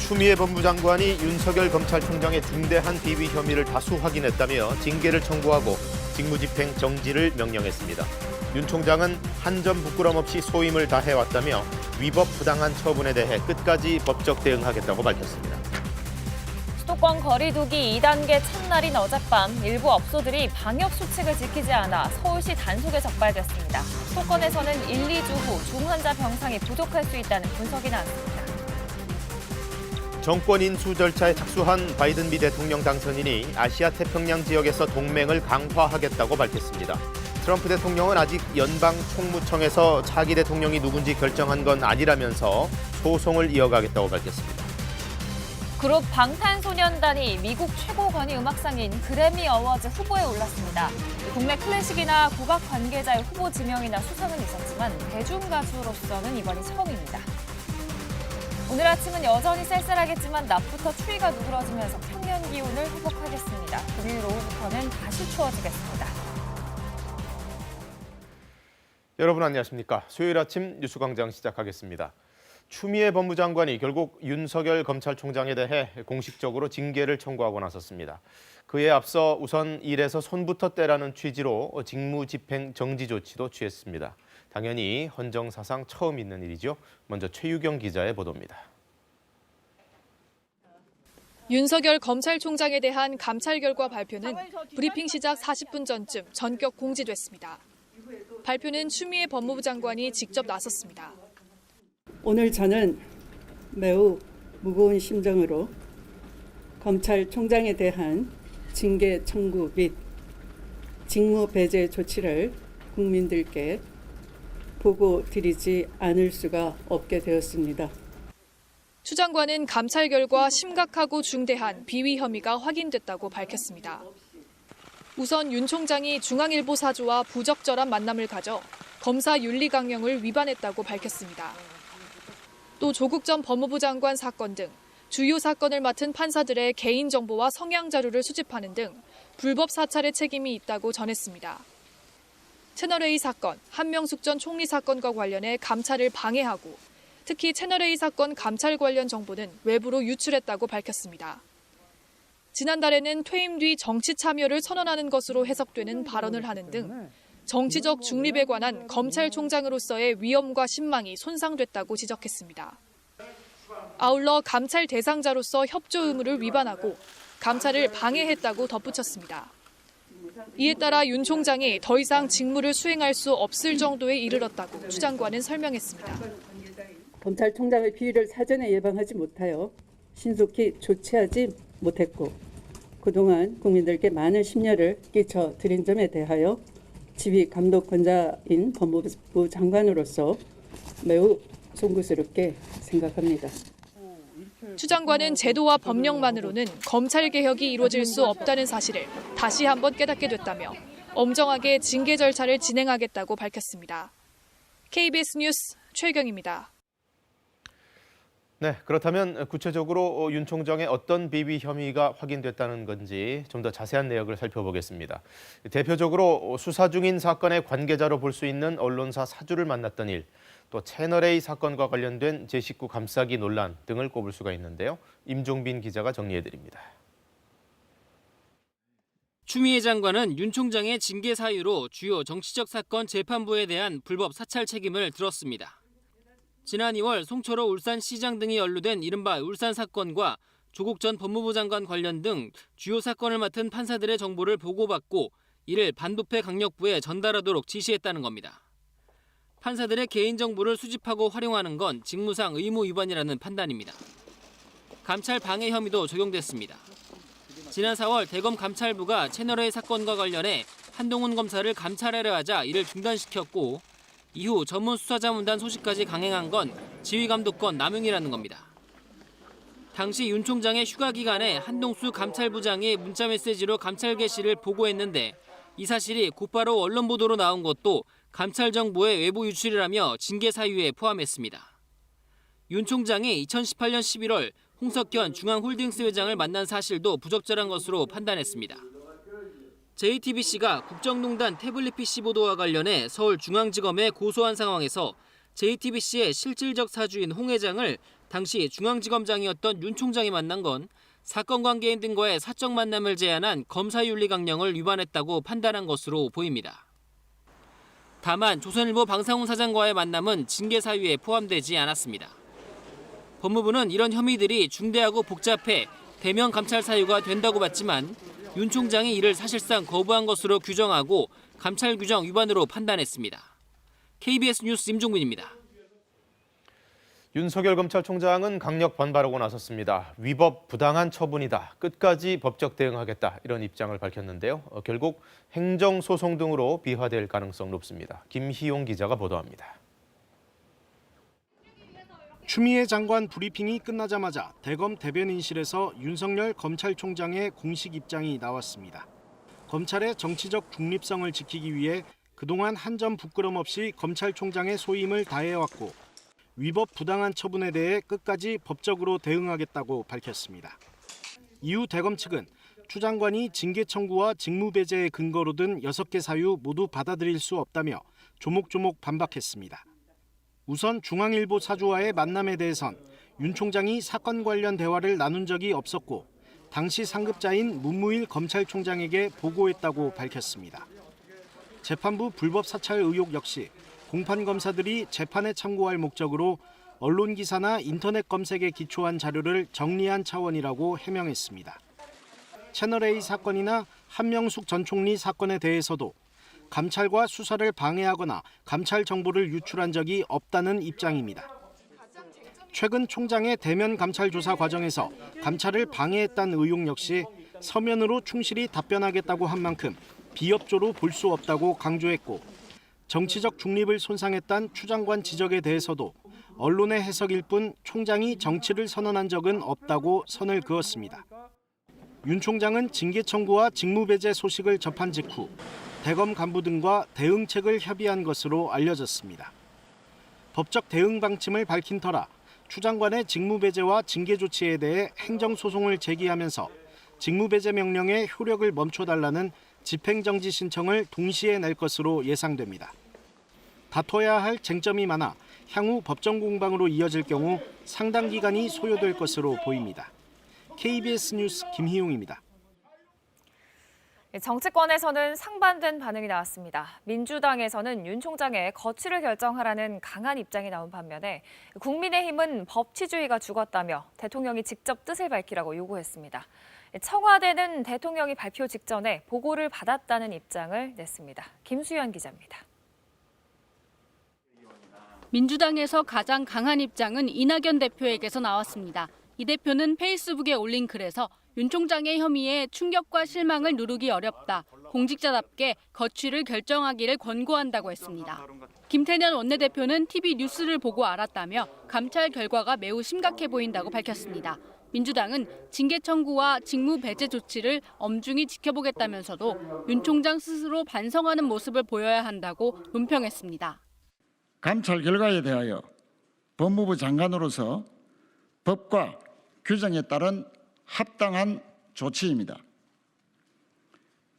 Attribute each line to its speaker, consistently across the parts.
Speaker 1: 추미애 법무장관이 윤석열 검찰총장의 중대한 비위 혐의를 다수 확인했다며 징계를 청구하고 직무집행 정지를 명령했습니다. 윤 총장은 한 점 부끄럼 없이 소임을 다해왔다며 위법 부당한 처분에 대해 끝까지 법적 대응하겠다고 밝혔습니다.
Speaker 2: 수도권 거리두기 2단계 첫날인 어젯밤 일부 업소들이 방역 수칙을 지키지 않아 서울시 단속에 적발됐습니다. 수도권에서는 1, 2주 후 중환자 병상이 부족할 수 있다는 분석이 나왔습니다.
Speaker 1: 정권 인수 절차에 착수한 바이든 미 대통령 당선인이 아시아 태평양 지역에서 동맹을 강화하겠다고 밝혔습니다. 트럼프 대통령은 아직 연방 총무청에서 차기 대통령이 누군지 결정한 건 아니라면서 소송을 이어가겠다고 밝혔습니다.
Speaker 2: 그룹 방탄소년단이 미국 최고 권위 음악상인 그래미 어워즈 후보에 올랐습니다. 국내 클래식이나 국악 관계자의 후보 지명이나 수상은 있었지만 대중가수로서는 이번이 처음입니다. 오늘 아침은 여전히 쌀쌀하겠지만 낮부터 추위가 누그러지면서 평년 기온을 회복하겠습니다. 금요일 오후부터는 다시 추워지겠습니다.
Speaker 1: 여러분 안녕하십니까? 수요일 아침 뉴스광장 시작하겠습니다. 추미애 법무장관이 결국 윤석열 검찰총장에 대해 공식적으로 징계를 청구하고 나섰습니다. 그에 앞서 우선 일에서 손부터 떼라는 취지로 직무집행 정지 조치도 취했습니다. 당연히 헌정사상 처음 있는 일이죠. 먼저 최유경 기자의 보도입니다.
Speaker 3: 윤석열 검찰총장에 대한 감찰 결과 발표는 브리핑 시작 40분 전쯤 전격 공지됐습니다. 발표는 추미애 법무부 장관이 직접 나섰습니다.
Speaker 4: 오늘 저는 매우 무거운 심정으로 검찰총장에 대한 징계 청구 및 직무 배제 조치를 국민들께 보고드리지 않을 수가 없게 되었습니다.
Speaker 3: 추 장관은 감찰 결과 심각하고 중대한 비위 혐의가 확인됐다고 밝혔습니다. 우선 윤 총장이 중앙일보 사주와 부적절한 만남을 가져 검사 윤리 강령을 위반했다고 밝혔습니다. 또 조국 전 법무부 장관 사건 등 주요 사건을 맡은 판사들의 개인정보와 성향 자료를 수집하는 등 불법 사찰의 책임이 있다고 전했습니다. 채널A 사건, 한명숙 전 총리 사건과 관련해 감찰을 방해하고 특히 채널A 사건 감찰 관련 정보는 외부로 유출했다고 밝혔습니다. 지난달에는 퇴임 뒤 정치 참여를 선언하는 것으로 해석되는 발언을 하는 등 정치적 중립에 관한 검찰총장으로서의 위엄과 신망이 손상됐다고 지적했습니다. 아울러 감찰 대상자로서 협조 의무를 위반하고 감찰을 방해했다고 덧붙였습니다. 이에 따라 윤 총장이 더 이상 직무를 수행할 수 없을 정도에 이르렀다고 추 장관은 설명했습니다.
Speaker 4: 검찰총장의 비위를 사전에 예방하지 못하여 신속히 조치하지 못했고 그동안 국민들께 많은 심려를 끼쳐드린 점에 대하여 지휘 감독권자인 법무부 장관으로서 매우 송구스럽게 생각합니다.
Speaker 3: 추 장관은 제도와 법령만으로는 검찰 개혁이 이루어질 수 없다는 사실을 다시 한번 깨닫게 됐다며 엄정하게 징계 절차를 진행하겠다고 밝혔습니다. KBS 뉴스 최경입니다.
Speaker 1: 네, 그렇다면 구체적으로 윤 총장의 어떤 비위 혐의가 확인됐다는 건지 좀 더 자세한 내역을 살펴보겠습니다. 대표적으로 수사 중인 사건의 관계자로 볼 수 있는 언론사 사주를 만났던 일, 또 채널A 사건과 관련된 제19 감싸기 논란 등을 꼽을 수가 있는데요. 임종빈 기자가 정리해드립니다.
Speaker 5: 추미애 장관은 윤 총장의 징계 사유로 주요 정치적 사건 재판부에 대한 불법 사찰 책임을 들었습니다. 지난 2월 송철호 울산시장 등이 연루된 이른바 울산 사건과 조국 전 법무부 장관 관련 등 주요 사건을 맡은 판사들의 정보를 보고받고 이를 반부패 강력부에 전달하도록 지시했다는 겁니다. 판사들의 개인정보를 수집하고 활용하는 건 직무상 의무 위반이라는 판단입니다. 감찰 방해 혐의도 적용됐습니다. 지난 4월 대검 감찰부가 채널A 사건과 관련해 한동훈 검사를 감찰하려 하자 이를 중단시켰고 이후 전문수사자문단 소식까지 강행한 건 지휘감독권 남용이라는 겁니다. 당시 윤 총장의 휴가 기간에 한동수 감찰부장이 문자메시지로 감찰 개시를 보고했는데 이 사실이 곧바로 언론 보도로 나온 것도 감찰 정보의 외부 유출이라며 징계 사유에 포함했습니다. 윤 총장이 2018년 11월 홍석현 중앙홀딩스 회장을 만난 사실도 부적절한 것으로 판단했습니다. JTBC가 국정농단 태블릿 PC 보도와 관련해 서울중앙지검에 고소한 상황에서 JTBC의 실질적 사주인 홍 회장을 당시 중앙지검장이었던 윤 총장이 만난 건 사건 관계인 등과의 사적 만남을 제한한 검사윤리 강령을 위반했다고 판단한 것으로 보입니다. 다만 조선일보 방상훈 사장과의 만남은 징계 사유에 포함되지 않았습니다. 법무부는 이런 혐의들이 중대하고 복잡해 대면 감찰 사유가 된다고 봤지만 윤 총장이 이를 사실상 거부한 것으로 규정하고 감찰 규정 위반으로 판단했습니다. KBS 뉴스 임종민입니다.
Speaker 1: 윤석열 검찰총장은 강력 반발하고 나섰습니다. 위법 부당한 처분이다. 끝까지 법적 대응하겠다. 이런 입장을 밝혔는데요. 결국 행정소송 등으로 비화될 가능성 높습니다. 김희용 기자가 보도합니다.
Speaker 6: 추미애 장관 브리핑이 끝나자마자 대검 대변인실에서 윤석열 검찰총장의 공식 입장이 나왔습니다. 검찰의 정치적 중립성을 지키기 위해 그동안 한 점 부끄럼 없이 검찰총장의 소임을 다해왔고 위법 부당한 처분에 대해 끝까지 법적으로 대응하겠다고 밝혔습니다. 이후 대검 측은 추 장관이 징계 청구와 직무배제의 근거로 든 6개 사유 모두 받아들일 수 없다며 조목조목 반박했습니다. 우선 중앙일보 사주와의 만남에 대해선 윤 총장이 사건 관련 대화를 나눈 적이 없었고 당시 상급자인 문무일 검찰총장에게 보고했다고 밝혔습니다. 재판부 불법 사찰 의혹 역시 공판 검사들이 재판에 참고할 목적으로 언론 기사나 인터넷 검색에 기초한 자료를 정리한 차원이라고 해명했습니다. 채널A 사건이나 한명숙 전 총리 사건에 대해서도 감찰과 수사를 방해하거나 감찰 정보를 유출한 적이 없다는 입장입니다. 최근 총장의 대면 감찰 조사 과정에서 감찰을 방해했다는 의혹 역시 서면으로 충실히 답변하겠다고 한 만큼 비협조로 볼 수 없다고 강조했고 정치적 중립을 손상했다는 추 장관 지적에 대해서도 언론의 해석일 뿐 총장이 정치를 선언한 적은 없다고 선을 그었습니다. 윤 총장은 징계 청구와 직무배제 소식을 접한 직후 대검 간부 등과 대응책을 협의한 것으로 알려졌습니다. 법적 대응 방침을 밝힌 터라 추 장관의 직무배제와 징계 조치에 대해 행정소송을 제기하면서 직무배제 명령의 효력을 멈춰달라는 집행정지 신청을 동시에 낼 것으로 예상됩니다. 다퉈야 할 쟁점이 많아 향후 법정 공방으로 이어질 경우 상당 기간이 소요될 것으로 보입니다. KBS 뉴스 김희용입니다.
Speaker 2: 정치권에서는 상반된 반응이 나왔습니다. 민주당에서는 윤 총장의 거취를 결정하라는 강한 입장이 나온 반면에 국민의힘은 법치주의가 죽었다며 대통령이 직접 뜻을 밝히라고 요구했습니다. 청와대는 대통령이 발표 직전에 보고를 받았다는 입장을 냈습니다. 김수현 기자입니다.
Speaker 7: 민주당에서 가장 강한 입장은 이낙연 대표에게서 나왔습니다. 이 대표는 페이스북에 올린 글에서 윤 총장의 혐의에 충격과 실망을 누르기 어렵다. 공직자답게 거취를 결정하기를 권고한다고 했습니다. 김태년 원내대표는 TV 뉴스를 보고 알았다며 감찰 결과가 매우 심각해 보인다고 밝혔습니다. 민주당은 징계 청구와 직무 배제 조치를 엄중히 지켜보겠다면서도 윤 총장 스스로 반성하는 모습을 보여야 한다고 논평했습니다.
Speaker 8: 감찰 결과에 대하여 법무부 장관으로서 법과 규정에 따른 합당한 조치입니다.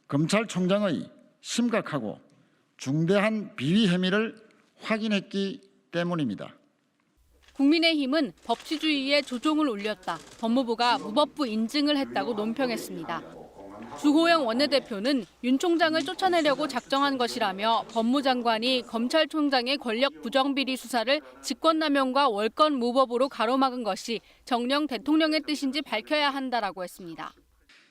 Speaker 8: 검찰총장의 심각하고 중대한 비위 혐의를 확인했기 때문입니다.
Speaker 7: 국민의힘은 법치주의에 조종을 울렸다. 법무부가 무법부 인증을 했다고 논평했습니다. 주호영 원내대표는 윤 총장을 쫓아내려고 작정한 것이라며 법무장관이 검찰총장의 권력 부정비리 수사를 직권남용과 월권 무법으로 가로막은 것이 정녕 대통령의 뜻인지 밝혀야 한다라고 했습니다.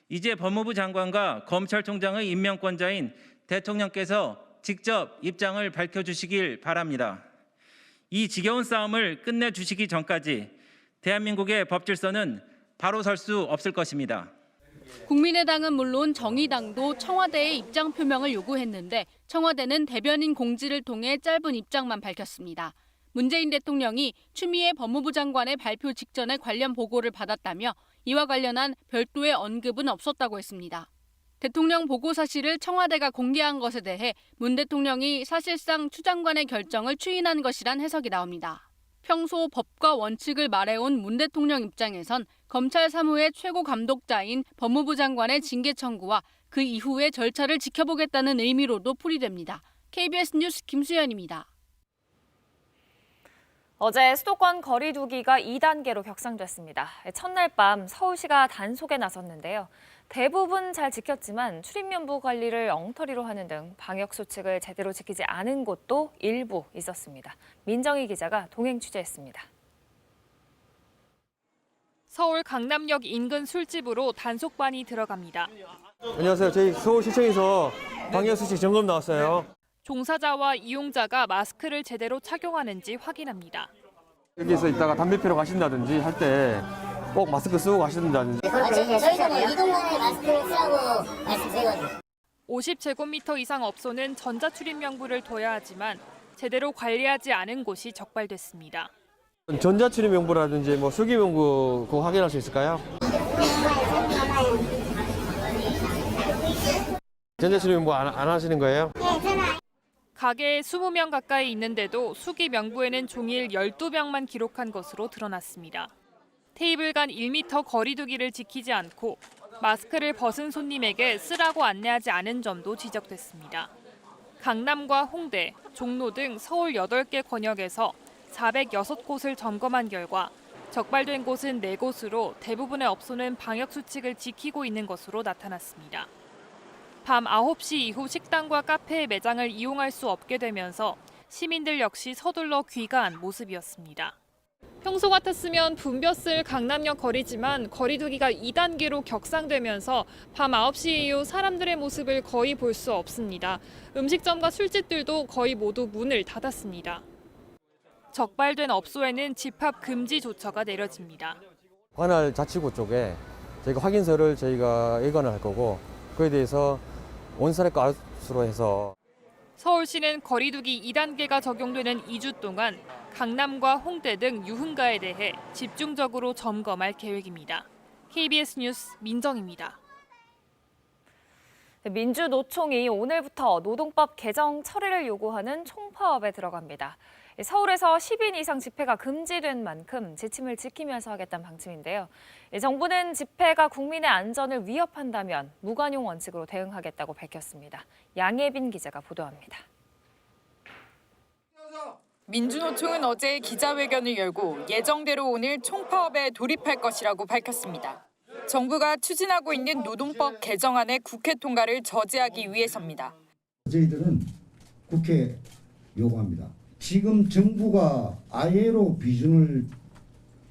Speaker 9: 이제 법무부 장관과 검찰총장의 임명권자인 대통령께서 직접 입장을 밝혀주시길 바랍니다. 이 지겨운 싸움을 끝내주시기 전까지 대한민국의 법질서는 바로 설 수 없을 것입니다.
Speaker 7: 국민의당은 물론 정의당도 청와대의 입장 표명을 요구했는데 청와대는 대변인 공지를 통해 짧은 입장만 밝혔습니다. 문재인 대통령이 추미애 법무부 장관의 발표 직전에 관련 보고를 받았다며 이와 관련한 별도의 언급은 없었다고 했습니다. 대통령 보고 사실을 청와대가 공개한 것에 대해 문 대통령이 사실상 추 장관의 결정을 추인한 것이란 해석이 나옵니다. 평소 법과 원칙을 말해온 문 대통령 입장에선 검찰 사무의 최고 감독자인 법무부 장관의 징계 청구와 그 이후의 절차를 지켜보겠다는 의미로도 풀이됩니다. KBS 뉴스 김수현입니다.
Speaker 2: 어제 수도권 거리두기가 2단계로 격상됐습니다. 첫날 밤 서울시가 단속에 나섰는데요. 대부분 잘 지켰지만 출입면부 관리를 엉터리로 하는 등 방역 수칙을 제대로 지키지 않은 곳도 일부 있었습니다. 민정희 기자가 동행 취재했습니다. 서울 강남역 인근 술집으로 단속반이 들어갑니다.
Speaker 10: 안녕하세요. 저희 서울시청에서 방역수칙 점검 나왔어요.
Speaker 2: 종사자와 이용자가 마스크를 제대로 착용하는지 확인합니다.
Speaker 10: 여기서 있다가 담배 피러 가신다든지 할 때 꼭 마스크 쓰고 가신다든지.
Speaker 11: 저희는 이동간에 마스크를 쓰라고 말씀드리거든요.
Speaker 2: 50제곱미터 이상 업소는 전자출입명부를 둬야 하지만 제대로 관리하지 않은 곳이 적발됐습니다.
Speaker 10: 전자출입명부라든지 뭐 수기명부 그거 확인할 수 있을까요? 전자출입명부 안 하시는 거예요?
Speaker 2: 가게에 20명 가까이 있는데도 수기 명부에는 종일 12명만 기록한 것으로 드러났습니다. 테이블 간 1m 거리두기를 지키지 않고 마스크를 벗은 손님에게 쓰라고 안내하지 않은 점도 지적됐습니다. 강남과 홍대, 종로 등 서울 8개 권역에서 406곳을 점검한 결과 적발된 곳은 4곳으로 대부분의 업소는 방역 수칙을 지키고 있는 것으로 나타났습니다. 밤 9시 이후 식당과 카페의 매장을 이용할 수 없게 되면서 시민들 역시 서둘러 귀가한 모습이었습니다. 평소 같았으면 붐볐을 강남역 거리지만 거리두기가 2단계로 격상되면서 밤 9시 이후 사람들의 모습을 거의 볼 수 없습니다. 음식점과 술집들도 거의 모두 문을 닫았습니다. 적발된 업소에는 집합 금지 조처가 내려집니다.
Speaker 10: 관할 자치구 쪽에 저희가 확인서를 저희가 예관을 할 거고 그에 대해서 온사례과 아웃으로 해서
Speaker 2: 서울시는 거리두기 2단계가 적용되는 2주 동안 강남과 홍대 등 유흥가에 대해 집중적으로 점검할 계획입니다. KBS 뉴스 민정입니다. 민주노총이 오늘부터 노동법 개정 처리를 요구하는 총파업에 들어갑니다. 서울에서 10인 이상 집회가 금지된 만큼 지침을 지키면서 하겠다는 방침인데요. 정부는 집회가 국민의 안전을 위협한다면 무관용 원칙으로 대응하겠다고 밝혔습니다. 양예빈 기자가 보도합니다.
Speaker 12: 민주노총은 어제 기자회견을 열고 예정대로 오늘 총파업에 돌입할 것이라고 밝혔습니다. 정부가 추진하고 있는 노동법 개정안의 국회 통과를 저지하기 위해서입니다.
Speaker 13: 저희들은 국회에 요구합니다. 지금 정부가 ILO 비준을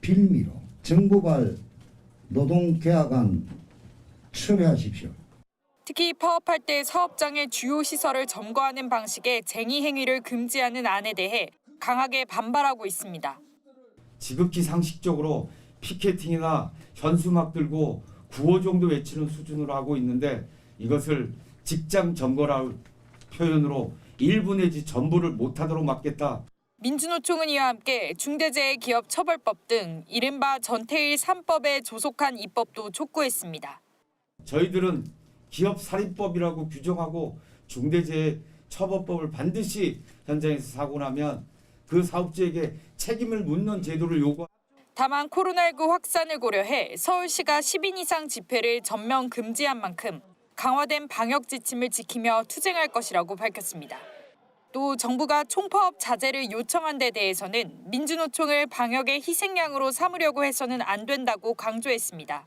Speaker 13: 빌미로 정부발 노동계약안 철회하십시오.
Speaker 12: 특히 파업할 때 사업장의 주요 시설을 점거하는 방식의 쟁의 행위를 금지하는 안에 대해 강하게 반발하고 있습니다.
Speaker 14: 지극히 상식적으로 피켓팅이나 현수막 들고 구호 정도 외치는 수준으로 하고 있는데 이것을 직장 점거라는 표현으로 일부 내지 전부를 못하도록 막겠다.
Speaker 12: 민주노총은 이와 함께 중대재해기업처벌법 등 이른바 전태일 3법에 조속한 입법도 촉구했습니다.
Speaker 14: 저희들은 기업살인법이라고 규정하고 중대재해처벌법을 반드시 현장에서 사고 나면 그 사업주에게 책임을 묻는 제도를 요구합니다.
Speaker 12: 다만 코로나19 확산을 고려해 서울시가 10인 이상 집회를 전면 금지한 만큼 강화된 방역 지침을 지키며 투쟁할 것이라고 밝혔습니다. 또 정부가 총파업 자제를 요청한 데 대해서는 민주노총을 방역의 희생양으로 삼으려고 해서는 안 된다고 강조했습니다.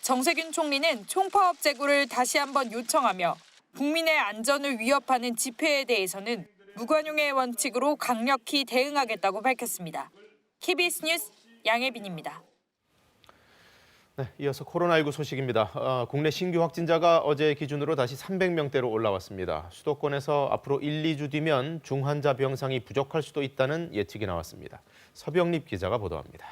Speaker 12: 정세균 총리는 총파업 제고를 다시 한번 요청하며 국민의 안전을 위협하는 집회에 대해서는 무관용의 원칙으로 강력히 대응하겠다고 밝혔습니다. KBS 뉴스 양예빈입니다.
Speaker 1: 네, 이어서 코로나19 소식입니다. 국내 신규 확진자가 어제 기준으로 다시 300명대로 올라왔습니다. 수도권에서 앞으로 1, 2주 뒤면 중환자 병상이 부족할 수도 있다는 예측이 나왔습니다. 서병립 기자가 보도합니다.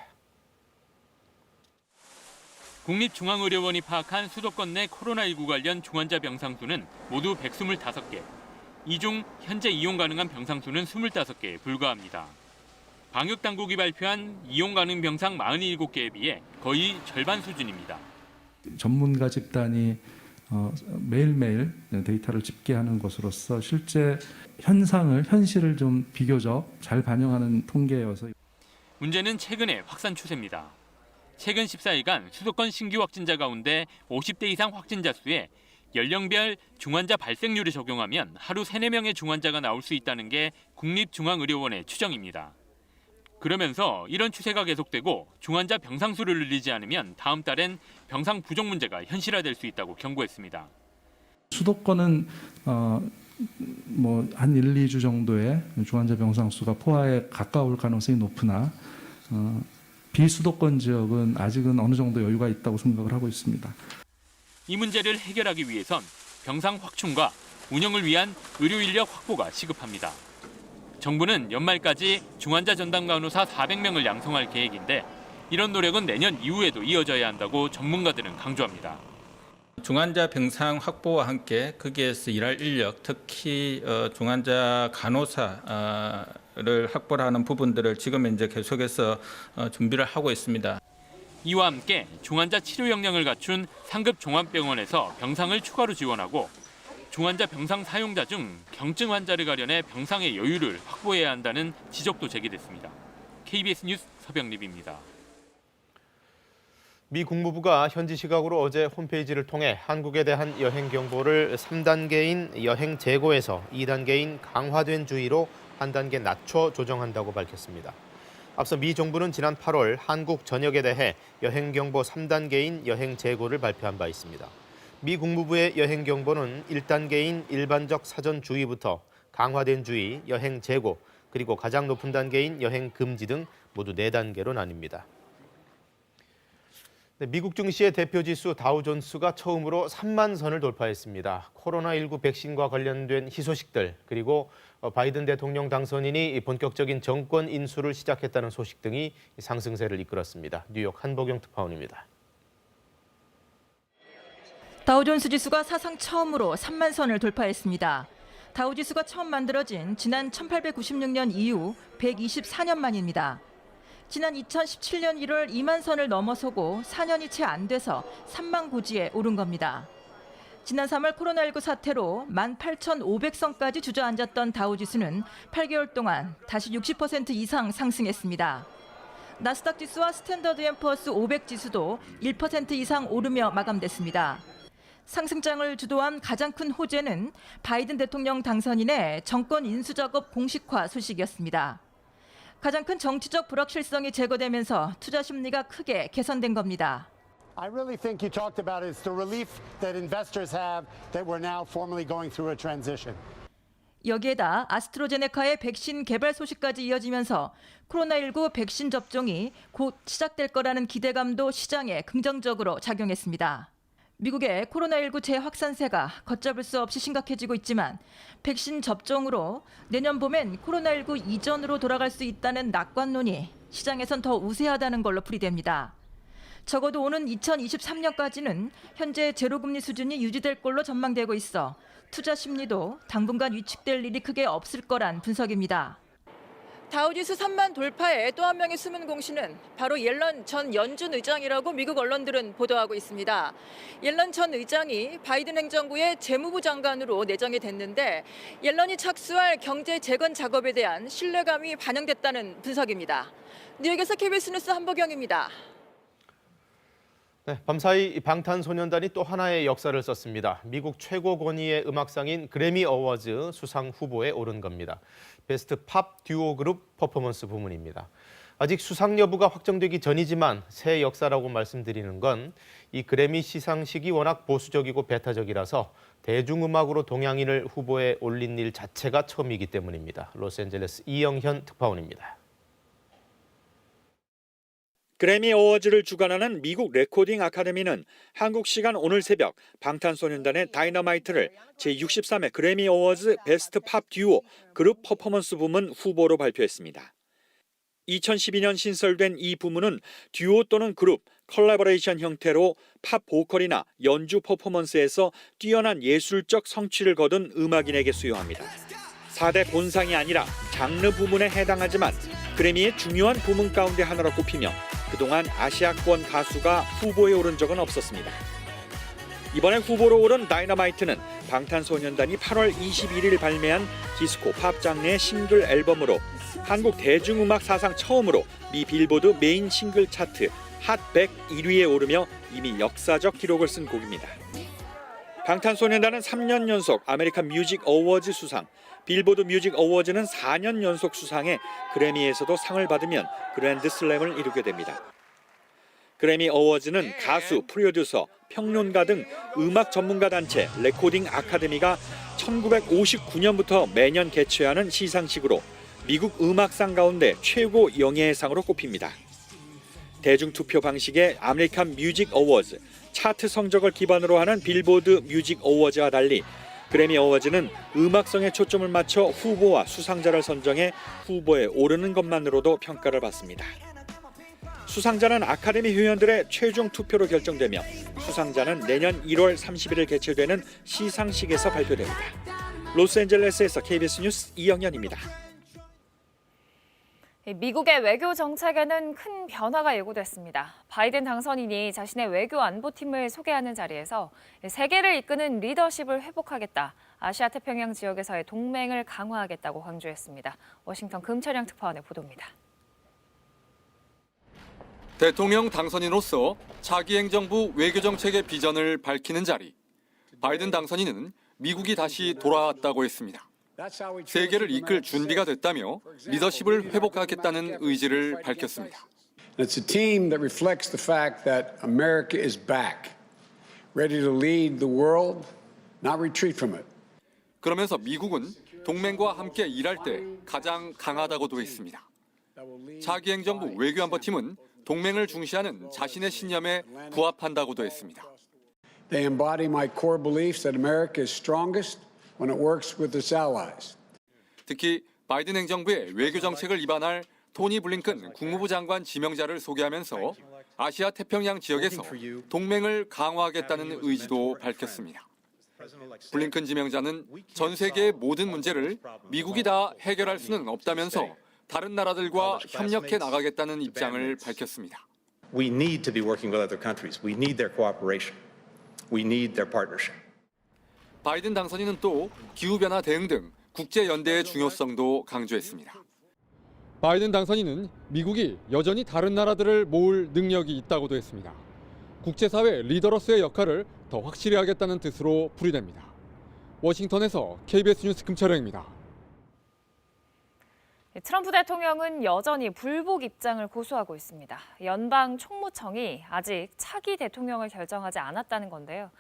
Speaker 15: 국립중앙의료원이 파악한 수도권 내 코로나19 관련 중환자 병상 수는 모두 125개. 이 중 현재 이용 가능한 병상 수는 25개에 불과합니다. 방역당국이 발표한 이용 가능 병상 47개에 비해 거의 절반 수준입니다.
Speaker 16: 전문가 집단이 매일매일 데이터를 집계하는 것으로서 실제 현실을 좀 비교적 잘 반영하는 통계여서.
Speaker 15: 문제는 최근의 확산 추세입니다. 최근 14일간 수도권 신규 확진자 가운데 50대 이상 확진자 수에 연령별 중환자 발생률을 적용하면 하루 3, 4명의 중환자가 나올 수 있다는 게 국립중앙의료원의 추정입니다. 그러면서 이런 추세가 계속되고 중환자 병상 수를 늘리지 않으면 다음 달엔 병상 부족 문제가 현실화될 수 있다고 경고했습니다.
Speaker 16: 수도권은 한 1, 2주 정도의 중환자 병상 수가 포화에 가까울 가능성이 높으나 비수도권 지역은 아직은 어느 정도 여유가 있다고 생각을 하고 있습니다.
Speaker 15: 이 문제를 해결하기 위해선 병상 확충과 운영을 위한 의료 인력 확보가 시급합니다. 정부는 연말까지 중환자 전담 간호사 400명을 양성할 계획인데 이런 노력은 내년 이후에도 이어져야 한다고 전문가들은 강조합니다.
Speaker 17: 중환자 병상 확보와 함께 거기에서 일할 인력, 특히 중환자 간호사를 확보하는 부분들을 지금 이제 계속해서 준비를 하고 있습니다.
Speaker 15: 이와 함께 중환자 치료 역량을 갖춘 상급 종합병원에서 병상을 추가로 지원하고 중환자 병상 사용자 중 경증 환자를 가려내 병상의 여유를 확보해야 한다는 지적도 제기됐습니다. KBS 뉴스 서병립입니다.
Speaker 1: 미 국무부가 현지 시각으로 어제 홈페이지를 통해 한국에 대한 여행 경보를 3단계인 여행 재고에서 2단계인 강화된 주의로 한 단계 낮춰 조정한다고 밝혔습니다. 앞서 미 정부는 지난 8월 한국 전역에 대해 여행 경보 3단계인 여행 재고를 발표한 바 있습니다. 미 국무부의 여행 경보는 1단계인 일반적 사전 주의부터 강화된 주의, 여행 재고, 그리고 가장 높은 단계인 여행 금지 등 모두 4단계로 나뉩니다. 미국 증시의 대표지수 다우존스가 처음으로 3만 선을 돌파했습니다. 코로나19 백신과 관련된 희소식들, 그리고 바이든 대통령 당선인이 본격적인 정권 인수를 시작했다는 소식 등이 상승세를 이끌었습니다. 뉴욕 한보경 특파원입니다.
Speaker 18: 다우존스 지수가 사상 처음으로 3만 선을 돌파했습니다. 다우지수가 처음 만들어진 지난 1896년 이후 124년 만입니다. 지난 2017년 1월 2만 선을 넘어서고 4년이 채 안 돼서 3만 고지에 오른 겁니다. 지난 3월 코로나19 사태로 18,500선까지 주저앉았던 다우지수는 8개월 동안 다시 60% 이상 상승했습니다. 나스닥 지수와 스탠더드앤푸어스 500 지수도 1% 이상 오르며 마감됐습니다. 상승장을 주도한 가장 큰 호재는 바이든 대통령 당선인의 정권 인수 작업 공식화 소식이었습니다. 가장 큰 정치적 불확실성이 제거되면서 투자 심리가 크게 개선된 겁니다.
Speaker 19: I really think you talked about is the relief that investors have that we're now formally going through a transition.
Speaker 18: 여기에다 아스트로제네카의 백신 개발 소식까지 이어지면서 코로나19 백신 접종이 곧 시작될 거라는 기대감도 시장에 긍정적으로 작용했습니다. 미국의 코로나19 재확산세가 걷잡을 수 없이 심각해지고 있지만 백신 접종으로 내년 봄엔 코로나19 이전으로 돌아갈 수 있다는 낙관론이 시장에선 더 우세하다는 걸로 풀이됩니다. 적어도 오는 2023년까지는 현재 제로금리 수준이 유지될 걸로 전망되고 있어 투자 심리도 당분간 위축될 일이 크게 없을 거란 분석입니다. 다우지수 3만 돌파의 또 한 명의 숨은 공신은 바로 옐런 전 연준 의장이라고 미국 언론들은 보도하고 있습니다. 옐런 전 의장이 바이든 행정부의 재무부 장관으로 내정이 됐는데 옐런이 착수할 경제 재건 작업에 대한 신뢰감이 반영됐다는 분석입니다. 뉴욕에서 KBS 뉴스 한보경입니다.
Speaker 1: 네, 밤사이 방탄소년단이 또 하나의 역사를 썼습니다. 미국 최고 권위의 음악상인 그래미 어워즈 수상 후보에 오른 겁니다. 베스트 팝 듀오 그룹 퍼포먼스 부문입니다. 아직 수상 여부가 확정되기 전이지만 새 역사라고 말씀드리는 건 이 그래미 시상식이 워낙 보수적이고 배타적이라서 대중음악으로 동양인을 후보에 올린 일 자체가 처음이기 때문입니다. 로스앤젤레스 이영현 특파원입니다.
Speaker 20: 그래미 어워즈를 주관하는 미국 레코딩 아카데미는 한국 시간 오늘 새벽 방탄소년단의 다이너마이트를 제63회 그래미 어워즈 베스트 팝 듀오 그룹 퍼포먼스 부문 후보로 발표했습니다. 2012년 신설된 이 부문은 듀오 또는 그룹, 컬래버레이션 형태로 팝 보컬이나 연주 퍼포먼스에서 뛰어난 예술적 성취를 거둔 음악인에게 수여합니다. 4대 본상이 아니라 장르 부문에 해당하지만 그래미의 중요한 부문 가운데 하나로 꼽히며 그동안 아시아권 가수가 후보에 오른 적은 없었습니다. 이번에 후보로 오른 다이너마이트는 방탄소년단이 8월 21일 발매한 디스코 팝 장르의 싱글 앨범으로 한국 대중음악 사상 처음으로 미 빌보드 메인 싱글 차트 핫 100 1위에 오르며 이미 역사적 기록을 쓴 곡입니다. 방탄소년단은 3년 연속 아메리칸 뮤직 어워즈 수상, 빌보드 뮤직 어워즈는 4년 연속 수상해 그래미에서도 상을 받으면 그랜드 슬램을 이루게 됩니다. 그래미 어워즈는 가수, 프로듀서, 평론가 등 음악 전문가 단체 레코딩 아카데미가 1959년부터 매년 개최하는 시상식으로 미국 음악상 가운데 최고 영예의 상으로 꼽힙니다. 대중투표 방식의 아메리칸 뮤직 어워즈, 차트 성적을 기반으로 하는 빌보드 뮤직 어워즈와 달리 그래미 어워즈는 음악성에 초점을 맞춰 후보와 수상자를 선정해 후보에 오르는 것만으로도 평가를 받습니다. 수상자는 아카데미 회원들의 최종 투표로 결정되며 수상자는 내년 1월 30일 개최되는 시상식에서 발표됩니다. 로스앤젤레스에서 KBS 뉴스 이영현입니다.
Speaker 2: 미국의 외교 정책에는 큰 변화가 예고됐습니다. 바이든 당선인이 자신의 외교 안보팀을 소개하는 자리에서 세계를 이끄는 리더십을 회복하겠다, 아시아 태평양 지역에서의 동맹을 강화하겠다고 강조했습니다. 워싱턴 금철영 특파원의 보도입니다.
Speaker 21: 대통령 당선인으로서 차기 행정부 외교정책의 비전을 밝히는 자리. 바이든 당선인은 미국이 다시 돌아왔다고 했습니다. 세계를 이끌 준비가 됐다며 리더십을 회복하겠다는 의지를 밝혔습니다.
Speaker 22: It's a team that reflects the fact that America is back, ready to lead the world, not retreat from it.
Speaker 21: 그러면서 미국은 동맹과 함께 일할 때 가장 강하다고도 했습니다. 차기 행정부 외교안보팀은 동맹을 중시하는 자신의 신념에 부합한다고도 했습니다.
Speaker 22: They embody my core beliefs that America is strongest when it works with its allies.
Speaker 21: 특히 바이든 행정부의 외교 정책을 입안할 토니 블링컨 국무부 장관 지명자를 소개하면서 아시아 태평양 지역에서 동맹을 강화하겠다는 의지도 밝혔습니다. 블링컨 지명자는 전 세계의 모든 문제를 미국이 다 해결할 수는 없다면서 다른 나라들과 협력해 나가겠다는 입장을 밝혔습니다.
Speaker 23: We need to be working with other countries. We need their cooperation. We need their partnership.
Speaker 21: 바이든 당선인은 또 기후변화 대응 등 국제연대의 중요성도 강조했습니다.
Speaker 24: 바이든 당선인은 미국이 여전히 다른 나라들을 모을 능력이 있다고도 했습니다. 국제사회 리더로서의 역할을 더 확실히 하겠다는 뜻으로 풀이됩니다. 워싱턴에서 KBS 뉴스 금철영입니다.
Speaker 2: 트럼프 대통령은 여전히 불복 입장을 고수하고 있습니다. 연방 총무청이 아직 차기 대통령을 결정하지 않았다는 건데요.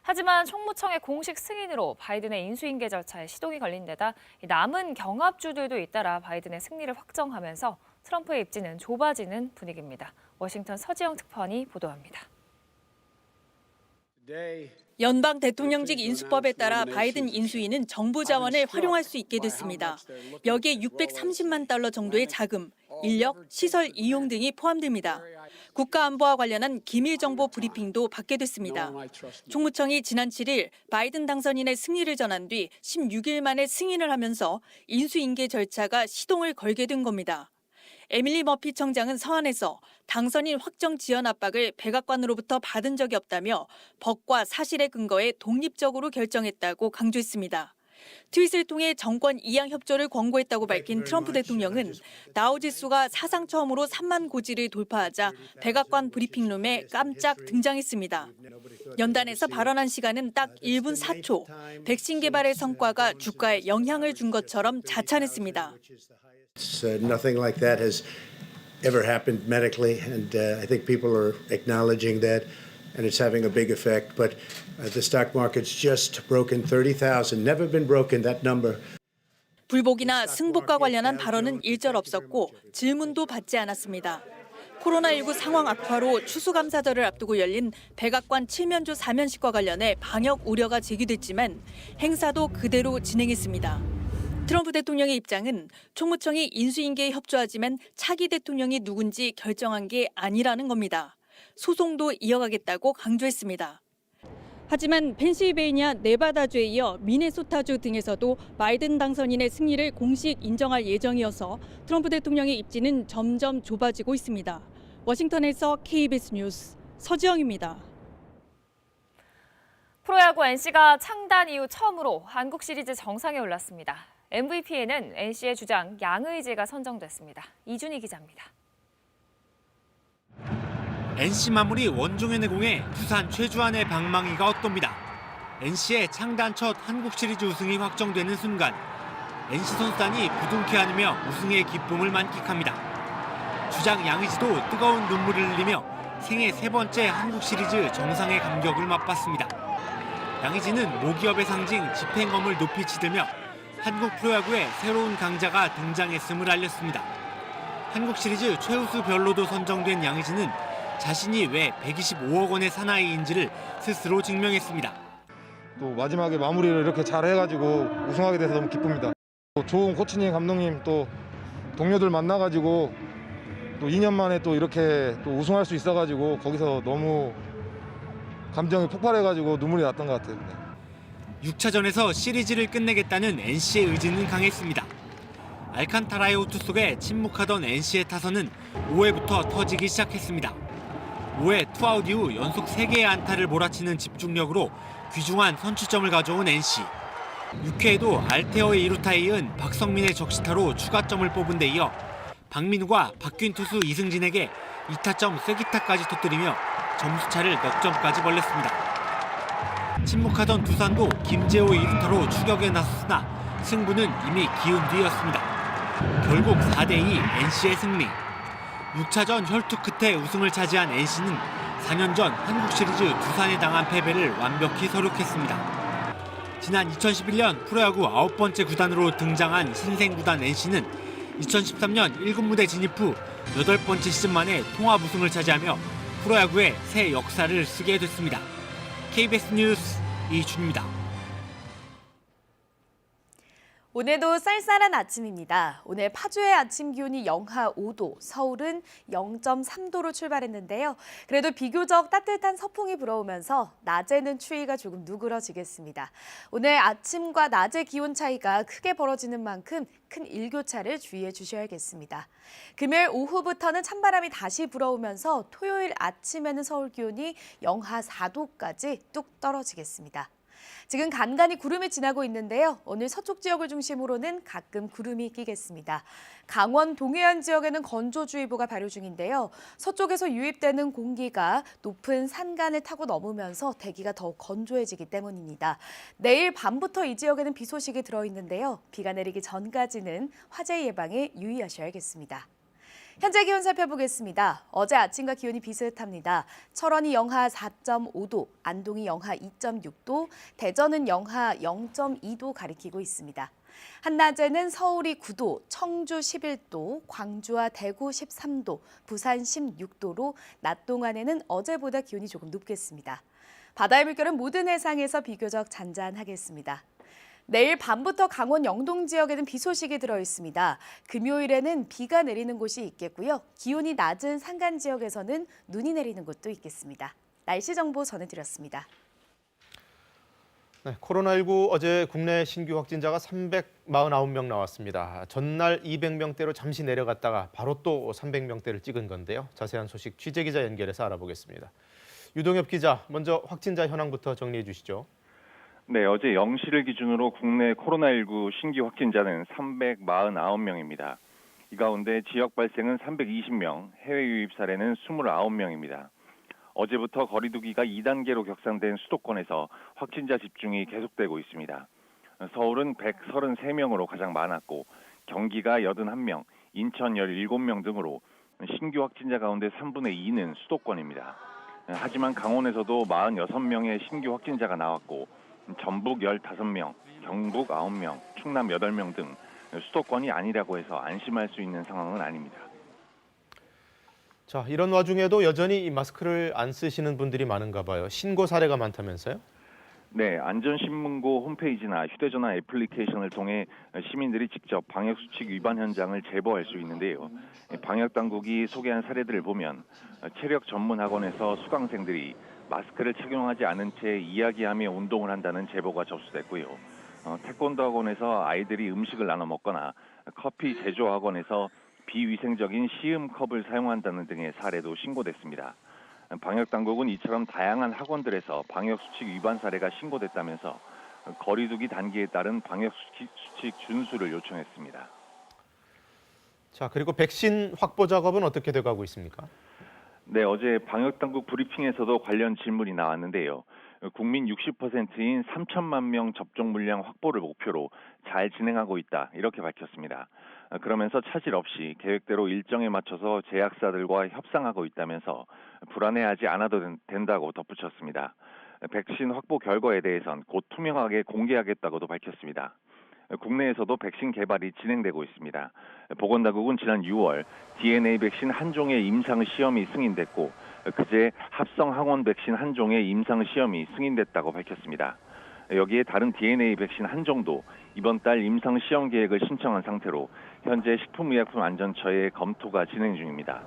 Speaker 2: 하지만 총무청의 공식 승인으로 바이든의 인수인계 절차에 시동이 걸린 데다 남은 경합주들도 잇따라 바이든의 승리를 확정하면서 트럼프의 입지는 좁아지는 분위기입니다. 워싱턴 서지영 특파원이 보도합니다.
Speaker 25: 연방 대통령직 인수법에 따라 바이든 인수인은 정부 자원을 활용할 수 있게 됐습니다. 여기에 $630만 정도의 자금, 인력, 시설 이용 등이 포함됩니다. 국가안보와 관련한 기밀 정보 브리핑도 받게 됐습니다. 총무청이 지난 7일 바이든 당선인의 승리를 전한 뒤 16일 만에 승인을 하면서 인수인계 절차가 시동을 걸게 된 겁니다. 에밀리 머피 청장은 서한에서 당선인 확정 지연 압박을 백악관으로부터 받은 적이 없다며 법과 사실의 근거에 독립적으로 결정했다고 강조했습니다. 트윗을 통해 정권 이양 협조를 권고했다고 밝힌 트럼프 대통령은 다우 지수가 사상 처음으로 3만 고지를 돌파하자 백악관 브리핑룸에 깜짝 등장했습니다. 연단에서 발언한 시간은 딱 1분 4초. 백신 개발의 성과가 주가에 영향을 준 것처럼 자찬했습니다.
Speaker 26: Nothing like that has ever happened medically, and I think people are acknowledging that, and it's having a big effect. But the stock market's just broken 30,000. Never been broken that number.
Speaker 25: 불복이나 승복과 관련한 발언은 일절 없었고 질문도 받지 않았습니다. 코로나19 상황 악화로 추수감사절을 앞두고 열린 백악관 칠면조 사면식과 관련해 방역 우려가 제기됐지만 행사도 그대로 진행했습니다. 트럼프 대통령의 입장은 총무청이 인수인계에 협조하지만 차기 대통령이 누군지 결정한 게 아니라는 겁니다. 소송도 이어가겠다고 강조했습니다. 하지만 펜실베이니아, 네바다주에 이어 미네소타주 등에서도 바이든 당선인의 승리를 공식 인정할 예정이어서 트럼프 대통령의 입지는 점점 좁아지고 있습니다. 워싱턴에서 KBS 뉴스 서지영입니다.
Speaker 2: 프로야구 NC가 창단 이후 처음으로 한국 시리즈 정상에 올랐습니다. MVP에는 NC의 주장 양의지가 선정됐습니다. 이준희 기자입니다.
Speaker 27: NC 마무리 원종현의 공에 두산 최주환의 방망이가 엇돕니다.
Speaker 3: NC의 창단 첫 한국 시리즈 우승이 확정되는 순간 NC 선수단이 부둥켜 안으며 우승의 기쁨을 만끽합니다. 주장 양의지도 뜨거운 눈물을 흘리며 생애 3번째 한국 시리즈 정상의 감격을 맛봤습니다. 양의지는 모기업의 상징 집행검을 높이 치들며 한국 프로야구에 새로운 강자가 등장했음을 알렸습니다. 한국 시리즈 최우수 별로도 선정된 양의지는 자신이 왜 125억 원의 사나이인지를 스스로 증명했습니다.
Speaker 4: 또 마지막에 마무리를 이렇게 잘 해가지고 우승하게 돼서 너무 기쁩니다. 또 좋은 코치님, 감독님, 또 동료들 만나가지고 또 2년 만에 또 이렇게 또 우승할 수 있어가지고 거기서 너무 감정이 폭발해가지고 눈물이 났던 것 같아요.
Speaker 3: 6차전에서 시리즈를 끝내겠다는 NC의 의지는 강했습니다. 알칸타라의 호투 속에 침묵하던 NC의 타선은 5회부터 터지기 시작했습니다. 5회 투아웃 이후 연속 3개의 안타를 몰아치는 집중력으로 귀중한 선취점을 가져온 NC. 6회에도 알테어의 2루타에 이은 박성민의 적시타로 추가점을 뽑은 데 이어 박민우가 바뀐 투수 이승진에게 2타점 쐐기타까지 터뜨리며 점수차를 넉 점까지 벌렸습니다. 침묵하던 두산도 김재호 2루타로 추격에 나섰으나 승부는 이미 기운 뒤였습니다. 결국 4대2 NC의 승리. 6차전 혈투 끝에 우승을 차지한 NC는 4년 전 한국 시리즈 두산에 당한 패배를 완벽히 서력했습니다. 지난 2011년 프로야구 9번째 구단으로 등장한 신생 구단 NC는 2013년 1군 무대 진입 후 8번째 시즌 만에 통합 우승을 차지하며 프로야구에 새 역사를 쓰게 됐습니다. KBS 뉴스 이준입니다.
Speaker 5: 오늘도 쌀쌀한 아침입니다. 오늘 파주의 아침 기온이 영하 5도, 서울은 0.3도로 출발했는데요. 그래도 비교적 따뜻한 서풍이 불어오면서 낮에는 추위가 조금 누그러지겠습니다. 오늘 아침과 낮의 기온 차이가 크게 벌어지는 만큼 큰 일교차를 주의해 주셔야겠습니다. 금요일 오후부터는 찬바람이 다시 불어오면서 토요일 아침에는 서울 기온이 영하 4도까지 뚝 떨어지겠습니다. 지금 간간히 구름이 지나고 있는데요. 오늘 서쪽 지역을 중심으로는 가끔 구름이 끼겠습니다. 강원 동해안 지역에는 건조주의보가 발효 중인데요. 서쪽에서 유입되는 공기가 높은 산간을 타고 넘으면서 대기가 더욱 건조해지기 때문입니다. 내일 밤부터 이 지역에는 비 소식이 들어있는데요. 비가 내리기 전까지는 화재 예방에 유의하셔야겠습니다. 현재 기온 살펴보겠습니다. 어제 아침과 기온이 비슷합니다. 철원이 영하 4.5도, 안동이 영하 2.6도, 대전은 영하 0.2도 가리키고 있습니다. 한낮에는 서울이 9도, 청주 11도, 광주와 대구 13도, 부산 16도로 낮 동안에는 어제보다 기온이 조금 높겠습니다. 바다의 물결은 모든 해상에서 비교적 잔잔하겠습니다. 내일 밤부터 강원 영동 지역에는 비 소식이 들어있습니다. 금요일에는 비가 내리는 곳이 있겠고요. 기온이 낮은 산간 지역에서는 눈이 내리는 곳도 있겠습니다. 날씨 정보 전해드렸습니다.
Speaker 1: 네, 코로나19 어제 국내 신규 확진자가 349명 나왔습니다. 전날 200명대로 잠시 내려갔다가 바로 또 300명대를 찍은 건데요. 자세한 소식 취재기자 연결해서 알아보겠습니다. 유동엽 기자, 먼저 확진자 현황부터 정리해 주시죠.
Speaker 6: 네, 어제 0시를 기준으로 국내 코로나19 신규 확진자는 349명입니다. 이 가운데 지역 발생은 320명, 해외 유입 사례는 29명입니다. 어제부터 거리 두기가 2단계로 격상된 수도권에서 확진자 집중이 계속되고 있습니다. 서울은 133명으로 가장 많았고 경기가 81명, 인천 17명 등으로 신규 확진자 가운데 3분의 2는 수도권입니다. 하지만 강원에서도 46명의 신규 확진자가 나왔고 전북 15명, 경북 9명, 충남 8명 등 수도권이 아니라고 해서 안심할 수 있는 상황은 아닙니다.
Speaker 1: 자, 이런 와중에도 여전히 이 마스크를 안 쓰시는 분들이 많은가 봐요. 신고 사례가 많다면서요?
Speaker 6: 네, 안전신문고 홈페이지나 휴대전화 애플리케이션을 통해 시민들이 직접 방역수칙 위반 현장을 제보할 수 있는데요. 방역당국이 소개한 사례들을 보면 체력 전문 학원에서 수강생들이 마스크를 착용하지 않은 채 이야기하며 운동을 한다는 제보가 접수됐고요. 태권도 학원에서 아이들이 음식을 나눠 먹거나 커피 제조 학원에서 비위생적인 시음컵을 사용한다는 등의 사례도 신고됐습니다. 방역당국은 이처럼 다양한 학원들에서 방역수칙 위반 사례가 신고됐다면서 거리두기 단계에 따른 방역수칙 준수를 요청했습니다.
Speaker 1: 자, 그리고 백신 확보 작업은 어떻게 돼가고 있습니까?
Speaker 6: 네, 어제 방역당국 브리핑에서도 관련 질문이 나왔는데요. 국민 60%인 3천만 명 접종 물량 확보를 목표로 잘 진행하고 있다 이렇게 밝혔습니다. 그러면서 차질 없이 계획대로 일정에 맞춰서 제약사들과 협상하고 있다면서 불안해하지 않아도 된다고 덧붙였습니다. 백신 확보 결과에 대해선 곧 투명하게 공개하겠다고도 밝혔습니다. 국내에서도 백신 개발이 진행되고 있습니다. 보건당국은 지난 6월 DNA 백신 한 종의 임상 시험이 승인됐고 그제 합성 항원 백신 한 종의 임상 시험이 승인됐다고 밝혔습니다. 여기에 다른 DNA 백신 한 종도 이번 달 임상 시험 계획을 신청한 상태로 현재 식품의약품안전처의 검토가 진행 중입니다.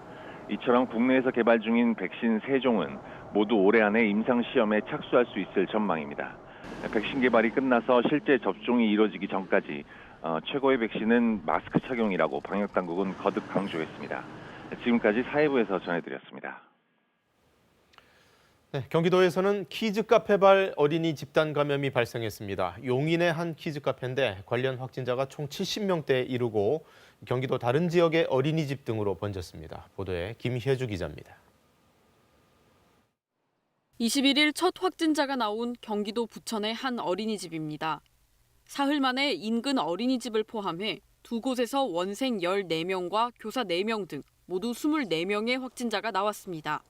Speaker 6: 이처럼 국내에서 개발 중인 백신 3종은 모두 올해 안에 임상 시험에 착수할 수 있을 전망입니다. 백신 개발이 끝나서 실제 접종이 이루어지기 전까지 최고의 백신은 마스크 착용이라고 방역당국은 거듭 강조했습니다. 지금까지 사회부에서 전해드렸습니다.
Speaker 1: 네, 경기도에서는 키즈 카페발 어린이 집단 감염이 발생했습니다. 용인의 한 키즈 카페인데 관련 확진자가 총 70명대에 이르고 경기도 다른 지역의 어린이집 등으로 번졌습니다. 보도에 김혜주 기자입니다.
Speaker 7: 21일 첫 확진자가 나온 경기도 부천의 한 어린이집입니다. 사흘 만에 인근 어린이집을 포함해 두 곳에서 원생 14명과 교사 4명 등 모두 24명의 확진자가 나왔습니다.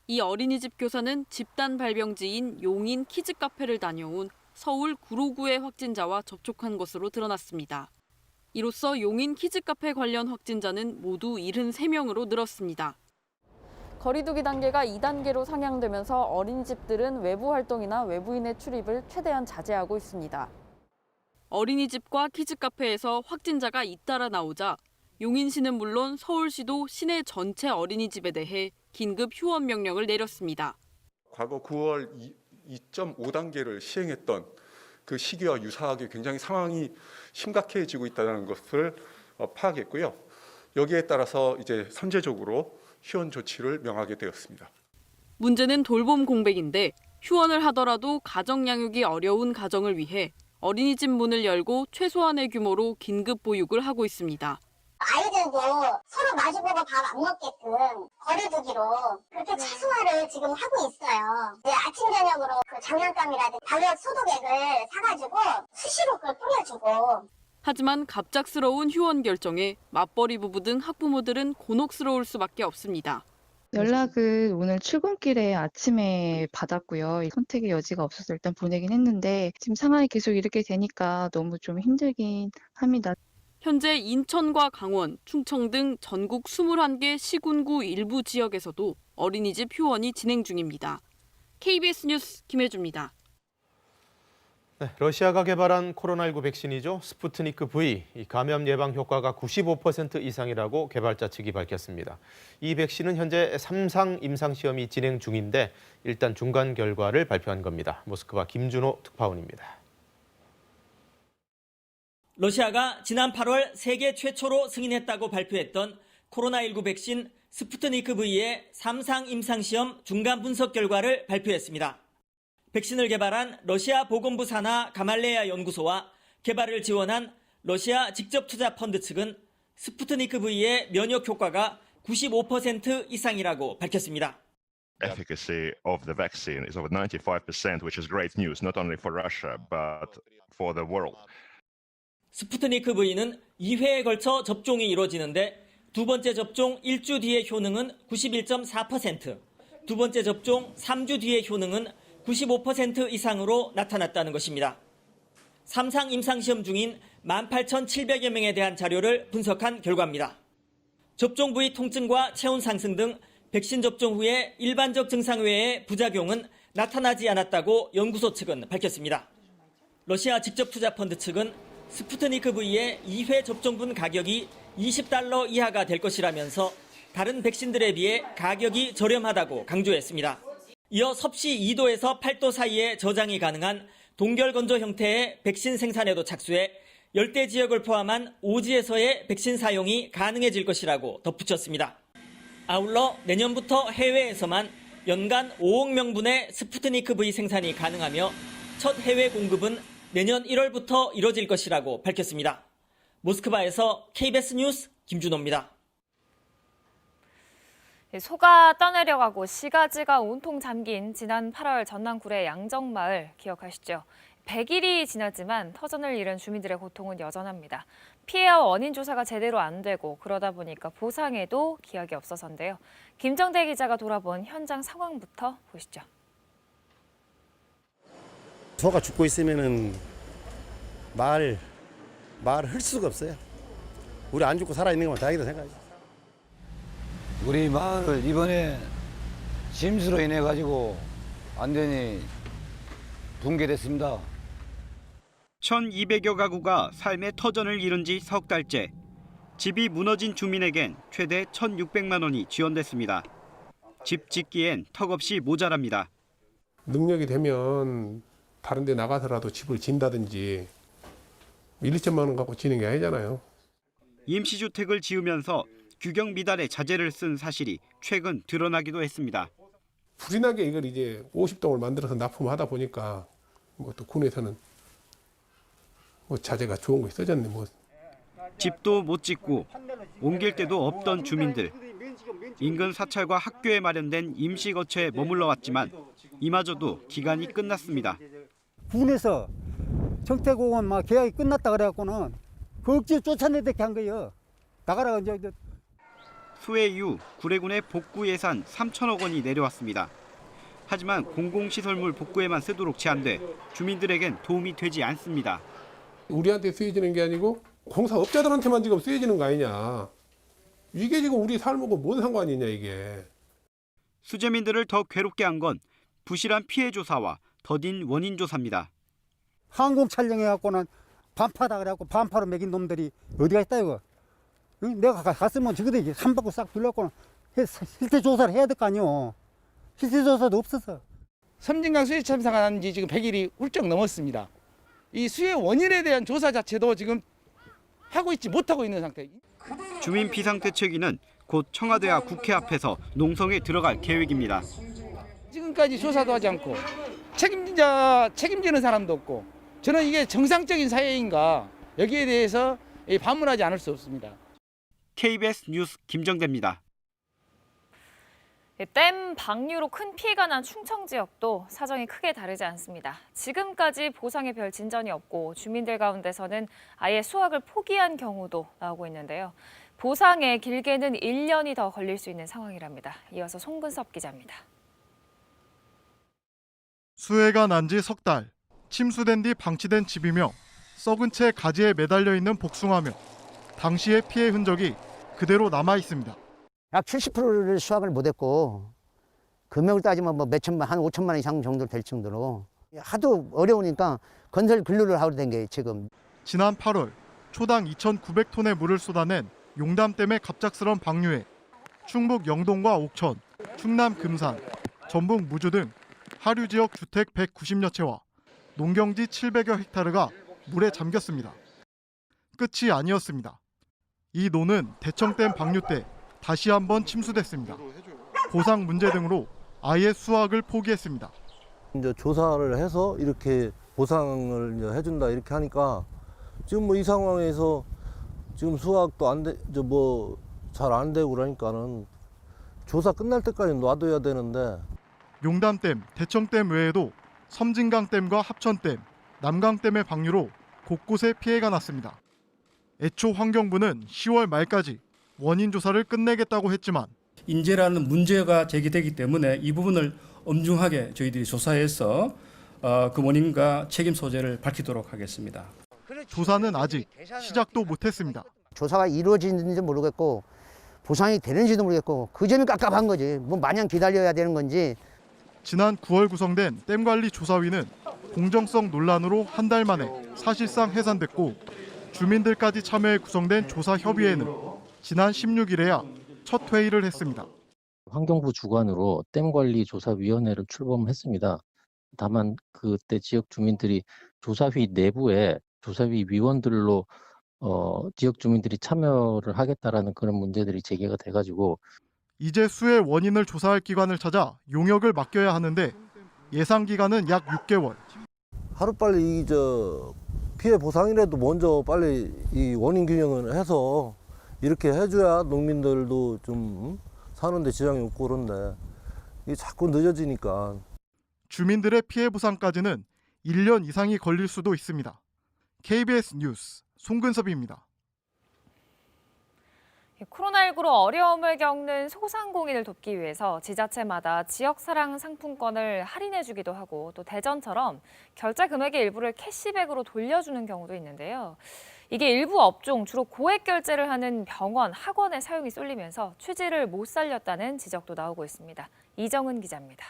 Speaker 7: 이 어린이집 교사는 집단 발병지인 용인 키즈 카페를 다녀온 서울 구로구의 확진자와 접촉한 것으로 드러났습니다. 이로써 용인 키즈 카페 관련 확진자는 모두 73명으로 늘었습니다.
Speaker 8: 거리두기 단계가 2단계로 상향되면서 어린이집들은 외부 활동이나 외부인의 출입을 최대한 자제하고 있습니다.
Speaker 7: 어린이집과 키즈 카페에서 확진자가 잇따라 나오자 용인시는 물론 서울시도 시내 전체 어린이집에 대해 긴급 휴원 명령을 내렸습니다.
Speaker 9: 과거 9월 2.5단계를 시행했던 그 시기와 유사하게 굉장히 상황이 심각해지고 있다는 것을 파악했고요. 여기에 따라서 이제 선제적으로 휴원 조치를 명하게 되었습니다.
Speaker 7: 문제는 돌봄 공백인데 휴원을 하더라도 가정 양육이 어려운 가정을 위해 어린이집 문을 열고 최소한의 규모로 긴급 보육을 하고 있습니다.
Speaker 10: 아이들도 서로 마주보고 밥 안 먹게끔 거리두기로 그렇게 최소화를 지금 하고 있어요. 이제 아침 저녁으로 그 장난감이라든지 방역 소독액을 사가지고 수시로 그걸 뿌려주고.
Speaker 7: 하지만 갑작스러운 휴원 결정에 맞벌이 부부 등 학부모들은 곤혹스러울 수밖에 없습니다.
Speaker 11: 연락을 오늘 출근길에 아침에 받았고요. 선택의 여지가 없어서 일단 보내긴 했는데 지금 상황이 계속 이렇게 되니까 너무 좀 힘들긴 합니다.
Speaker 7: 현재 인천과 강원, 충청 등 전국 21개 시군구 일부 지역에서도 어린이집 휴원이 진행 중입니다. KBS 뉴스 김혜주입니다.
Speaker 1: 네, 러시아가 개발한 코로나19 백신이죠. 스푸트니크 V, 감염 예방 효과가 95% 이상이라고 개발자 측이 밝혔습니다. 이 백신은 현재 3상 임상시험이 진행 중인데 일단 중간 결과를 발표한 겁니다. 모스크바 김준호 특파원입니다.
Speaker 13: 러시아가 지난 8월 세계 최초로 승인했다고 발표했던 코로나19 백신 스푸트니크 V의 3상 임상시험 중간 분석 결과를 발표했습니다. 백신을 개발한 러시아 보건부 산하 가말레야 연구소와 개발을 지원한 러시아 직접투자펀드 측은 스푸트니크 V의 면역 효과가 95% 이상이라고 밝혔습니다.
Speaker 27: Efficacy of the vaccine is over 95%, which is great news, not only for Russia, but for the world.
Speaker 13: 스푸트니크 V는 2회에 걸쳐 접종이 이루어지는데 두 번째 접종 1주 뒤의 효능은 91.4%, 두 번째 접종 3주 뒤의 효능은 95% 이상으로 나타났다는 것입니다. 3상 임상시험 중인 18,700여 명에 대한 자료를 분석한 결과입니다. 접종 부위 통증과 체온 상승 등 백신 접종 후에 일반적 증상 외의 부작용은 나타나지 않았다고 연구소 측은 밝혔습니다. 러시아 직접투자펀드 측은 스푸트니크 V의 2회 접종분 가격이 $20 이하가 될 것이라면서 다른 백신들에 비해 가격이 저렴하다고 강조했습니다. 이어 섭씨 2도에서 8도 사이에 저장이 가능한 동결건조 형태의 백신 생산에도 착수해 열대 지역을 포함한 오지에서의 백신 사용이 가능해질 것이라고 덧붙였습니다. 아울러 내년부터 해외에서만 연간 5억 명분의 스푸트니크 V 생산이 가능하며 첫 해외 공급은 내년 1월부터 이뤄질 것이라고 밝혔습니다. 모스크바에서 KBS 뉴스 김준호입니다.
Speaker 2: 소가 떠내려가고 시가지가 온통 잠긴 지난 8월 전남구의 양정마을 기억하시죠? 100일이 지났지만 터전을 잃은 주민들의 고통은 여전합니다. 피해와 원인 조사가 제대로 안 되고 그러다 보니까 보상에도 기약이 없어서인데요. 김정대 기자가 돌아본 현장 상황부터 보시죠.
Speaker 12: 소가 죽고 있으면은 말을 할 수가 없어요. 우리 안 죽고 살아 있는 것만 다행이다 생각하죠.
Speaker 14: 우리 마을 이번에 침수로 인해 가지고 완전히 붕괴됐습니다.
Speaker 15: 1,200여 가구가 삶의 터전을 잃은 지 석 달째. 집이 무너진 주민에겐 최대 1,600만 원이 지원됐습니다. 집 짓기엔 턱없이 모자랍니다.
Speaker 16: 능력이 되면 다른 데 나가서라도 집을 짓는다든지 1, 2천만 원 갖고 지는 게 아니잖아요.
Speaker 15: 임시주택을 지으면서 규격 미달의 자재를 쓴 사실이 최근 드러나기도 했습니다.
Speaker 16: 불이 나게 이걸 이제 50동을 만들어서 납품하다 보니까 뭐 또 군에서는 뭐 자재가 좋은 거 써졌네 뭐.
Speaker 15: 집도 못 짓고 옮길 데도 없던 주민들. 인근 사찰과 학교에 마련된 임시거처에 머물러 왔지만 이마저도 기간이 끝났습니다.
Speaker 17: 군에서 정태공원 막 계약이 끝났다 그래갖고는 그 억지로 쫓아내게 한 거예요. 나가라 이제.
Speaker 15: 수해 이후 구례군의 복구 예산 3천억 원이 내려왔습니다. 하지만 공공시설물 복구에만 쓰도록 제한돼 주민들에겐 도움이 되지 않습니다.
Speaker 16: 우리한테 쓰여지는 게 아니고 공사업자들한테만 지금 쓰여지는 거 아니냐. 이게 지금 우리 삶하고 뭔 상관이냐 이게.
Speaker 15: 수재민들을 더 괴롭게 한 건 부실한 피해 조사와 더딘 원인 조사입니다.
Speaker 17: 항공 촬영해갖고는 반파다 그래갖고 반파로 매긴 놈들이 어디가 있다 이거. 내가 갔으면 저기도 한 바퀴 싹 둘러갖고는 실태 조사를 해야 될 거 아니오. 실태 조사도 없어서.
Speaker 18: 섬진강 수해 참사가 난 지 지금 100일이 훌쩍 넘었습니다. 이 수해 원인에 대한 조사 자체도 지금 하고 있지 못하고 있는 상태.
Speaker 15: 주민 비상대책위는 곧 청와대와 국회 앞에서 농성에 들어갈 계획입니다.
Speaker 18: 지금까지 조사도 하지 않고 책임지는 사람도 없고 저는 이게 정상적인 사회인가 여기에 대해서 반문하지 않을 수 없습니다.
Speaker 15: KBS 뉴스 김정대입니다.
Speaker 2: 댐 방류로 큰 피해가 난 충청 지역도 사정이 크게 다르지 않습니다. 지금까지 보상에 별 진전이 없고 주민들 가운데서는 아예 수확을 포기한 경우도 나오고 있는데요. 보상에 길게는 1년이 더 걸릴 수 있는 상황이랍니다. 이어서 송근섭 기자입니다.
Speaker 19: 수해가 난 지 석 달, 침수된 뒤 방치된 집이며 썩은 채 가지에 매달려 있는 복숭아며 당시의 피해 흔적이 그대로 남아 있습니다.
Speaker 28: 약 70%를 수확을 못했고 금액을 따지면 뭐 몇천만, 한 5천만 원 이상 정도 될 정도로 하도 어려우니까 건설 근로를 하게 된 게 지금.
Speaker 19: 지난 8월 초당 2,900톤의 물을 쏟아낸 용담댐의 갑작스런 방류에 충북 영동과 옥천, 충남 금산, 전북 무주 등 하류 지역 주택 190여 채와 농경지 700여 헥타르가 물에 잠겼습니다. 끝이 아니었습니다. 이 노는 대청댐 방류 때 다시 한번 침수됐습니다. 보상 문제 등으로 아예 수확을 포기했습니다.
Speaker 29: 이제 조사를 해서 이렇게 보상을 이제 해준다 이렇게 하니까 지금 뭐 이 상황에서 지금 수확도 안 돼, 뭐 잘 안 되고 그러니까는 조사 끝날 때까지 놔둬야 되는데.
Speaker 19: 용담댐, 대청댐 외에도 섬진강댐과 합천댐, 남강댐의 방류로 곳곳에 피해가 났습니다. 애초 환경부는 10월 말까지 원인 조사를 끝내겠다고 했지만
Speaker 30: 인재라는 문제가 제기되기 때문에 이 부분을 엄중하게 저희들이 조사해서 그 원인과 책임 소재를 밝히도록 하겠습니다.
Speaker 19: 조사는 아직 시작도 못했습니다.
Speaker 28: 조사가 이루어지는지 모르겠고 보상이 되는지도 모르겠고 그 점이 깝깝한 거지. 뭐 마냥 기다려야 되는 건지.
Speaker 19: 지난 9월 구성된 댐관리조사위는 공정성 논란으로 한 달 만에 사실상 해산됐고 주민들까지 참여해 구성된 조사협의회는 지난 16일에야 첫 회의를 했습니다.
Speaker 31: 환경부 주관으로 댐관리조사위원회를 출범했습니다. 다만 그때 지역 주민들이 조사위 내부에 조사위 위원들로 지역 주민들이 참여를 하겠다라는 그런 문제들이 제기가 돼가지고
Speaker 19: 이제 수해 원인을 조사할 기관을 찾아 용역을 맡겨야 하는데 예상 기간은 약 6개월.
Speaker 29: 하루빨리 이 피해 보상이라도 먼저 빨리 이 원인 규명을 해서 이렇게 해줘야 농민들도 좀 사는데 지장이 없고 그런데 이게 자꾸 늦어지니까.
Speaker 19: 주민들의 피해 보상까지는 1년 이상이 걸릴 수도 있습니다. KBS 뉴스 송근섭입니다.
Speaker 2: 코로나19로 어려움을 겪는 소상공인을 돕기 위해서 지자체마다 지역사랑 상품권을 할인해주기도 하고 또 대전처럼 결제 금액의 일부를 캐시백으로 돌려주는 경우도 있는데요. 이게 일부 업종, 주로 고액 결제를 하는 병원, 학원의 사용이 쏠리면서 취지를 못 살렸다는 지적도 나오고 있습니다. 이정은 기자입니다.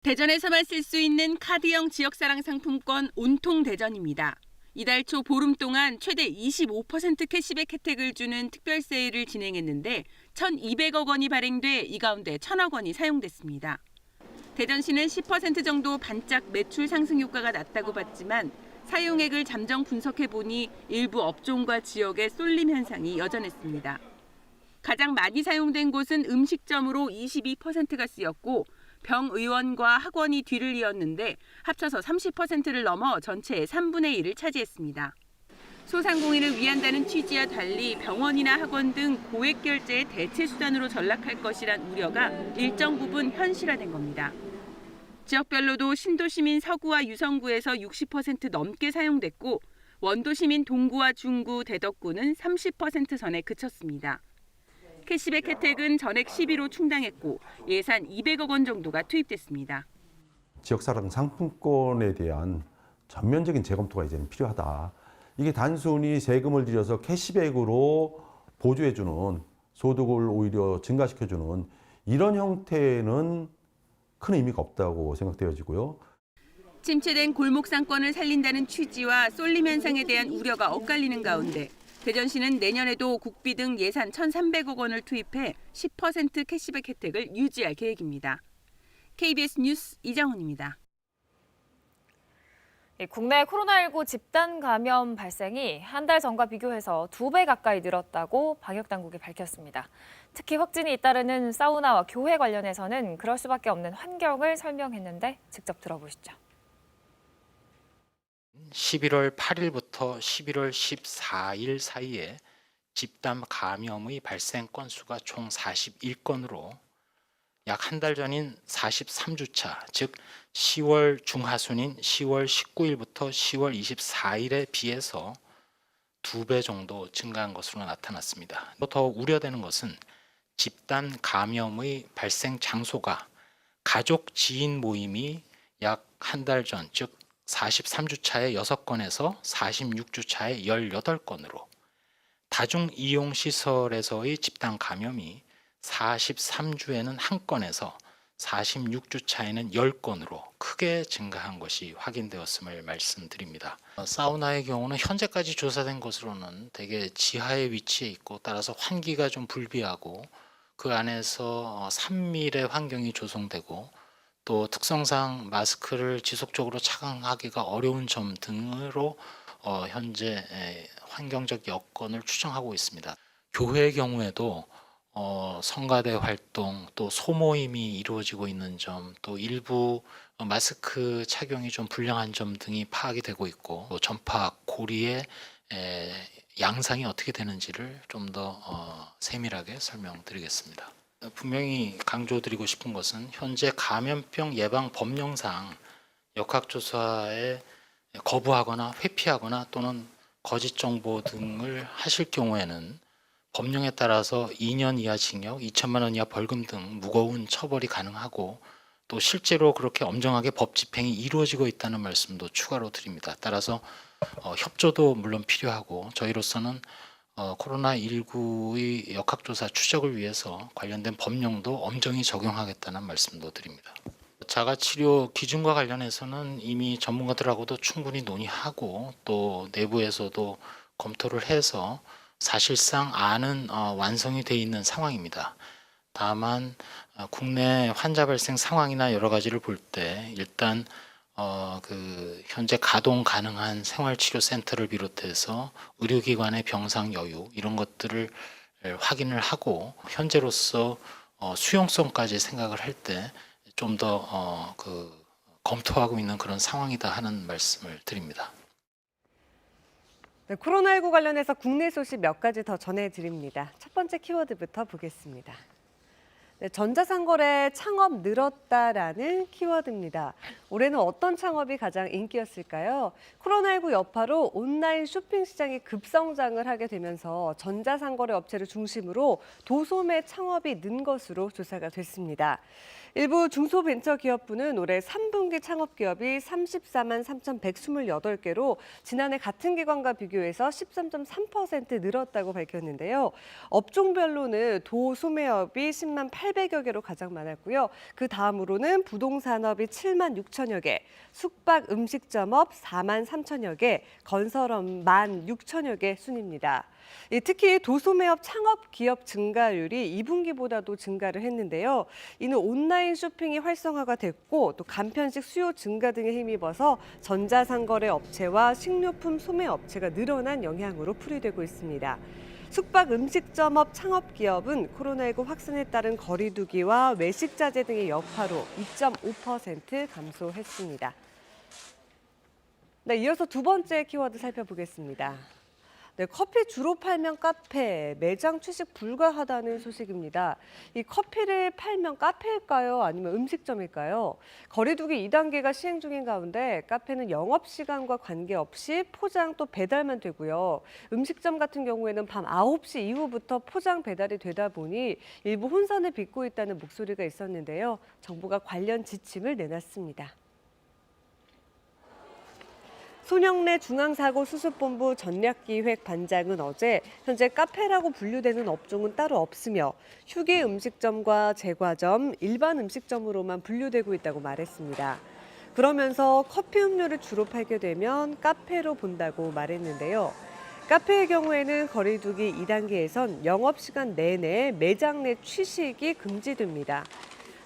Speaker 3: 대전에서만 쓸 수 있는 카드형 지역사랑 상품권 온통 대전입니다. 이달 초 보름 동안 최대 25% 캐시백 혜택을 주는 특별 세일을 진행했는데 1,200억 원이 발행돼 이 가운데 1,000억 원이 사용됐습니다. 대전시는 10% 정도 반짝 매출 상승 효과가 났다고 봤지만 사용액을 잠정 분석해보니 일부 업종과 지역의 쏠림 현상이 여전했습니다. 가장 많이 사용된 곳은 음식점으로 22%가 쓰였고 병의원과 학원이 뒤를 이었는데 합쳐서 30%를 넘어 전체의 3분의 1을 차지했습니다. 소상공인을 위한다는 취지와 달리 병원이나 학원 등 고액 결제의 대체 수단으로 전락할 것이란 우려가 일정 부분 현실화된 겁니다. 지역별로도 신도시민 서구와 유성구에서 60% 넘게 사용됐고 원도시민 동구와 중구, 대덕구는 30% 선에 그쳤습니다. 캐시백 혜택은 전액 12로 충당했고 예산 200억 원 정도가 투입됐습니다.
Speaker 4: 지역사랑 상품권에 대한 전면적인 재검토가 이제는 필요하다. 이게 단순히 세금을 들여서 캐시백으로 보조해주는, 소득을 오히려 증가시켜주는 이런 형태는 큰 의미가 없다고 생각되어지고요.
Speaker 3: 침체된 골목 상권을 살린다는 취지와 쏠림 현상에 대한 우려가 엇갈리는 가운데 대전시는 내년에도 국비 등 예산 1,300억 원을 투입해 10% 캐시백 혜택을 유지할 계획입니다. KBS 뉴스 이정훈입니다.
Speaker 2: 국내 코로나19 집단 감염 발생이 한 달 전과 비교해서 2배 가까이 늘었다고 방역당국이 밝혔습니다. 특히 확진이 잇따르는 사우나와 교회 관련해서는 그럴 수밖에 없는 환경을 설명했는데 직접 들어보시죠.
Speaker 5: 11월 8일부터 11월 14일 사이에 집단 감염의 발생 건수가 총 41건으로 약 한 달 전인 43주차, 즉 10월 중하순인 10월 19일부터 10월 24일에 비해서 2배 정도 증가한 것으로 나타났습니다. 더 우려되는 것은 집단 감염의 발생 장소가 가족 지인 모임이 약 한 달 전, 즉 43주차에 6건에서 46주차에 18건으로 다중이용시설에서의 집단 감염이 43주에는 1건에서 46주차에는 10건으로 크게 증가한 것이 확인되었음을 말씀드립니다. 사우나의 경우는 현재까지 조사된 것으로는 대개 지하에 위치해 있고 따라서 환기가 좀 불비하고 그 안에서 산밀의 환경이 조성되고 또 특성상 마스크를 지속적으로 착용하기가 어려운 점 등으로 현재 환경적 여건을 추정하고 있습니다. 교회의 경우에도 성가대 활동, 또 소모임이 이루어지고 있는 점, 또 일부 마스크 착용이 좀 불량한 점 등이 파악이 되고 있고 또 전파 고리의 양상이 어떻게 되는지를 좀 더 세밀하게 설명드리겠습니다. 분명히 강조드리고 싶은 것은 현재 감염병 예방 법령상 역학조사에 거부하거나 회피하거나 또는 거짓 정보 등을 하실 경우에는 법령에 따라서 2년 이하 징역, 2천만 원 이하 벌금 등 무거운 처벌이 가능하고 또 실제로 그렇게 엄정하게 법 집행이 이루어지고 있다는 말씀도 추가로 드립니다. 따라서 협조도 물론 필요하고 저희로서는 코로나19의 역학조사 추적을 위해서 관련된 법령도 엄정히 적용하겠다는 말씀도 드립니다. 자가치료 기준과 관련해서는 이미 전문가들하고도 충분히 논의하고 또 내부에서도 검토를 해서 사실상 안은 완성이 돼 있는 상황입니다. 다만 국내 환자 발생 상황이나 여러 가지를 볼 때 일단 현재 가동 가능한 생활치료센터를 비롯해서 의료기관의 병상 여유 이런 것들을 확인을 하고 현재로서 수용성까지 생각을 할 때 좀 더 검토하고 있는 그런 상황이다 하는 말씀을 드립니다.
Speaker 6: 네, 코로나19 관련해서 국내 소식 몇 가지 더 전해드립니다. 첫 번째 키워드부터 보겠습니다. 네, 전자상거래 창업 늘었다라는 키워드입니다. 올해는 어떤 창업이 가장 인기였을까요? 코로나19 여파로 온라인 쇼핑 시장이 급성장을 하게 되면서 전자상거래 업체를 중심으로 도소매 창업이 는 것으로 조사가 됐습니다. 일부 중소벤처기업부는 올해 3분기 창업기업이 34만 3,128개로 지난해 같은 기간과 비교해서 13.3% 늘었다고 밝혔는데요. 업종별로는 도소매업이 10만 800여 개로 가장 많았고요. 그 다음으로는 부동산업이 7만 6천여 개, 숙박 음식점업 4만 3천여 개, 건설업 1만 6천여 개 순입니다. 특히 도소매업 창업 기업 증가율이 2분기보다도 증가를 했는데요. 이는 온라인 쇼핑이 활성화가 됐고 또 간편식 수요 증가 등에 힘입어서 전자상거래 업체와 식료품 소매 업체가 늘어난 영향으로 풀이되고 있습니다. 숙박 음식점업 창업 기업은 코로나19 확산에 따른 거리 두기와 외식 자재 등의 여파로 2.5% 감소했습니다. 네, 이어서 두 번째 키워드 살펴보겠습니다. 네, 커피 주로 팔면 카페, 매장 취식 불가하다는 소식입니다. 이 커피를 팔면 카페일까요? 아니면 음식점일까요? 거리두기 2단계가 시행 중인 가운데 카페는 영업시간과 관계없이 포장 또 배달만 되고요. 음식점 같은 경우에는 밤 9시 이후부터 포장 배달이 되다 보니 일부 혼선을 빚고 있다는 목소리가 있었는데요. 정부가 관련 지침을 내놨습니다. 손영래 중앙사고수습본부 전략기획반장은 어제 현재 카페라고 분류되는 업종은 따로 없으며 휴게 음식점과 제과점, 일반 음식점으로만 분류되고 있다고 말했습니다. 그러면서 커피 음료를 주로 팔게 되면 카페로 본다고 말했는데요. 카페의 경우에는 거리두기 2단계에선 영업시간 내내 매장 내 취식이 금지됩니다.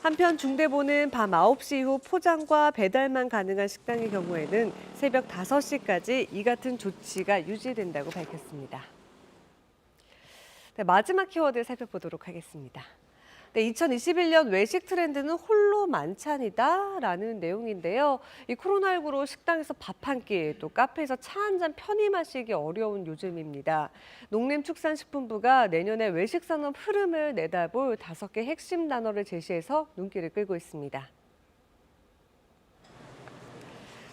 Speaker 6: 한편 중대본은 밤 9시 이후 포장과 배달만 가능한 식당의 경우에는 새벽 5시까지 이 같은 조치가 유지된다고 밝혔습니다. 네, 마지막 키워드 살펴보도록 하겠습니다. 네, 2021년 외식 트렌드는 홀로 만찬이다라는 내용인데요. 이 코로나19로 식당에서 밥 한 끼, 또 카페에서 차 한 잔 편히 마시기 어려운 요즘입니다. 농림축산식품부가 내년에 외식 산업 흐름을 내다볼 5개 핵심 단어를 제시해서 눈길을 끌고 있습니다.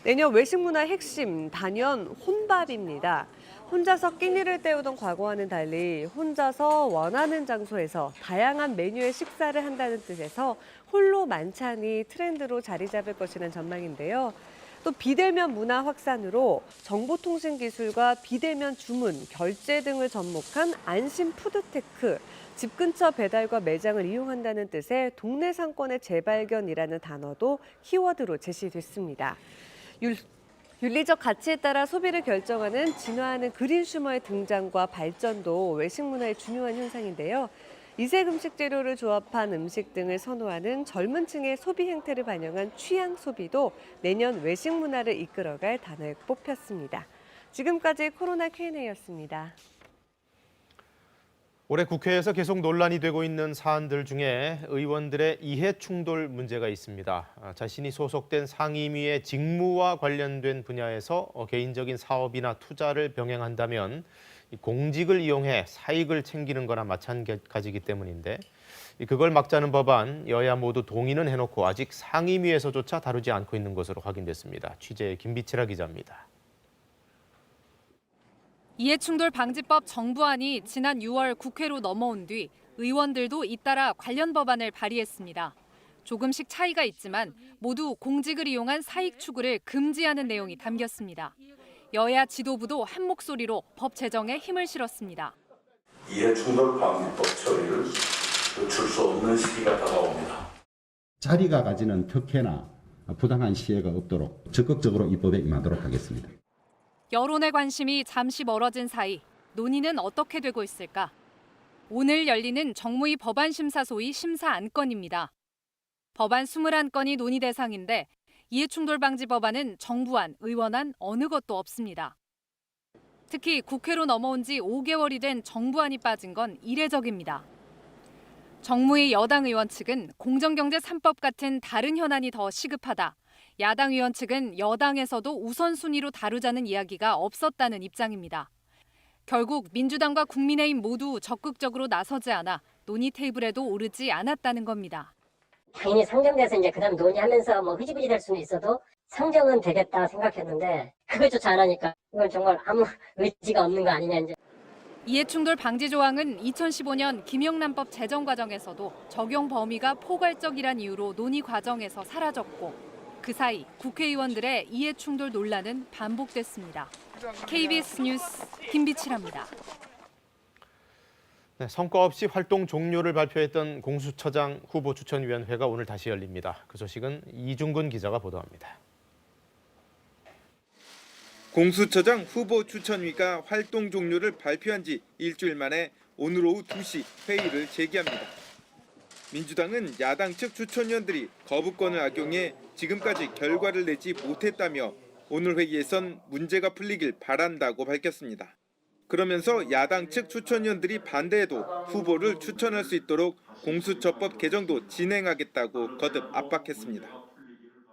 Speaker 6: 내년 외식 문화의 핵심, 단연 혼밥입니다. 혼자서 끼니를 때우던 과거와는 달리 혼자서 원하는 장소에서 다양한 메뉴의 식사를 한다는 뜻에서 홀로 만찬이 트렌드로 자리 잡을 것이라는 전망인데요. 또 비대면 문화 확산으로 정보통신 기술과 비대면 주문, 결제 등을 접목한 안심 푸드테크, 집 근처 배달과 매장을 이용한다는 뜻의 동네 상권의 재발견이라는 단어도 키워드로 제시됐습니다. 윤리적 가치에 따라 소비를 결정하는 진화하는 그린슈머의 등장과 발전도 외식 문화의 중요한 현상인데요. 이색 음식 재료를 조합한 음식 등을 선호하는 젊은 층의 소비 행태를 반영한 취향 소비도 내년 외식 문화를 이끌어갈 단어에 뽑혔습니다. 지금까지 코로나 Q&A였습니다.
Speaker 1: 올해 국회에서 계속 논란이 되고 있는 사안들 중에 의원들의 이해 충돌 문제가 있습니다. 자신이 소속된 상임위의 직무와 관련된 분야에서 개인적인 사업이나 투자를 병행한다면 공직을 이용해 사익을 챙기는 거나 마찬가지이기 때문인데 그걸 막자는 법안 여야 모두 동의는 해놓고 아직 상임위에서조차 다루지 않고 있는 것으로 확인됐습니다. 취재의 김비치라 기자입니다.
Speaker 2: 이해충돌 방지법 정부안이 지난 6월 국회로 넘어온 뒤 의원들도 잇따라 관련 법안을 발의했습니다. 조금씩 차이가 있지만 모두 공직을 이용한 사익 추구를 금지하는 내용이 담겼습니다. 여야 지도부도 한 목소리로 법 제정에 힘을 실었습니다.
Speaker 8: 이해충돌 방지법 처리를 늦출 수 없는 시기가 다가옵니다.
Speaker 9: 자리가 가지는 특혜나 부당한 시혜가 없도록 적극적으로 입법에 임하도록 하겠습니다.
Speaker 2: 여론의 관심이 잠시 멀어진 사이 논의는 어떻게 되고 있을까? 오늘 열리는 정무위 법안심사소위 심사 안건입니다. 법안 21건이 논의 대상인데 이해충돌 방지 법안은 정부안, 의원안 어느 것도 없습니다. 특히 국회로 넘어온 지 5개월이 된 정부안이 빠진 건 이례적입니다. 정무위 여당 의원 측은 공정경제 3법 같은 다른 현안이 더 시급하다. 야당 의원 측은 여당에서도 우선순위로 다루자는 이야기가 없었다는 입장입니다.
Speaker 7: 결국 민주당과 국민의힘 모두 적극적으로 나서지 않아 논의 테이블에도 오르지 않았다는 겁니다.
Speaker 10: 당연히 상정돼서 이제 그다음 논의하면서 뭐 흐지부지 될 수는 있어도 상정은 되겠다 생각했는데 그것조차 안 하니까 이건 정말 아무 의지가 없는 거 아니냐 이제.
Speaker 7: 이해충돌 방지 조항은 2015년 김영란법 제정 과정에서도 적용 범위가 포괄적이란 이유로 논의 과정에서 사라졌고 그 사이 국회의원들의 이해충돌 논란은 반복됐습니다. KBS 뉴스 김비치라입니다.
Speaker 1: 네, 성과 없이 활동 종료를 발표했던 공수처장 후보 추천위원회가 오늘 다시 열립니다. 그 소식은 이중근 기자가 보도합니다.
Speaker 11: 공수처장 후보 추천위가 활동 종료를 발표한 지 일주일 만에 오늘 오후 2시 회의를 재개합니다. 민주당은 야당 측 추천위원들이 거부권을 악용해 지금까지 결과를 내지 못했다며 오늘 회의에선 문제가 풀리길 바란다고 밝혔습니다. 그러면서 야당 측 추천위원들이 반대해도 후보를 추천할 수 있도록 공수처법 개정도 진행하겠다고 거듭 압박했습니다.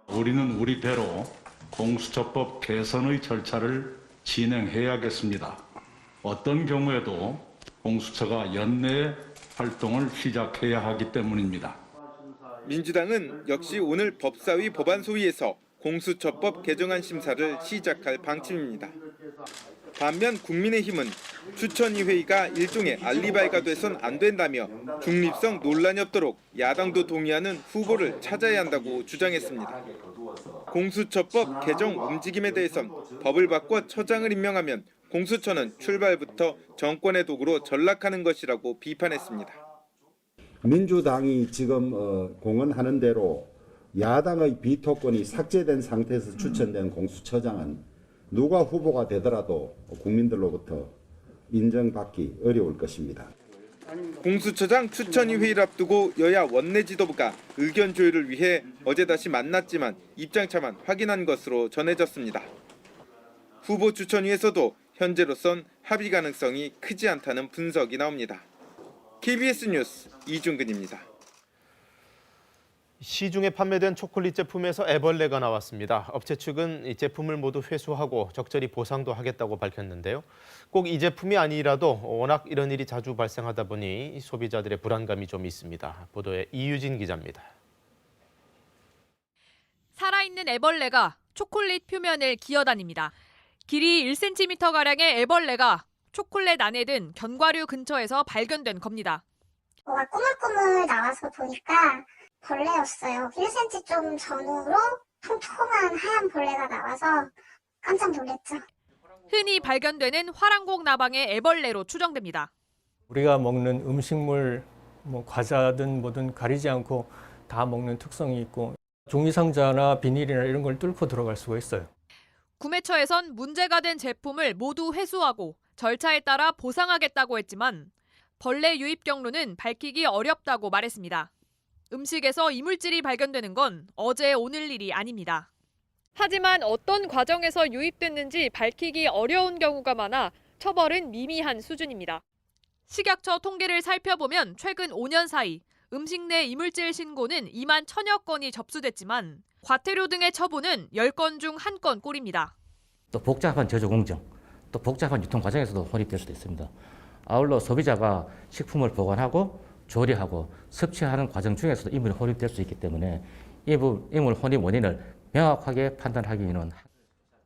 Speaker 8: 우리는 우리대로 공수처법 개선의 절차를 진행해야겠습니다. 어떤 경우에도 공수처가 연내에 활동을 시작해야 하기 때문입니다.
Speaker 11: 민주당은 역시 오늘 법사위 법안소위에서 공수처법 개정안 심사를 시작할 방침입니다. 반면 국민의힘은 추천위 회의가 일종의 알리바이가 돼선 안 된다며 중립성 논란이 없도록 야당도 동의하는 후보를 찾아야 한다고 주장했습니다. 공수처법 개정 움직임에 대해선 법을 바꿔 처장을 임명하면 공수처는 출발부터 정권의 도구로 전락하는 것이라고 비판했습니다.
Speaker 9: 민주당이 지금 공언하는 대로 야당의 비토권이 삭제된 상태에서 추천된 공수처장은 누가 후보가 되더라도 국민들로부터 인정받기 어려울 것입니다.
Speaker 11: 공수처장 추천위 회의를 앞두고 여야 원내 지도부가 의견 조율을 위해 어제 다시 만났지만 입장차만 확인한 것으로 전해졌습니다. 후보 추천위에서도 현재로선 합의 가능성이 크지 않다는 분석이 나옵니다. KBS 뉴스 이중근입니다.
Speaker 1: 시중에 판매된 초콜릿 제품에서 애벌레가 나왔습니다. 업체 측은 이 제품을 모두 회수하고 적절히 보상도 하겠다고 밝혔는데요. 꼭 이 제품이 아니라도 워낙 이런 일이 자주 발생하다 보니 소비자들의 불안감이 좀 있습니다. 보도에 이유진 기자입니다.
Speaker 20: 살아있는 애벌레가 초콜릿 표면을 기어다닙니다. 길이 1cm가량의 애벌레가 초콜릿 안에 든 견과류 근처에서 발견된 겁니다.
Speaker 21: 뭐가 꾸물꾸물 나와서 보니까 벌레였어요. 1cm 좀 전후로 통통한 하얀 벌레가 나와서 깜짝 놀랐죠.
Speaker 20: 흔히 발견되는 화랑곡 나방의 애벌레로 추정됩니다.
Speaker 22: 우리가 먹는 음식물, 과자든 뭐든 가리지 않고 다 먹는 특성이 있고 종이상자나 비닐이나 이런 걸 뚫고 들어갈 수가 있어요.
Speaker 20: 구매처에선 문제가 된 제품을 모두 회수하고 절차에 따라 보상하겠다고 했지만 벌레 유입 경로는 밝히기 어렵다고 말했습니다. 음식에서 이물질이 발견되는 건 어제 오늘 일이 아닙니다. 하지만 어떤 과정에서 유입됐는지 밝히기 어려운 경우가 많아 처벌은 미미한 수준입니다. 식약처 통계를 살펴보면 최근 5년 사이 음식 내 이물질 신고는 2만 1000여 건이 접수됐지만 과태료 등의 처분은 10건 중 1건 꼴입니다.
Speaker 23: 또 복잡한 제조 공정, 또 복잡한 유통 과정에서도 혼입될 수도 있습니다. 아울러 소비자가 식품을 보관하고 조리하고 섭취하는 과정 중에서도 이물이 혼입될 수 있기 때문에 이물 혼입 원인을 명확하게 판단하기는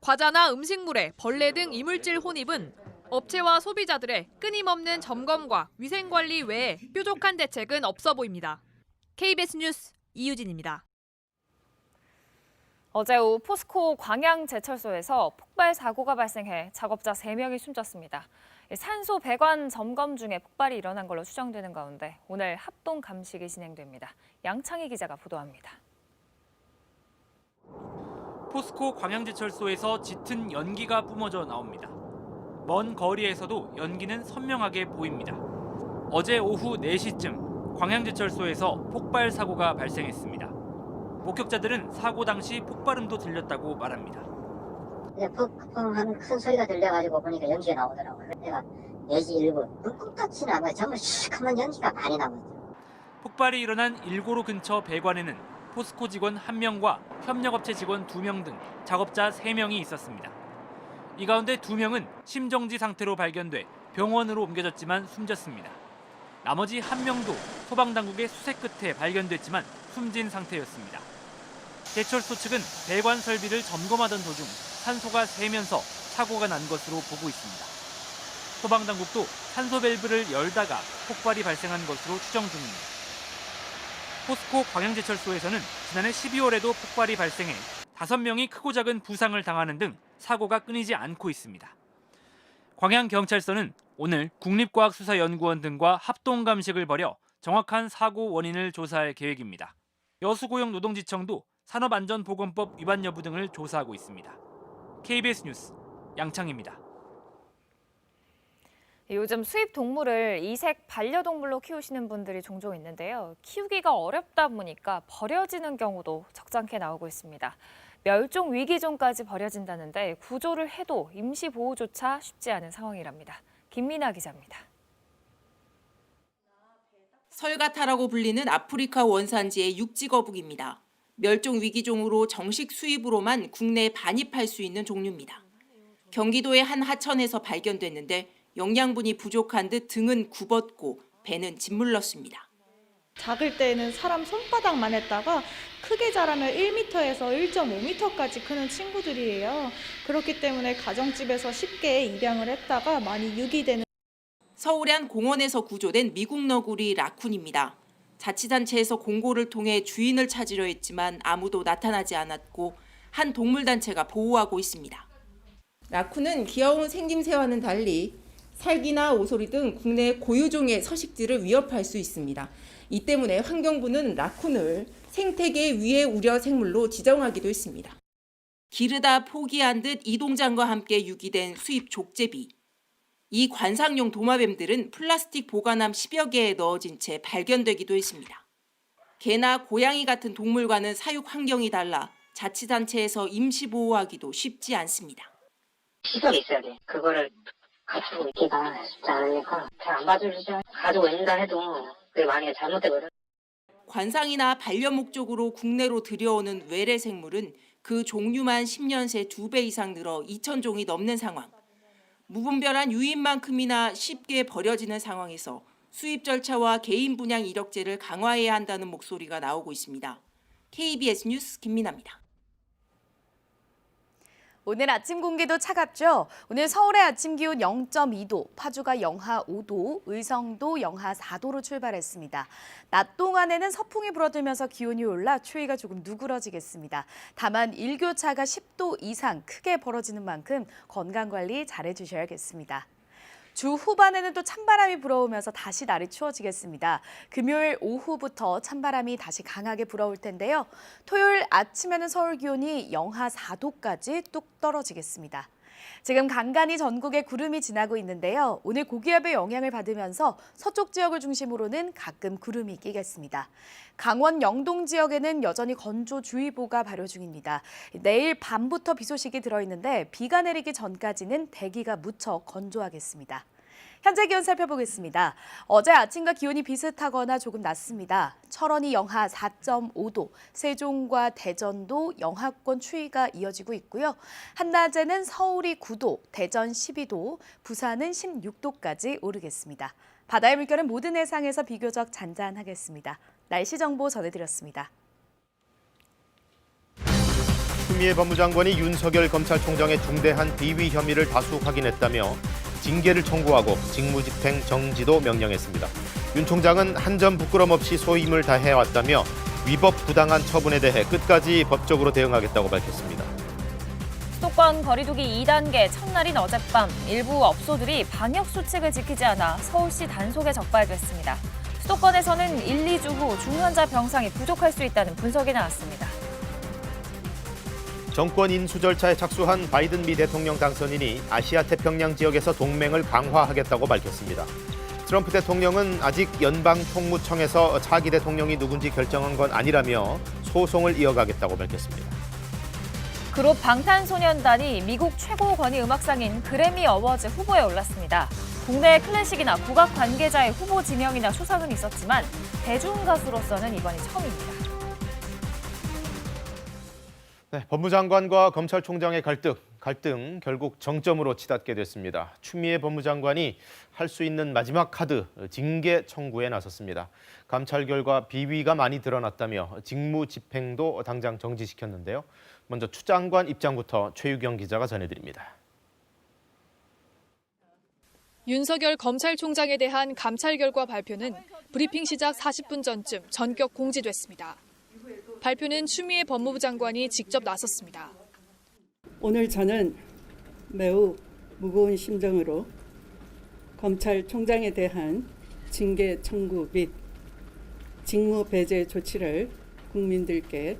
Speaker 20: 과자나 음식물에 벌레 등 이물질 혼입은 업체와 소비자들의 끊임없는 점검과 위생관리 외에 뾰족한 대책은 없어 보입니다. KBS 뉴스 이유진입니다.
Speaker 2: 어제 오후 포스코 광양제철소에서 폭발 사고가 발생해 작업자 3명이 숨졌습니다. 산소 배관 점검 중에 폭발이 일어난 걸로 추정되는 가운데 오늘 합동 감식이 진행됩니다. 양창희 기자가 보도합니다.
Speaker 24: 포스코 광양제철소에서 짙은 연기가 뿜어져 나옵니다. 먼 거리에서도 연기는 선명하게 보입니다. 어제 오후 4시쯤 광양제철소에서 폭발 사고가 발생했습니다. 목격자들은 사고 당시 폭발음도 들렸다고 말합니다.
Speaker 10: 펑펑한 큰 소리가 들려가지고 보니까 연기가 나오더라고요. 내가 4시 1분 눈꽃같이 나고요. 정말 시커먼 연기가 많이 나거든요.
Speaker 24: 폭발이 일어난 일고로 근처 배관에는 포스코 직원 1명과 협력업체 직원 2명 등 작업자 3명이 있었습니다. 이 가운데 2명은 심정지 상태로 발견돼 병원으로 옮겨졌지만 숨졌습니다. 나머지 한 명도 소방당국의 수색 끝에 발견됐지만 숨진 상태였습니다. 제철소 측은 배관 설비를 점검하던 도중 산소가 새면서 사고가 난 것으로 보고 있습니다. 소방당국도 산소 밸브를 열다가 폭발이 발생한 것으로 추정 중입니다. 포스코 광양제철소에서는 지난해 12월에도 폭발이 발생해 5명이 크고 작은 부상을 당하는 등 사고가 끊이지 않고 있습니다. 광양경찰서는 오늘 국립과학수사연구원 등과 합동감식을 벌여 정확한 사고 원인을 조사할 계획입니다. 여수고용노동지청도 산업안전보건법 위반 여부 등을 조사하고 있습니다. KBS 뉴스 양창입니다.
Speaker 2: 요즘 수입 동물을 이색 반려동물로 키우시는 분들이 종종 있는데요. 키우기가 어렵다 보니까 버려지는 경우도 적잖게 나오고 있습니다. 멸종 위기종까지 버려진다는데 구조를 해도 임시 보호조차 쉽지 않은 상황이랍니다. 김민아 기자입니다.
Speaker 12: 설가타라고 불리는 아프리카 원산지의 육지거북입니다. 멸종 위기종으로 정식 수입으로만 국내에 반입할 수 있는 종류입니다. 경기도의 한 하천에서 발견됐는데 영양분이 부족한 듯 등은 굽었고 배는 짓물렀습니다.
Speaker 13: 작을 때는 사람 손바닥만 했다가 크게 자라면 1m에서 1.5m까지 크는 친구들이에요. 그렇기 때문에 가정집에서 쉽게 입양을 했다가 많이 유기되는.
Speaker 12: 서울의 한 공원에서 구조된 미국 너구리 라쿤입니다. 자치단체에서 공고를 통해 주인을 찾으려 했지만 아무도 나타나지 않았고 한 동물단체가 보호하고 있습니다. 라쿤은 귀여운 생김새와는 달리 살기나 오소리 등 국내 고유종의 서식지를 위협할 수 있습니다. 이 때문에 환경부는 라쿤을 생태계 위해 우려 생물로 지정하기도 했습니다. 기르다 포기한 듯 이동장과 함께 유기된 수입 족제비. 이 관상용 도마뱀들은 플라스틱 보관함 10여 개에 넣어진 채 발견되기도 했습니다. 개나 고양이 같은 동물과는 사육 환경이 달라 자치단체에서 임시보호하기도 쉽지 않습니다.
Speaker 10: 시설이 있어야 돼. 그거를 가지고 있기가 쉽지 않으니까 잘 안 봐주죠. 가지고 있는다 해도 그게 만약에 잘못되거든.
Speaker 12: 관상이나 반려 목적으로 국내로 들여오는 외래 생물은 그 종류만 10년 새 2배 이상 늘어 2,000종이 넘는 상황. 무분별한 유인만큼이나 쉽게 버려지는 상황에서 수입 절차와 개인 분양 이력제를 강화해야 한다는 목소리가 나오고 있습니다. KBS 뉴스 김민아입니다.
Speaker 14: 오늘 아침 공기도 차갑죠? 오늘 서울의 아침 기온 0.2도, 파주가 영하 5도, 의성도 영하 4도로 출발했습니다. 낮 동안에는 서풍이 불어들면서 기온이 올라 추위가 조금 누그러지겠습니다. 다만 일교차가 10도 이상 크게 벌어지는 만큼 건강관리 잘해주셔야겠습니다. 주 후반에는 또 찬바람이 불어오면서 다시 날이 추워지겠습니다. 금요일 오후부터 찬바람이 다시 강하게 불어올 텐데요. 토요일 아침에는 서울 기온이 영하 4도까지 뚝 떨어지겠습니다. 지금 간간히 전국에 구름이 지나고 있는데요. 오늘 고기압의 영향을 받으면서 서쪽 지역을 중심으로는 가끔 구름이 끼겠습니다. 강원 영동 지역에는 여전히 건조주의보가 발효 중입니다. 내일 밤부터 비 소식이 들어있는데 비가 내리기 전까지는 대기가 무척 건조하겠습니다. 현재 기온 살펴보겠습니다. 어제 아침과 기온이 비슷하거나 조금 낮습니다. 철원이 영하 4.5도, 세종과 대전도 영하권 추위가 이어지고 있고요. 한낮에는 서울이 9도, 대전 12도, 부산은 16도까지 오르겠습니다. 바다의 물결은 모든 해상에서 비교적 잔잔하겠습니다. 날씨 정보 전해드렸습니다.
Speaker 1: 추미애 법무장관이 윤석열 검찰총장의 중대한 비위 혐의를 다수 확인했다며 징계를 청구하고 직무집행 정지도 명령했습니다. 윤 총장은 한 점 부끄럼 없이 소임을 다해왔다며 위법 부당한 처분에 대해 끝까지 법적으로 대응하겠다고 밝혔습니다.
Speaker 2: 수도권 거리두기 2단계 첫날인 어젯밤 일부 업소들이 방역수칙을 지키지 않아 서울시 단속에 적발됐습니다. 수도권에서는 1, 2주 후 중환자 병상이 부족할 수 있다는 분석이 나왔습니다.
Speaker 1: 정권 인수 절차에 착수한 바이든 미 대통령 당선인이 아시아 태평양 지역에서 동맹을 강화하겠다고 밝혔습니다. 트럼프 대통령은 아직 연방통무청에서 차기 대통령이 누군지 결정한 건 아니라며 소송을 이어가겠다고 밝혔습니다.
Speaker 2: 그룹 방탄소년단이 미국 최고 권위 음악상인 그래미 어워즈 후보에 올랐습니다. 국내 클래식이나 국악 관계자의 후보 지명이나 수상은 있었지만 대중가수로서는 이번이 처음입니다.
Speaker 1: 네, 법무장관과 검찰총장의 갈등 갈등 결국 정점으로 치닫게 됐습니다. 추미애 법무장관이 할 수 있는 마지막 카드 징계 청구에 나섰습니다. 감찰 결과 비위가 많이 드러났다며 직무 집행도 당장 정지시켰는데요. 먼저 추 장관 입장부터 최유경 기자가 전해드립니다.
Speaker 7: 윤석열 검찰총장에 대한 감찰 결과 발표는 브리핑 시작 40분 전쯤 전격 공지됐습니다. 발표는 추미애 법무부 장관이 직접 나섰습니다.
Speaker 15: 오늘 저는 매우 무거운 심정으로 검찰총장에 대한 징계 청구 및 직무 배제 조치를 국민들께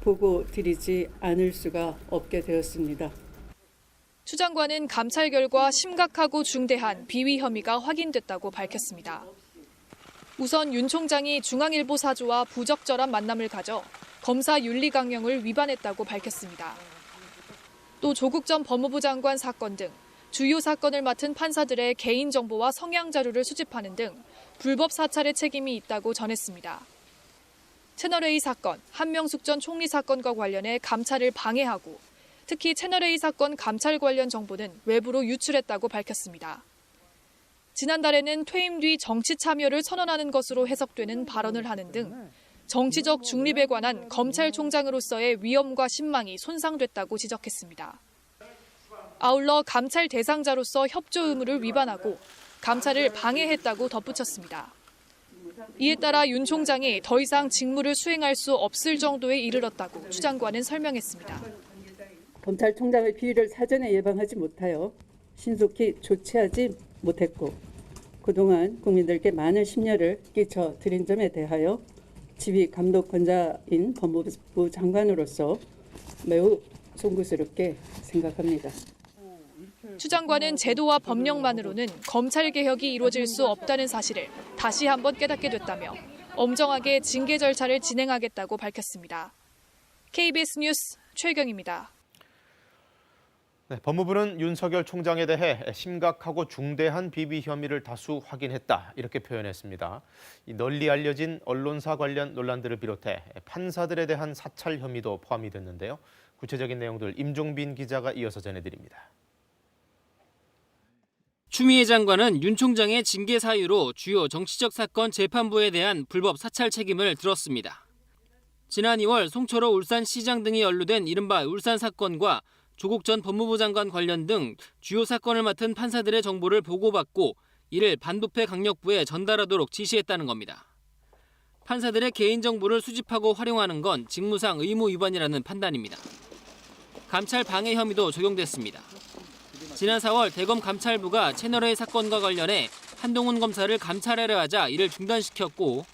Speaker 15: 보고드리지 않을 수가 없게 되었습니다.
Speaker 7: 추 장관은 감찰 결과 심각하고 중대한 비위 혐의가 확인됐다고 밝혔습니다. 우선 윤 총장이 중앙일보 사주와 부적절한 만남을 가져 검사 윤리 강령을 위반했다고 밝혔습니다. 또 조국 전 법무부 장관 사건 등 주요 사건을 맡은 판사들의 개인정보와 성향 자료를 수집하는 등 불법 사찰의 책임이 있다고 전했습니다. 채널A 사건, 한명숙 전 총리 사건과 관련해 감찰을 방해하고 특히 채널A 사건 감찰 관련 정보는 외부로 유출했다고 밝혔습니다. 지난달에는 퇴임 뒤 정치 참여를 선언하는 것으로 해석되는 발언을 하는 등 정치적 중립에 관한 검찰총장으로서의 위엄과 신망이 손상됐다고 지적했습니다. 아울러 감찰 대상자로서 협조 의무를 위반하고 감찰을 방해했다고 덧붙였습니다. 이에 따라 윤 총장이 더 이상 직무를 수행할 수 없을 정도에 이르렀다고 추 장관은 설명했습니다.
Speaker 15: 검찰총장의 비위를 사전에 예방하지 못하여 신속히 조치하지 못했고 그동안 국민들께 많은 심려를 끼쳐드린 점에 대하여 지휘 감독권자인 법무부 장관으로서 매우 송구스럽게 생각합니다.
Speaker 7: 추 장관은 제도와 법령만으로는 검찰 개혁이 이루어질 수 없다는 사실을 다시 한번 깨닫게 됐다며 엄정하게 징계 절차를 진행하겠다고 밝혔습니다. KBS 뉴스 최경입니다.
Speaker 1: 네, 법무부는 윤석열 총장에 대해 심각하고 중대한 비위 혐의를 다수 확인했다 이렇게 표현했습니다. 널리 알려진 언론사 관련 논란들을 비롯해 판사들에 대한 사찰 혐의도 포함이 됐는데요. 구체적인 내용들 임종빈 기자가 이어서 전해드립니다.
Speaker 16: 추미애 장관은 윤 총장의 징계 사유로 주요 정치적 사건 재판부에 대한 불법 사찰 책임을 들었습니다. 지난 2월 송철호 울산시장 등이 연루된 이른바 울산 사건과 조국 전 법무부 장관 관련 등 주요 사건을 맡은 판사들의 정보를 보고받고 이를 반부패 강력부에 전달하도록 지시했다는 겁니다. 판사들의 개인정보를 수집하고 활용하는 건 직무상 의무 위반이라는 판단입니다. 감찰 방해 혐의도 적용됐습니다. 지난 4월 대검 감찰부가 채널A 사건과 관련해 한동훈 검사를 감찰하려 하자 이를 중단시켰고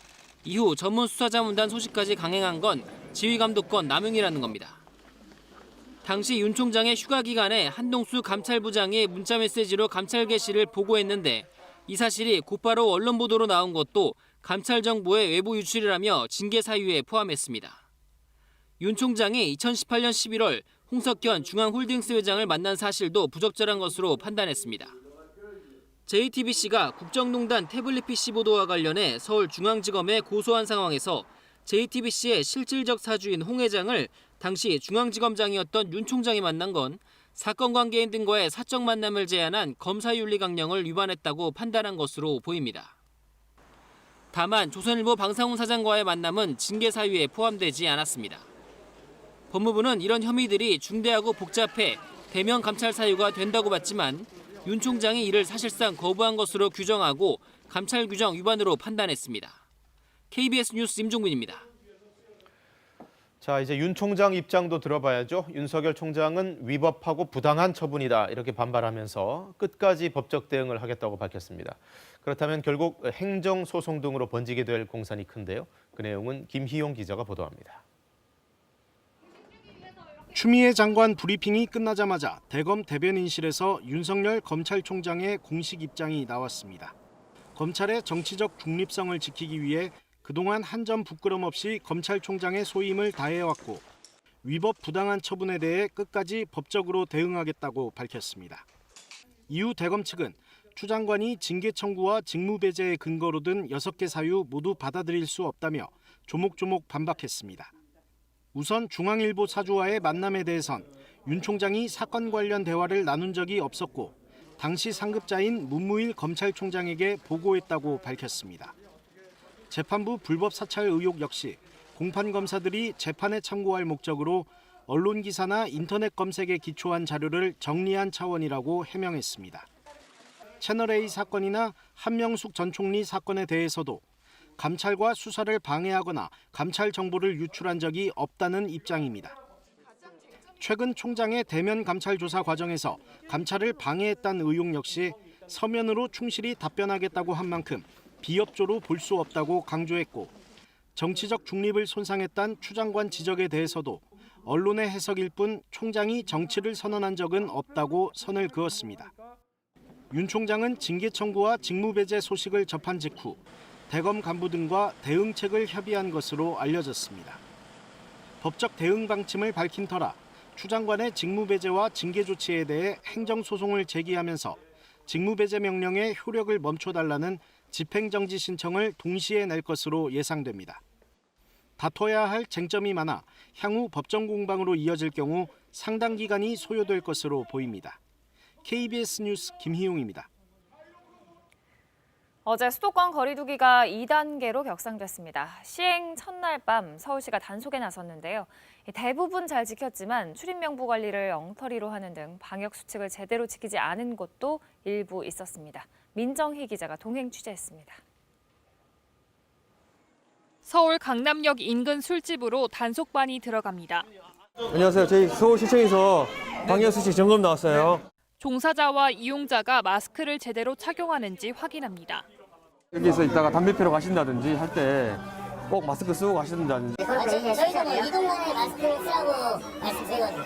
Speaker 16: 이후 전문수사자문단 소식까지 강행한 건 지휘감독권 남용이라는 겁니다. 당시 윤 총장의 휴가 기간에 한동수 감찰부장이 문자메시지로 감찰 개시를 보고했는데 이 사실이 곧바로 언론 보도로 나온 것도 감찰 정보의 외부 유출이라며 징계 사유에 포함했습니다. 윤 총장이 2018년 11월 홍석현 중앙홀딩스 회장을 만난 사실도 부적절한 것으로 판단했습니다. JTBC가 국정농단 태블릿 PC 보도와 관련해 서울중앙지검에 고소한 상황에서 JTBC의 실질적 사주인 홍 회장을 당시 중앙지검장이었던 윤 총장이 만난 건 사건 관계인 등과의 사적 만남을 제한한 검사윤리 강령을 위반했다고 판단한 것으로 보입니다. 다만 조선일보 방상훈 사장과의 만남은 징계 사유에 포함되지 않았습니다. 법무부는 이런 혐의들이 중대하고 복잡해 대면 감찰 사유가 된다고 봤지만 윤 총장이 이를 사실상 거부한 것으로 규정하고 감찰 규정 위반으로 판단했습니다. KBS 뉴스 임종민입니다.
Speaker 1: 자, 이제 윤 총장 입장도 들어봐야죠. 윤석열 총장은 위법하고 부당한 처분이다 이렇게 반발하면서 끝까지 법적 대응을 하겠다고 밝혔습니다. 그렇다면 결국 행정소송 등으로 번지게 될 공산이 큰데요. 그 내용은 김희용 기자가 보도합니다.
Speaker 17: 추미애 장관 브리핑이 끝나자마자 대검 대변인실에서 윤석열 검찰총장의 공식 입장이 나왔습니다. 검찰의 정치적 중립성을 지키기 위해 그동안 한 점 부끄럼 없이 검찰총장의 소임을 다해왔고 위법 부당한 처분에 대해 끝까지 법적으로 대응하겠다고 밝혔습니다. 이후 대검 측은 추 장관이 징계 청구와 직무 배제의 근거로 든 6개 사유 모두 받아들일 수 없다며 조목조목 반박했습니다. 우선 중앙일보 사주와의 만남에 대해선 윤 총장이 사건 관련 대화를 나눈 적이 없었고 당시 상급자인 문무일 검찰총장에게 보고했다고 밝혔습니다. 재판부 불법 사찰 의혹 역시 공판 검사들이 재판에 참고할 목적으로 언론 기사나 인터넷 검색에 기초한 자료를 정리한 차원이라고 해명했습니다. 채널A 사건이나 한명숙 전 총리 사건에 대해서도 감찰과 수사를 방해하거나 감찰 정보를 유출한 적이 없다는 입장입니다. 최근 총장의 대면 감찰 조사 과정에서 감찰을 방해했다는 의혹 역시 서면으로 충실히 답변하겠다고 한 만큼 비협조로 볼 수 없다고 강조했고 정치적 중립을 손상했다는 추 장관 지적에 대해서도 언론의 해석일 뿐 총장이 정치를 선언한 적은 없다고 선을 그었습니다. 윤 총장은 징계 청구와 직무배제 소식을 접한 직후 대검 간부 등과 대응책을 협의한 것으로 알려졌습니다. 법적 대응 방침을 밝힌 터라 추 장관의 직무배제와 징계 조치에 대해 행정소송을 제기하면서 직무배제 명령의 효력을 멈춰달라는 집행정지 신청을 동시에 낼 것으로 예상됩니다. 다퉈야 할 쟁점이 많아 향후 법정 공방으로 이어질 경우 상당 기간이 소요될 것으로 보입니다. KBS 뉴스 김희용입니다.
Speaker 2: 어제 수도권 거리두기가 2단계로 격상됐습니다. 시행 첫날 밤 서울시가 단속에 나섰는데요. 대부분 잘 지켰지만 출입명부 관리를 엉터리로 하는 등 방역 수칙을 제대로 지키지 않은 곳도 일부 있었습니다. 민정희 기자가 동행 취재했습니다.
Speaker 20: 서울 강남역 인근 술집으로 단속반이 들어갑니다.
Speaker 3: 안녕하세요. 저희 서울시청에서 방역수칙 점검 나왔어요.
Speaker 20: 종사자와 이용자가 마스크를 제대로 착용하는지 확인합니다.
Speaker 3: 여기서 있다가 담배 피러 가신다든지 할 때 꼭 마스크 쓰고 가신다든지.
Speaker 21: 저희는 이동만에 마스크를 쓰라고 말씀드리거든요.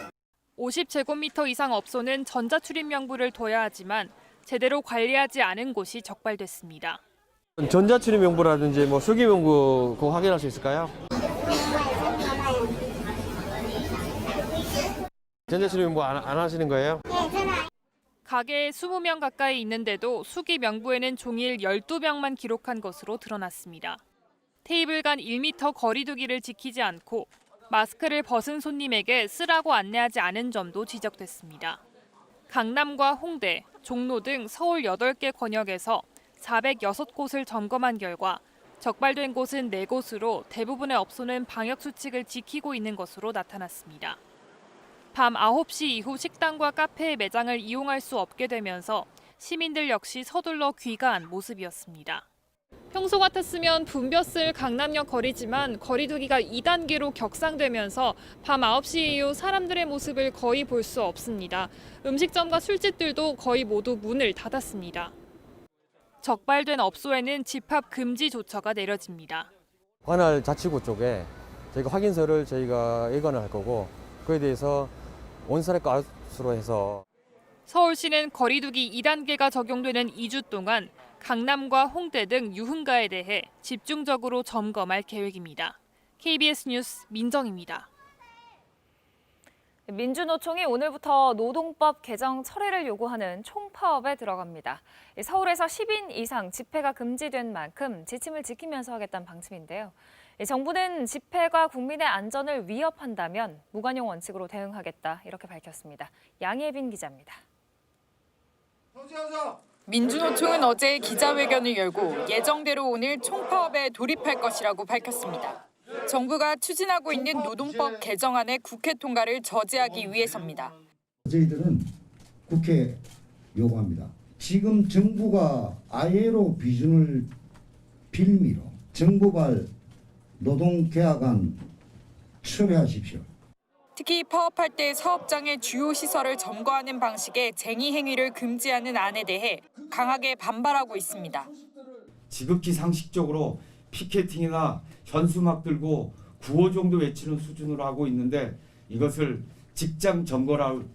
Speaker 20: 50제곱미터 이상 업소는 전자출입명부를 둬야 하지만 제대로 관리하지 않은 곳이 적발됐습니다.
Speaker 3: 전자출입명부라든지 수기명부 그거 확인할 수 있을까요? 전자출입명부 안 하시는 거예요?
Speaker 20: 가게에 20명 가까이 있는데도 수기 명부에는 종일 12명만 기록한 것으로 드러났습니다. 테이블 간 1m 거리두기를 지키지 않고 마스크를 벗은 손님에게 쓰라고 안내하지 않은 점도 지적됐습니다. 강남과 홍대, 종로 등 서울 8개 권역에서 406곳을 점검한 결과 적발된 곳은 4곳으로 대부분의 업소는 방역 수칙을 지키고 있는 것으로 나타났습니다. 밤 9시 이후 식당과 카페의 매장을 이용할 수 없게 되면서 시민들 역시 서둘러 귀가한 모습이었습니다. 평소 같았으면 붐볐을 강남역 거리지만 거리두기가 2단계로 격상되면서 밤 9시 이후 사람들의 모습을 거의 볼 수 없습니다. 음식점과 술집들도 거의 모두 문을 닫았습니다. 적발된 업소에는 집합 금지 조처가 내려집니다.
Speaker 3: 관할 자치구 쪽에 저희가 확인서를 저희가 예관을 할 거고 그에 대해서 온사례과 아웃으로 해서
Speaker 20: 서울시는 거리두기 2단계가 적용되는 2주 동안 강남과 홍대 등 유흥가에 대해 집중적으로 점검할 계획입니다. KBS 뉴스 민정입니다.
Speaker 2: 민주노총이 오늘부터 노동법 개정 철회를 요구하는 총파업에 들어갑니다. 서울에서 10인 이상 집회가 금지된 만큼 지침을 지키면서 하겠다는 방침인데요. 정부는 집회가 국민의 안전을 위협한다면 무관용 원칙으로 대응하겠다 이렇게 밝혔습니다. 양예빈 기자입니다.
Speaker 4: 민주노총은 어제 기자회견을 열고 예정대로 오늘 총파업에 돌입할 것이라고 밝혔습니다. 정부가 추진하고 있는 노동법 개정안의 국회 통과를 저지하기 위해서입니다.
Speaker 18: 저희들은 국회 요구합니다. 지금 정부가 ILO 비준을 빌미로 정부발 노동계약안 철회하십시오.
Speaker 4: 특히 파업할 때 사업장의 주요 시설을 점거하는 방식의 쟁의 행위를 금지하는 안에 대해 강하게 반발하고 있습니다.
Speaker 19: 지극히 상식적으로 피켓팅이나 현수막 들고 구호 정도 외치는 수준으로 하고 있는데 이것을 직장 점거라는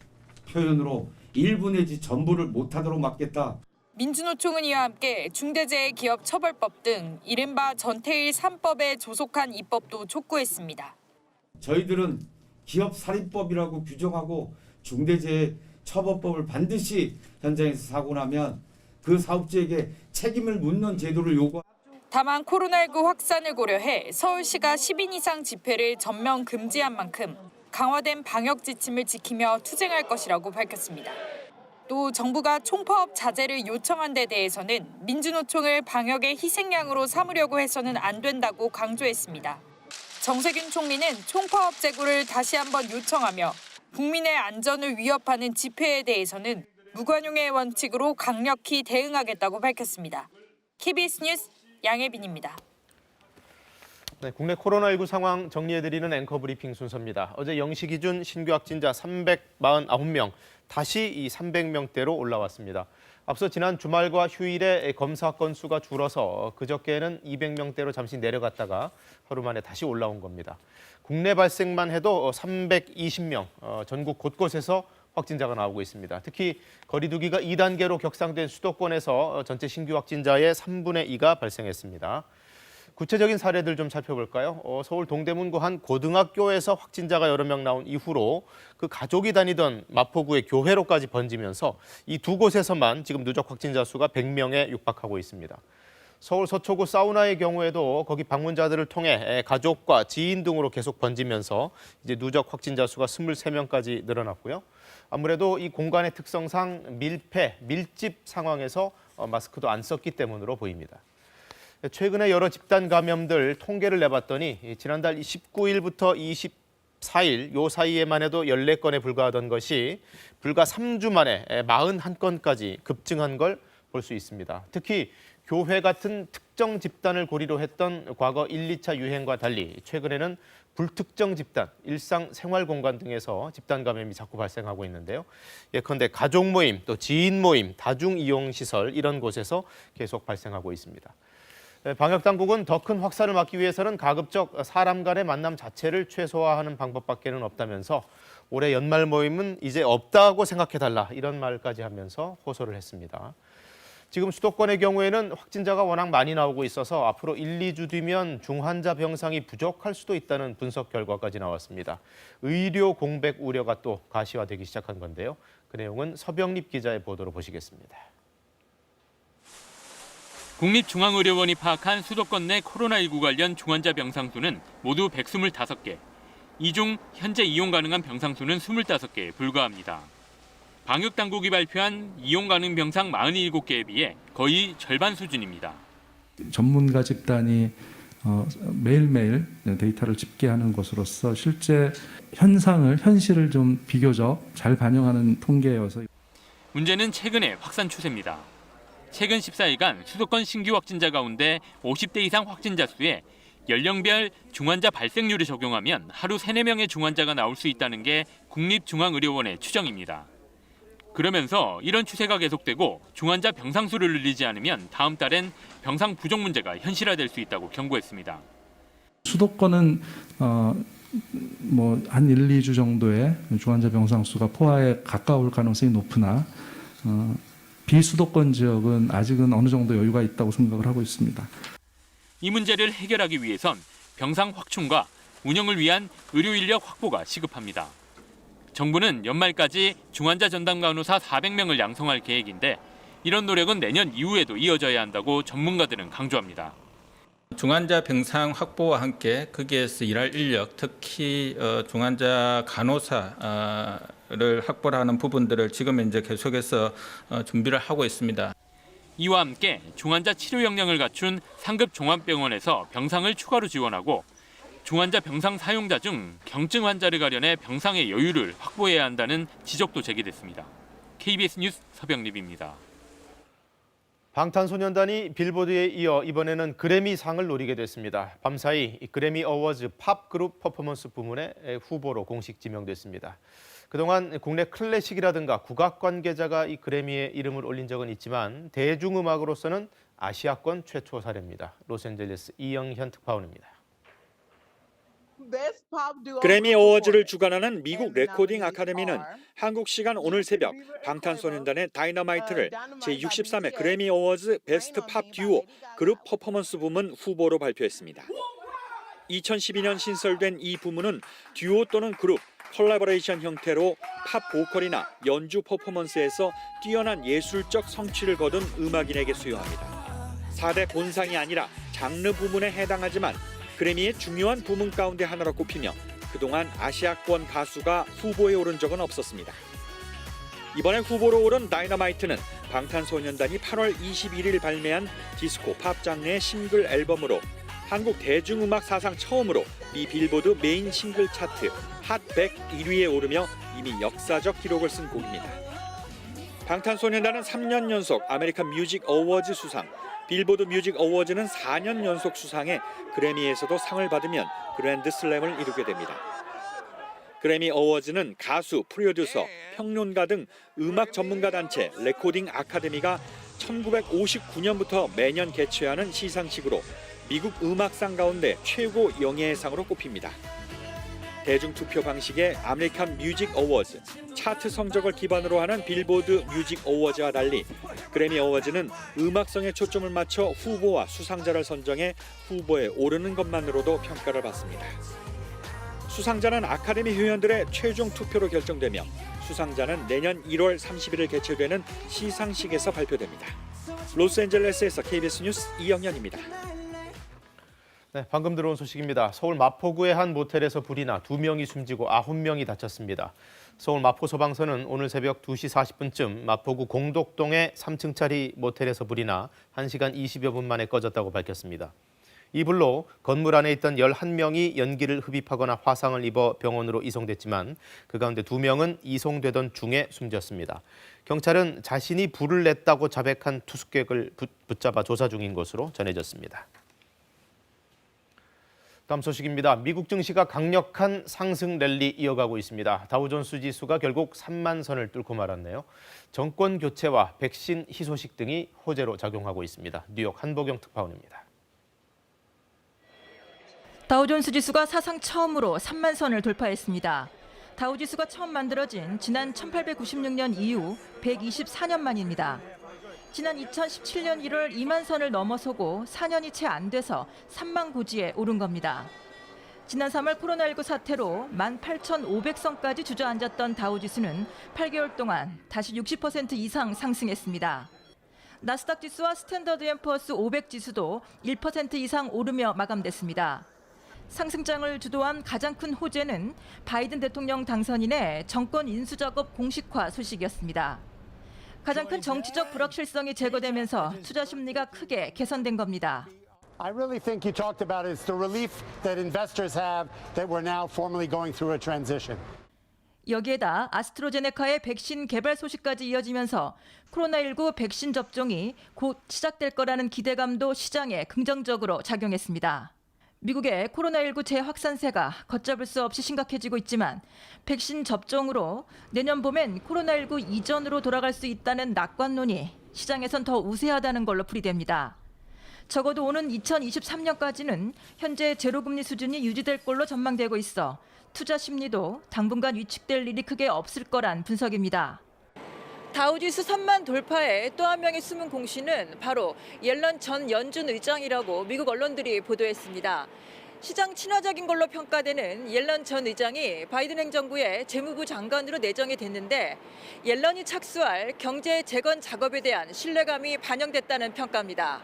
Speaker 19: 표현으로 일부 내지 전부를 못하도록 막겠다.
Speaker 4: 민주노총은 이와 함께 중대재해기업처벌법 등 이른바 전태일 3법에 조속한 입법도 촉구했습니다.
Speaker 19: 저희들은 기업살인법이라고 규정하고 중대재해처벌법을 반드시 현장에서 사고 나면 그 사업주에게 책임을 묻는 제도를 요구합니다.
Speaker 4: 다만 코로나19 확산을 고려해 서울시가 10인 이상 집회를 전면 금지한 만큼 강화된 방역 지침을 지키며 투쟁할 것이라고 밝혔습니다. 또 정부가 총파업 자제를 요청한 데 대해서는 민주노총을 방역의 희생양으로 삼으려고 해서는 안 된다고 강조했습니다. 정세균 총리는 총파업 제고를 다시 한번 요청하며 국민의 안전을 위협하는 집회에 대해서는 무관용의 원칙으로 강력히 대응하겠다고 밝혔습니다. KBS 뉴스 양혜빈입니다.
Speaker 1: 네, 국내 코로나19 상황 정리해드리는 앵커 브리핑 순서입니다. 어제 0시 기준 신규 확진자 349명, 다시 이 300명대로 올라왔습니다. 앞서 지난 주말과 휴일에 검사 건수가 줄어서 그저께는 200명대로 잠시 내려갔다가 하루 만에 다시 올라온 겁니다. 국내 발생만 해도 320명, 전국 곳곳에서 확진자가 나오고 있습니다. 특히 거리 두기가 2단계로 격상된 수도권에서 전체 신규 확진자의 3분의 2가 발생했습니다. 구체적인 사례들 좀 살펴볼까요? 서울 동대문구 한 고등학교에서 확진자가 여러 명 나온 이후로 그 가족이 다니던 마포구의 교회로까지 번지면서 이 두 곳에서만 지금 누적 확진자 수가 100명에 육박하고 있습니다. 서울 서초구 사우나의 경우에도 거기 방문자들을 통해 가족과 지인 등으로 계속 번지면서 이제 누적 확진자 수가 23명까지 늘어났고요. 아무래도 이 공간의 특성상 밀폐, 밀집 상황에서 마스크도 안 썼기 때문으로 보입니다. 최근에 여러 집단 감염들 통계를 내봤더니 지난달 19일부터 24일 요 사이에만 해도 14건에 불과하던 것이 불과 3주 만에 41건까지 급증한 걸 볼 수 있습니다. 특히 교회 같은 특정 집단을 고리로 했던 과거 1, 2차 유행과 달리 최근에는 불특정 집단, 일상 생활 공간 등에서 집단 감염이 자꾸 발생하고 있는데요. 예컨대 가족 모임, 또 지인 모임, 다중 이용 시설 이런 곳에서 계속 발생하고 있습니다. 방역 당국은 더 큰 확산을 막기 위해서는 가급적 사람 간의 만남 자체를 최소화하는 방법밖에는 없다면서 올해 연말 모임은 이제 없다고 생각해달라 이런 말까지 하면서 호소를 했습니다. 지금 수도권의 경우에는 확진자가 워낙 많이 나오고 있어서 앞으로 1, 2주 뒤면 중환자 병상이 부족할 수도 있다는 분석 결과까지 나왔습니다. 의료 공백 우려가 또 가시화되기 시작한 건데요. 그 내용은 서병립 기자의 보도로 보시겠습니다.
Speaker 24: 국립중앙의료원이 파악한 수도권 내 코로나19 관련 중환자 병상 수는 모두 125개. 이 중 현재 이용 가능한 병상 수는 25개에 불과합니다. 방역당국이 발표한 이용 가능 병상 47개에 비해 거의 절반 수준입니다.
Speaker 5: 전문가 집단이 매일매일 데이터를 집계하는 것으로서 실제 현실을 좀 비교적 잘 반영하는 통계여서.
Speaker 24: 문제는 최근의 확산 추세입니다. 최근 14일간 수도권 신규 확진자 가운데 50대 이상 확진자 수에 연령별 중환자 발생률을 적용하면 하루 3, 4명의 중환자가 나올 수 있다는 게 국립중앙의료원의 추정입니다. 그러면서 이런 추세가 계속되고 중환자 병상 수를 늘리지 않으면 다음 달엔 병상 부족 문제가 현실화될 수 있다고 경고했습니다.
Speaker 5: 수도권은 한 1, 2주 정도의 중환자 병상 수가 포화에 가까울 가능성이 높으나 비수도권 지역은 아직은 어느 정도 여유가 있다고 생각을 하고 있습니다.
Speaker 24: 이 문제를 해결하기 위해선 병상 확충과 운영을 위한 의료 인력 확보가 시급합니다. 정부는 연말까지 중환자 전담 간호사 400명을 양성할 계획인데 이런 노력은 내년 이후에도 이어져야 한다고 전문가들은 강조합니다.
Speaker 6: 중환자 병상 확보와 함께 거기에서 일할 인력, 특히 중환자 간호사를 확보하는 부분들을 지금 이제 계속해서 준비를 하고 있습니다.
Speaker 24: 이와 함께 중환자 치료 역량을 갖춘 상급 종합병원에서 병상을 추가로 지원하고 중환자 병상 사용자 중 경증 환자를 가려내 병상의 여유를 확보해야 한다는 지적도 제기됐습니다. KBS 뉴스 서병립입니다.
Speaker 1: 방탄소년단이 빌보드에 이어 이번에는 그래미상을 노리게 됐습니다. 밤사이 그래미 어워즈 팝 그룹 퍼포먼스 부문의 후보로 공식 지명됐습니다. 그동안 국내 클래식이라든가 국악 관계자가 이 그래미에 이름을 올린 적은 있지만 대중음악으로서는 아시아권 최초 사례입니다. 로스앤젤레스 이영현 특파원입니다.
Speaker 8: 그래미 어워즈를 주관하는 미국 레코딩 아카데미는 한국 시간 오늘 새벽 방탄소년단의 다이너마이트를 제63회 그래미 어워즈 베스트 팝 듀오 그룹 퍼포먼스 부문 후보로 발표했습니다. 2012년 신설된 이 부문은 듀오 또는 그룹, 콜라보레이션 형태로 팝 보컬이나 연주 퍼포먼스에서 뛰어난 예술적 성취를 거둔 음악인에게 수여합니다. 4대 본상이 아니라 장르 부문에 해당하지만 그래미의 중요한 부문 가운데 하나로 꼽히며 그동안 아시아권 가수가 후보에 오른 적은 없었습니다. 이번에 후보로 오른 다이너마이트는 방탄소년단이 8월 21일 발매한 디스코 팝 장르의 싱글 앨범으로 한국 대중음악 사상 처음으로 미 빌보드 메인 싱글 차트 핫 100 1위에 오르며 이미 역사적 기록을 쓴 곡입니다. 방탄소년단은 3년 연속 아메리칸 뮤직 어워즈 수상, 빌보드 뮤직 어워즈는 4년 연속 수상해 그래미에서도 상을 받으면 그랜드 슬램을 이루게 됩니다. 그래미 어워즈는 가수, 프로듀서, 평론가 등 음악 전문가 단체 레코딩 아카데미가 1959년부터 매년 개최하는 시상식으로 미국 음악상 가운데 최고 영예의 상으로 꼽힙니다. 대중투표 방식의 아메리칸 뮤직 어워즈, 차트 성적을 기반으로 하는 빌보드 뮤직 어워즈와 달리 그래미 어워즈는 음악성에 초점을 맞춰 후보와 수상자를 선정해 후보에 오르는 것만으로도 평가를 받습니다. 수상자는 아카데미 회원들의 최종 투표로 결정되며 수상자는 내년 1월 30일 개최되는 시상식에서 발표됩니다. 로스앤젤레스에서 KBS 뉴스 이영현입니다.
Speaker 1: 네, 방금 들어온 소식입니다. 서울 마포구의 한 모텔에서 불이 나 2명이 숨지고 9명이 다쳤습니다. 서울 마포소방서는 오늘 새벽 2시 40분쯤 마포구 공덕동의 3층짜리 모텔에서 불이 나 1시간 20여 분 만에 꺼졌다고 밝혔습니다. 이 불로 건물 안에 있던 11명이 연기를 흡입하거나 화상을 입어 병원으로 이송됐지만 그 가운데 2명은 이송되던 중에 숨졌습니다. 경찰은 자신이 불을 냈다고 자백한 투숙객을 붙잡아 조사 중인 것으로 전해졌습니다. 다음 소식입니다. 미국 증시가 강력한 상승 랠리 이어가고 있습니다. 다우존스 지수가 결국 3만 선을 뚫고 말았네요. 정권 교체와 백신 희소식 등이 호재로 작용하고 있습니다. 뉴욕 한보경 특파원입니다.
Speaker 9: 다우존스 지수가 사상 처음으로 3만 선을 돌파했습니다. 다우 지수가 처음 만들어진 지난 1896년 이후 124년 만입니다. 지난 2017년 1월 2만 선을 넘어서고 4년이 채 안 돼서 3만 고지에 오른 겁니다. 지난 3월 코로나19 사태로 18,500선까지 주저앉았던 다우 지수는 8개월 동안 다시 60% 이상 상승했습니다. 나스닥 지수와 스탠더드 앤 푸어스 500 지수도 1% 이상 오르며 마감됐습니다. 상승장을 주도한 가장 큰 호재는 바이든 대통령 당선인의 정권 인수 작업 공식화 소식이었습니다. 가장 큰 정치적 불확실성이 제거되면서 투자 심리가 크게 개선된 겁니다.
Speaker 11: I really think you talked about is the relief that investors have that we're now formally going through a transition.
Speaker 9: 여기에다 아스트로제네카의 백신 개발 소식까지 이어지면서 코로나19 백신 접종이 곧 시작될 거라는 기대감도 시장에 긍정적으로 작용했습니다. 미국의 코로나19 재확산세가 걷잡을 수 없이 심각해지고 있지만 백신 접종으로 내년 봄엔 코로나19 이전으로 돌아갈 수 있다는 낙관론이 시장에선 더 우세하다는 걸로 풀이됩니다. 적어도 오는 2023년까지는 현재 제로금리 수준이 유지될 걸로 전망되고 있어 투자 심리도 당분간 위축될 일이 크게 없을 거란 분석입니다. 다우지수 3만 돌파에 또 한 명의 숨은 공신은 바로 옐런 전 연준 의장이라고 미국 언론들이 보도했습니다. 시장 친화적인 걸로 평가되는 옐런 전 의장이 바이든 행정부의 재무부 장관으로 내정이 됐는데 옐런이 착수할 경제 재건 작업에 대한 신뢰감이 반영됐다는 평가입니다.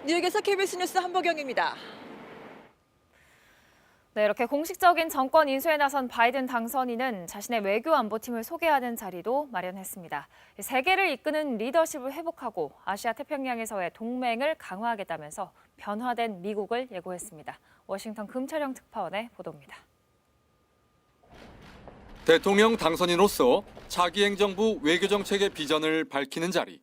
Speaker 9: 뉴욕에서 KBS 뉴스 한보경입니다.
Speaker 2: 네, 이렇게 공식적인 정권 인수에 나선 바이든 당선인은 자신의 외교 안보팀을 소개하는 자리도 마련했습니다. 세계를 이끄는 리더십을 회복하고 아시아 태평양에서의 동맹을 강화하겠다면서 변화된 미국을 예고했습니다. 워싱턴 금철영 특파원의 보도입니다.
Speaker 22: 대통령 당선인으로서 차기 행정부 외교정책의 비전을 밝히는 자리.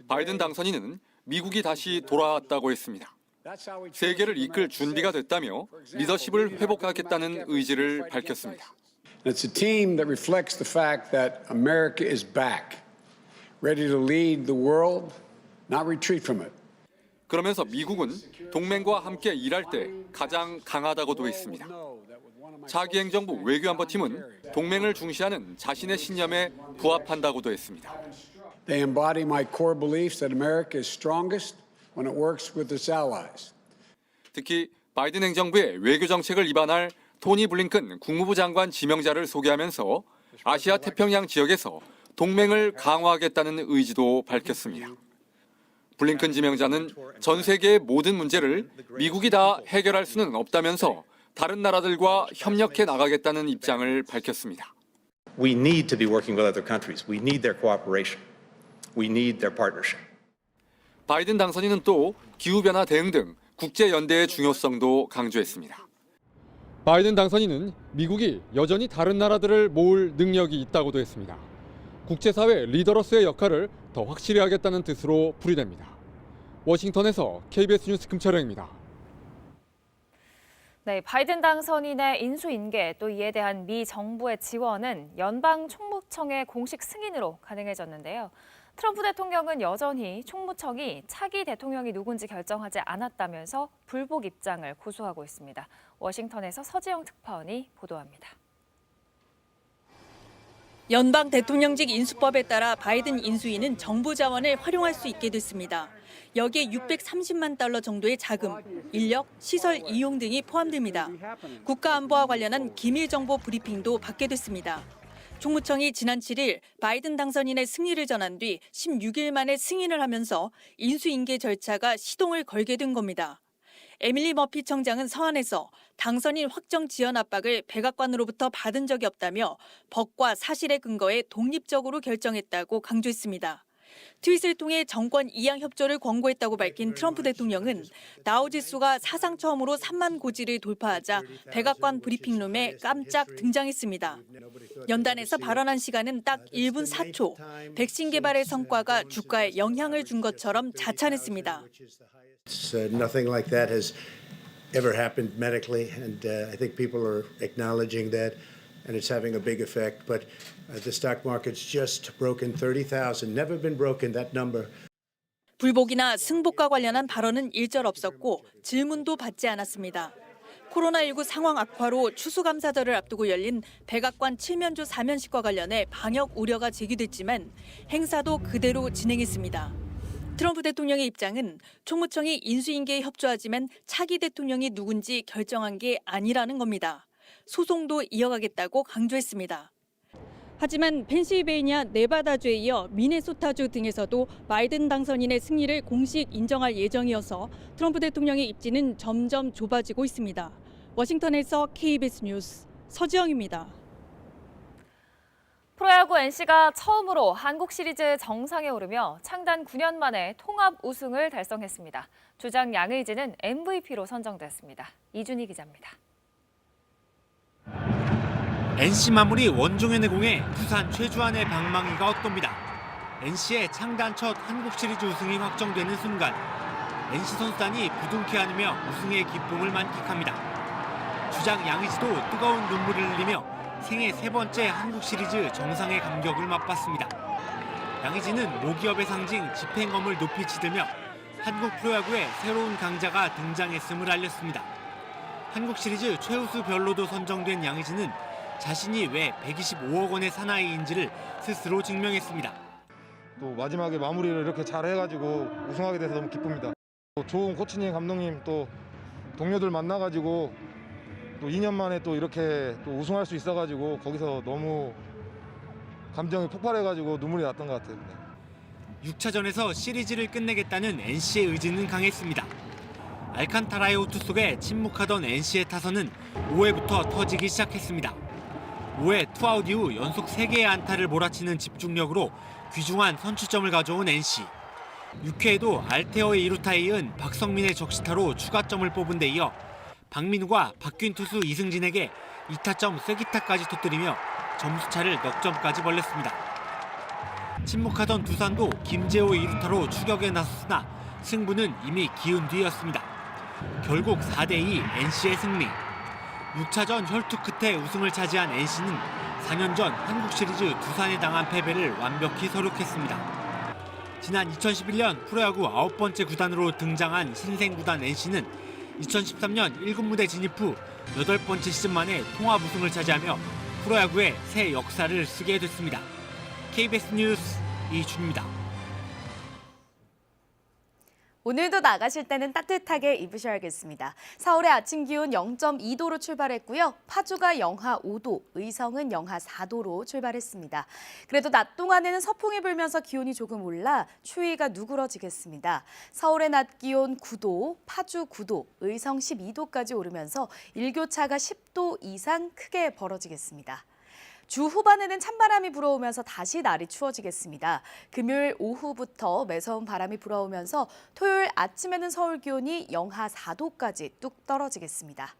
Speaker 22: 바이든 당선인은 미국이 다시 돌아왔다고 했습니다. 세계를 이끌 준비가 됐다며 리더십을 회복하겠다는 의지를 밝혔습니다.
Speaker 23: It's a team that reflects the fact that America is back, ready to lead the world, not retreat from it.
Speaker 22: 그러면서 미국은 동맹과 함께 일할 때 가장 강하다고도 했습니다. 차기 행정부 외교안보팀은 동맹을 중시하는 자신의 신념에 부합한다고도 했습니다.
Speaker 23: They embody my core beliefs that America is strongest when it works with its allies.
Speaker 22: 특히 바이든 행정부의 외교 정책을 입안할 토니 블링컨 국무부 장관 지명자를 소개하면서 아시아 태평양 지역에서 동맹을 강화하겠다는 의지도 밝혔습니다. 블링컨 지명자는 전 세계의 모든 문제를 미국이 다 해결할 수는 없다면서 다른 나라들과 협력해 나가겠다는 입장을 밝혔습니다.
Speaker 10: We need to be working with other countries. We need their cooperation. We need their partnership.
Speaker 22: 바이든 당선인은 또 기후변화 대응 등 국제연대의 중요성도 강조했습니다.
Speaker 12: 바이든 당선인은 미국이 여전히 다른 나라들을 모을 능력이 있다고도 했습니다. 국제사회 리더로서의 역할을 더 확실히 하겠다는 뜻으로 풀이됩니다. 워싱턴에서 KBS 뉴스 금철영입니다.
Speaker 2: 네, 바이든 당선인의 인수인계 또 이에 대한 미 정부의 지원은 연방 총무청의 공식 승인으로 가능해졌는데요. 트럼프 대통령은 여전히 총무청이 차기 대통령이 누군지 결정하지 않았다면서 불복 입장을 고수하고 있습니다. 워싱턴에서 서지영 특파원이 보도합니다.
Speaker 13: 연방 대통령직 인수법에 따라 바이든 인수인은 정부 자원을 활용할 수 있게 됐습니다. 여기에 630만 달러 정도의 자금, 인력, 시설 이용 등이 포함됩니다. 국가안보와 관련한 기밀 정보 브리핑도 받게 됐습니다. 총무청이 지난 7일 바이든 당선인의 승리를 전한 뒤 16일 만에 승인을 하면서 인수인계 절차가 시동을 걸게 된 겁니다. 에밀리 머피 청장은 서한에서 당선인 확정 지연 압박을 백악관으로부터 받은 적이 없다며 법과 사실의 근거에 독립적으로 결정했다고 강조했습니다. 트윗을 통해 정권 이양 협조를 권고했다고 밝힌 트럼프 대통령은 다우지수가 사상 처음으로 3만 고지를 돌파하자 백악관 브리핑룸에 깜짝 등장했습니다. 연단에서 발언한 시간은 딱 1분 4초. 백신 개발의 성과가 주가에 영향을 준 것처럼 자찬했습니다.
Speaker 14: Nothing like that has ever happened medically, and I think people are acknowledging that, and it's having a big effect. But the stock market's just broken 30,000. Never been broken that number.
Speaker 13: 불복이나 승복과 관련한 발언은 일절 없었고 질문도 받지 않았습니다. 코로나19 상황 악화로 추수감사절을 앞두고 열린 백악관 칠면조 사면식과 관련해 방역 우려가 제기됐지만 행사도 그대로 진행했습니다. 트럼프 대통령의 입장은 총무청이 인수인계에 협조하지만 차기 대통령이 누군지 결정한 게 아니라는 겁니다. 소송도 이어가겠다고 강조했습니다. 하지만 펜실베이니아, 네바다주에 이어 미네소타주 등에서도 바이든 당선인의 승리를 공식 인정할 예정이어서 트럼프 대통령의 입지는 점점 좁아지고 있습니다. 워싱턴에서 KBS 뉴스 서지영입니다.
Speaker 2: 프로야구 NC가 처음으로 한국 시리즈 정상에 오르며 창단 9년 만에 통합 우승을 달성했습니다. 주장 양의지는 MVP로 선정됐습니다. 이준희 기자입니다.
Speaker 25: NC 마무리 원종현의 공에 부산 최주환의 방망이가 엇돕니다. NC의 창단 첫 한국 시리즈 우승이 확정되는 순간 NC 선수단이 부둥켜 안으며 우승의 기쁨을 만끽합니다. 주장 양의지도 뜨거운 눈물을 흘리며 생애 세 번째 한국 시리즈 정상의 감격을 맛봤습니다. 양의지는 모기업의 상징 집행검을 높이 치들며 한국 프로야구에 새로운 강자가 등장했음을 알렸습니다. 한국 시리즈 최우수 별로도 선정된 양의지는 자신이 왜 125억 원의 사나이인지를 스스로 증명했습니다.
Speaker 26: 또 마지막에 마무리를 이렇게 잘 해가지고 우승하게 돼서 너무 기쁩니다. 또 좋은 코치님, 감독님, 또 동료들 만나가지고 또 2년 만에 또 이렇게 또 우승할 수 있어가지고 거기서 너무 감정이 폭발해가지고 눈물이 났던 것 같아요.
Speaker 25: 6차전에서 시리즈를 끝내겠다는 NC의 의지는 강했습니다. 알칸타라의 호투 속에 침묵하던 NC의 타선은 5회부터 터지기 시작했습니다. 5회 투아웃 이후 연속 3개의 안타를 몰아치는 집중력으로 귀중한 선취점을 가져온 NC. 6회에도 알테어의 2루타에 이은 박성민의 적시타로 추가점을 뽑은 데 이어 박민우가 바뀐 투수 이승진에게 2타점 쐐기타까지 터뜨리며 점수차를 넉 점까지 벌렸습니다. 침묵하던 두산도 김재호 2루타로 추격에 나섰으나 승부는 이미 기운 뒤였습니다. 결국 4대2 NC의 승리. 6차전 혈투 끝에 우승을 차지한 NC는 4년 전 한국 시리즈 두산에 당한 패배를 완벽히 서력했습니다. 지난 2011년 프로야구 9번째 구단으로 등장한 신생 구단 NC는 2013년 1군 무대 진입 후 8번째 시즌 만에 통합 우승을 차지하며 프로야구의 새 역사를 쓰게 됐습니다. KBS 뉴스 이준입니다.
Speaker 3: 오늘도 나가실 때는 따뜻하게 입으셔야겠습니다. 서울의 아침 기온 0.2도로 출발했고요. 파주가 영하 5도, 의성은 영하 4도로 출발했습니다. 그래도 낮 동안에는 서풍이 불면서 기온이 조금 올라 추위가 누그러지겠습니다. 서울의 낮 기온 9도, 파주 9도, 의성 12도까지 오르면서 일교차가 10도 이상 크게 벌어지겠습니다. 주 후반에는 찬바람이 불어오면서 다시 날이 추워지겠습니다. 금요일 오후부터 매서운 바람이 불어오면서 토요일 아침에는 서울 기온이 영하 4도까지 뚝 떨어지겠습니다.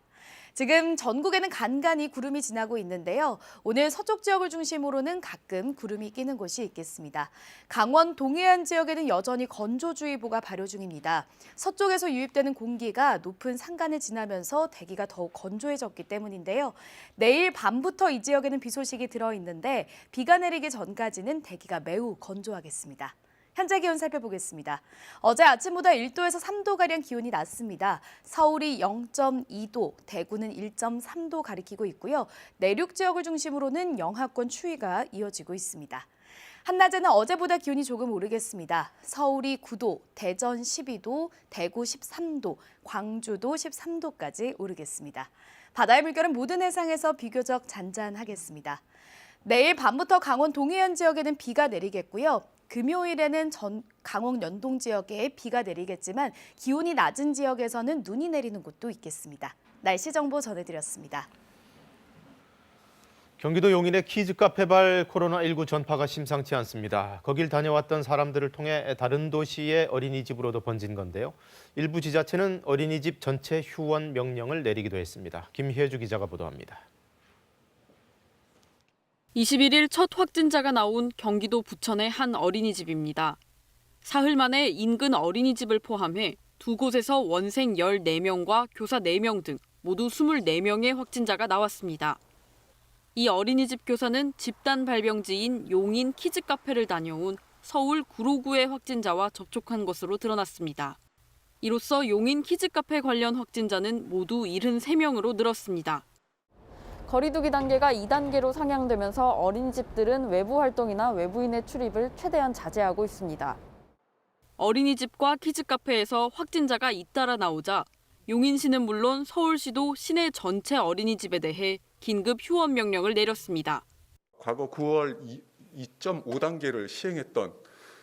Speaker 3: 지금 전국에는 간간히 구름이 지나고 있는데요. 오늘 서쪽 지역을 중심으로는 가끔 구름이 끼는 곳이 있겠습니다. 강원 동해안 지역에는 여전히 건조주의보가 발효 중입니다. 서쪽에서 유입되는 공기가 높은 산간을 지나면서 대기가 더욱 건조해졌기 때문인데요. 내일 밤부터 이 지역에는 비 소식이 들어있는데 비가 내리기 전까지는 대기가 매우 건조하겠습니다. 현재 기온 살펴보겠습니다. 어제 아침보다 1도에서 3도가량 기온이 낮습니다. 서울이 0.2도, 대구는 1.3도 가리키고 있고요. 내륙 지역을 중심으로는 영하권 추위가 이어지고 있습니다. 한낮에는 어제보다 기온이 조금 오르겠습니다. 서울이 9도, 대전 12도, 대구 13도, 광주도 13도까지 오르겠습니다. 바다의 물결은 모든 해상에서 비교적 잔잔하겠습니다. 내일 밤부터 강원 동해안 지역에는 비가 내리겠고요. 금요일에는 강원 연동 지역에 비가 내리겠지만 기온이 낮은 지역에서는 눈이 내리는 곳도 있겠습니다. 날씨 정보 전해드렸습니다.
Speaker 1: 경기도 용인의 키즈 카페발 코로나19 전파가 심상치 않습니다. 거길 다녀왔던 사람들을 통해 다른 도시의 어린이집으로도 번진 건데요. 일부 지자체는 어린이집 전체 휴원 명령을 내리기도 했습니다. 김혜주 기자가 보도합니다.
Speaker 7: 21일 첫 확진자가 나온 경기도 부천의 한 어린이집입니다. 사흘 만에 인근 어린이집을 포함해 두 곳에서 원생 14명과 교사 4명 등 모두 24명의 확진자가 나왔습니다. 이 어린이집 교사는 집단 발병지인 용인 키즈 카페를 다녀온 서울 구로구의 확진자와 접촉한 것으로 드러났습니다. 이로써 용인 키즈 카페 관련 확진자는 모두 73명으로 늘었습니다.
Speaker 15: 거리두기 단계가 2단계로 상향되면서 어린이집들은 외부 활동이나 외부인의 출입을 최대한 자제하고 있습니다.
Speaker 7: 어린이집과 키즈카페에서 확진자가 잇따라 나오자 용인시는 물론 서울시도 시내 전체 어린이집에 대해 긴급 휴원 명령을 내렸습니다.
Speaker 16: 과거 9월 2.5단계를 시행했던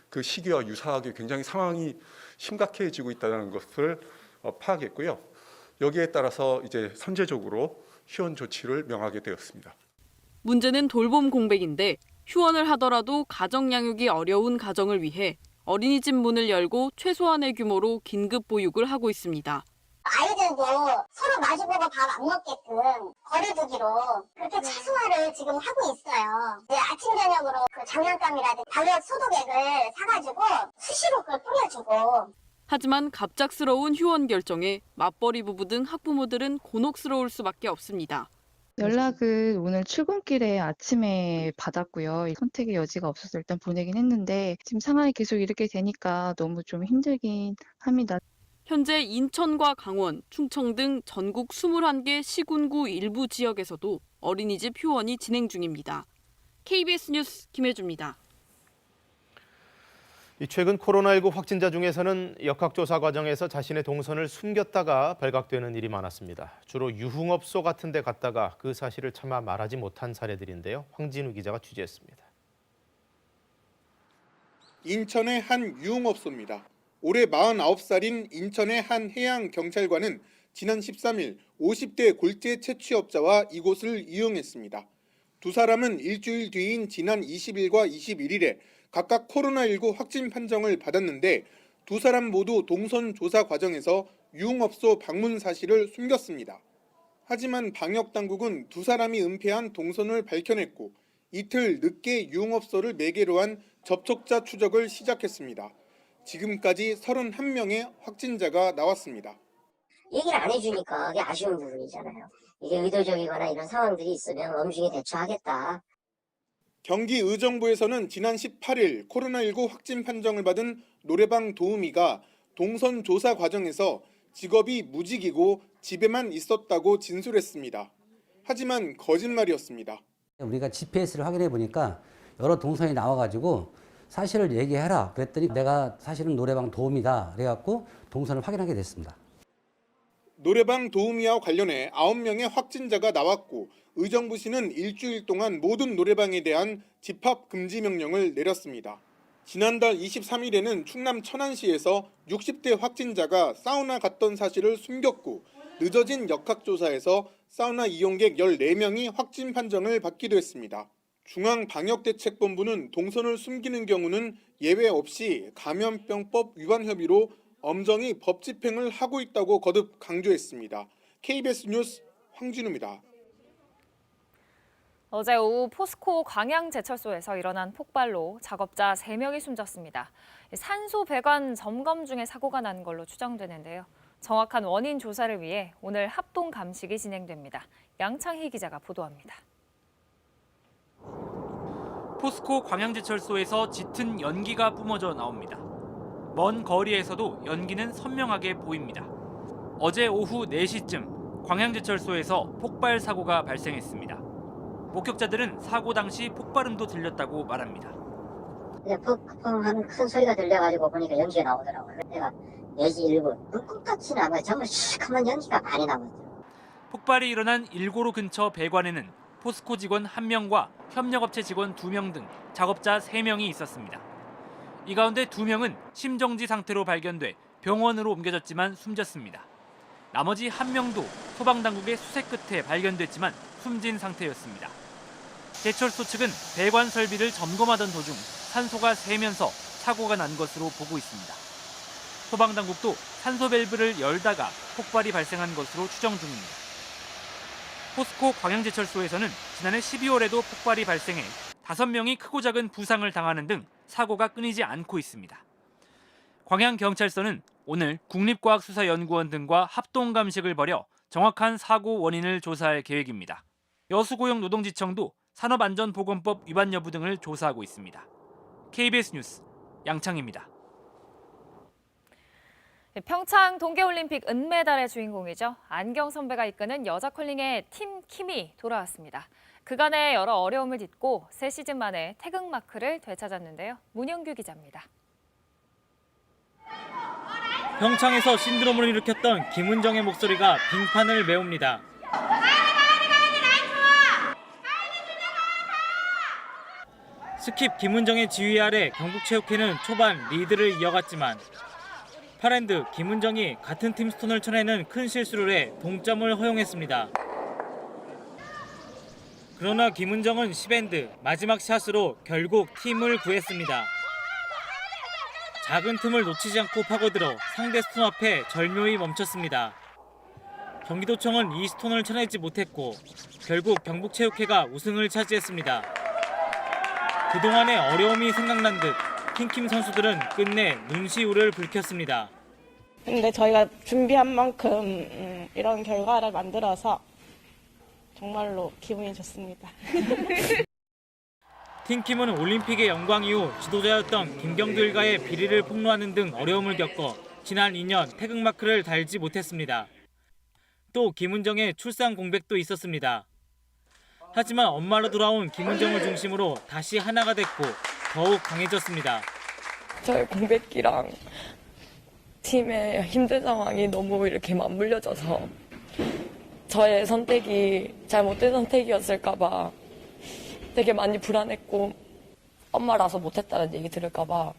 Speaker 16: 그 시기와 유사하게 굉장히 상황이 심각해지고 있다는 것을 파악했고요. 여기에 따라서 이제 선제적으로 휴원 조치를 명하게 되었습니다.
Speaker 7: 문제는 돌봄 공백인데 휴원을 하더라도 가정 양육이 어려운 가정을 위해 어린이집 문을 열고 최소한의 규모로 긴급 보육을 하고 있습니다.
Speaker 17: 아이들도 서로 마주보고 밥 안 먹게끔 거리두기로 그렇게 최소화를 지금 하고 있어요. 이제 아침 저녁으로 그 장난감이라든지 방역 소독액을 사가지고 수시로 그걸 뿌려주고.
Speaker 7: 하지만 갑작스러운 휴원 결정에 맞벌이 부부 등 학부모들은 곤혹스러울 수밖에 없습니다.
Speaker 21: 연락을 오늘 출근길에 아침에 받았고요. 선택의 여지가 없어서 일단 보내긴 했는데 지금 상황이 계속 이렇게 되니까 너무 좀 힘들긴 합니다.
Speaker 7: 현재 인천과 강원, 충청 등 전국 21개 시군구 일부 지역에서도 어린이집 휴원이 진행 중입니다. KBS 뉴스 김혜주입니다.
Speaker 1: 최근 코로나19 확진자 중에서는 역학조사 과정에서 자신의 동선을 숨겼다가 발각되는 일이 많았습니다. 주로 유흥업소 같은 데 갔다가 그 사실을 차마 말하지 못한 사례들인데요. 황진우 기자가 취재했습니다.
Speaker 27: 인천의 한 유흥업소입니다. 올해 49살인 인천의 한 해양경찰관은 지난 13일 50대 골재 채취업자와 이곳을 이용했습니다. 두 사람은 일주일 뒤인 지난 20일과 21일에 각각 코로나19 확진 판정을 받았는데 두 사람 모두 동선 조사 과정에서 유흥업소 방문 사실을 숨겼습니다. 하지만 방역당국은 두 사람이 은폐한 동선을 밝혀냈고 이틀 늦게 유흥업소를 매개로 한 접촉자 추적을 시작했습니다. 지금까지 31명의 확진자가 나왔습니다.
Speaker 17: 얘기를 안 해주니까 그게 아쉬운 부분이잖아요. 이게 의도적이거나 이런 상황들이 있으면 엄중히 대처하겠다.
Speaker 27: 경기 의정부에서는 지난 18일 코로나19 확진 판정을 받은 노래방 도우미가 동선 조사 과정에서 직업이 무직이고 집에만 있었다고 진술했습니다. 하지만 거짓말이었습니다.
Speaker 28: 우리가 GPS를 확인해 보니까 여러 동선이 나와가지고
Speaker 4: 사실을 얘기해라. 그랬더니 내가 사실은 노래방 도우미다. 그래갖고 동선을 확인하게 됐습니다.
Speaker 27: 노래방 도우미와 관련해 9명의 확진자가 나왔고 의정부시는 일주일 동안 모든 노래방에 대한 집합 금지 명령을 내렸습니다. 지난달 23일에는 충남 천안시에서 60대 확진자가 사우나 갔던 사실을 숨겼고 늦어진 역학조사에서 사우나 이용객 14명이 확진 판정을 받기도 했습니다. 중앙방역대책본부는 동선을 숨기는 경우는 예외 없이 감염병법 위반 혐의로 엄정히 법 집행을 하고 있다고 거듭 강조했습니다. KBS 뉴스 황진우입니다.
Speaker 2: 어제 오후 포스코 광양제철소에서 일어난 폭발로 작업자 3명이 숨졌습니다. 산소 배관 점검 중에 사고가 난 걸로 추정되는데요. 정확한 원인 조사를 위해 오늘 합동 감식이 진행됩니다. 양창희 기자가 보도합니다.
Speaker 5: 포스코 광양제철소에서 짙은 연기가 뿜어져 나옵니다. 먼 거리에서도 연기는 선명하게 보입니다. 어제 오후 4시쯤 광양제철소에서 폭발 사고가 발생했습니다. 목격자들은 사고 당시 폭발음도 들렸다고 말합니다.
Speaker 6: 펑펑 큰 소리가 들려가지고 보니까 연기가 나오더라고요. 내가 4시 1분 눈꽃같이 나와요. 정말 시커먼 연기가 많이 나오더라고요.
Speaker 5: 폭발이 일어난 일고로 근처 배관에는 포스코 직원 1명과 협력업체 직원 2명 등 작업자 3명이 있었습니다. 이 가운데 2명은 심정지 상태로 발견돼 병원으로 옮겨졌지만 숨졌습니다. 나머지 1명도 소방당국의 수색 끝에 발견됐지만 숨진 상태였습니다. 제철소 측은 배관 설비를 점검하던 도중 산소가 새면서 사고가 난 것으로 보고 있습니다. 소방당국도 산소 밸브를 열다가 폭발이 발생한 것으로 추정 중입니다. 포스코 광양제철소에서는 지난해 12월에도 폭발이 발생해 5명이 크고 작은 부상을 당하는 등 사고가 끊이지 않고 있습니다. 광양경찰서는 오늘 국립과학수사연구원 등과 합동감식을 벌여 정확한 사고 원인을 조사할 계획입니다. 여수고용노동지청도 산업안전보건법 위반 여부 등을 조사하고 있습니다. KBS 뉴스 양창희입니다.
Speaker 2: 평창 동계올림픽 은메달의 주인공이죠. 안경 선배가 이끄는 여자 컬링의 팀 킴이 돌아왔습니다. 그간의 여러 어려움을 딛고 새 시즌 만에 태극마크를 되찾았는데요. 문영규 기자입니다.
Speaker 5: 평창에서 신드롬을 일으켰던 김은정의 목소리가 빙판을 메웁니다. 스킵 김은정의 지휘 아래 경북체육회는 초반 리드를 이어갔지만 파랜드 김은정이 같은 팀 스톤을 쳐내는 큰 실수를 해 동점을 허용했습니다. 그러나 김은정은 10엔드 마지막 샷으로 결국 팀을 구했습니다. 작은 틈을 놓치지 않고 파고들어 상대 스톤 앞에 절묘히 멈췄습니다. 경기도청은 이 스톤을 쳐내지 못했고 결국 경북체육회가 우승을 차지했습니다. 그동안의 어려움이 생각난 듯 킹킴 선수들은 끝내 눈시울을 붉혔습니다.
Speaker 18: 근데 저희가 준비한 만큼 이런 결과를 만들어서 정말로 기분이 좋습니다.
Speaker 5: 킹킴은 올림픽의 영광 이후 지도자였던 김경두 일가의 비리를 폭로하는 등 어려움을 겪어 지난 2년 태극마크를 달지 못했습니다. 또 김은정의 출산 공백도 있었습니다. 하지만 엄마로 돌아온 김은정을 중심으로 다시 하나가 됐고 더욱 강해졌습니다.
Speaker 18: 저의 공백기랑 팀의 힘든 상황이 너무 이렇게 맞물려져서 저의 선택이 잘못된 선택이었을까 봐 되게 많이 불안했고 엄마라서 못했다는 얘기 들을까 봐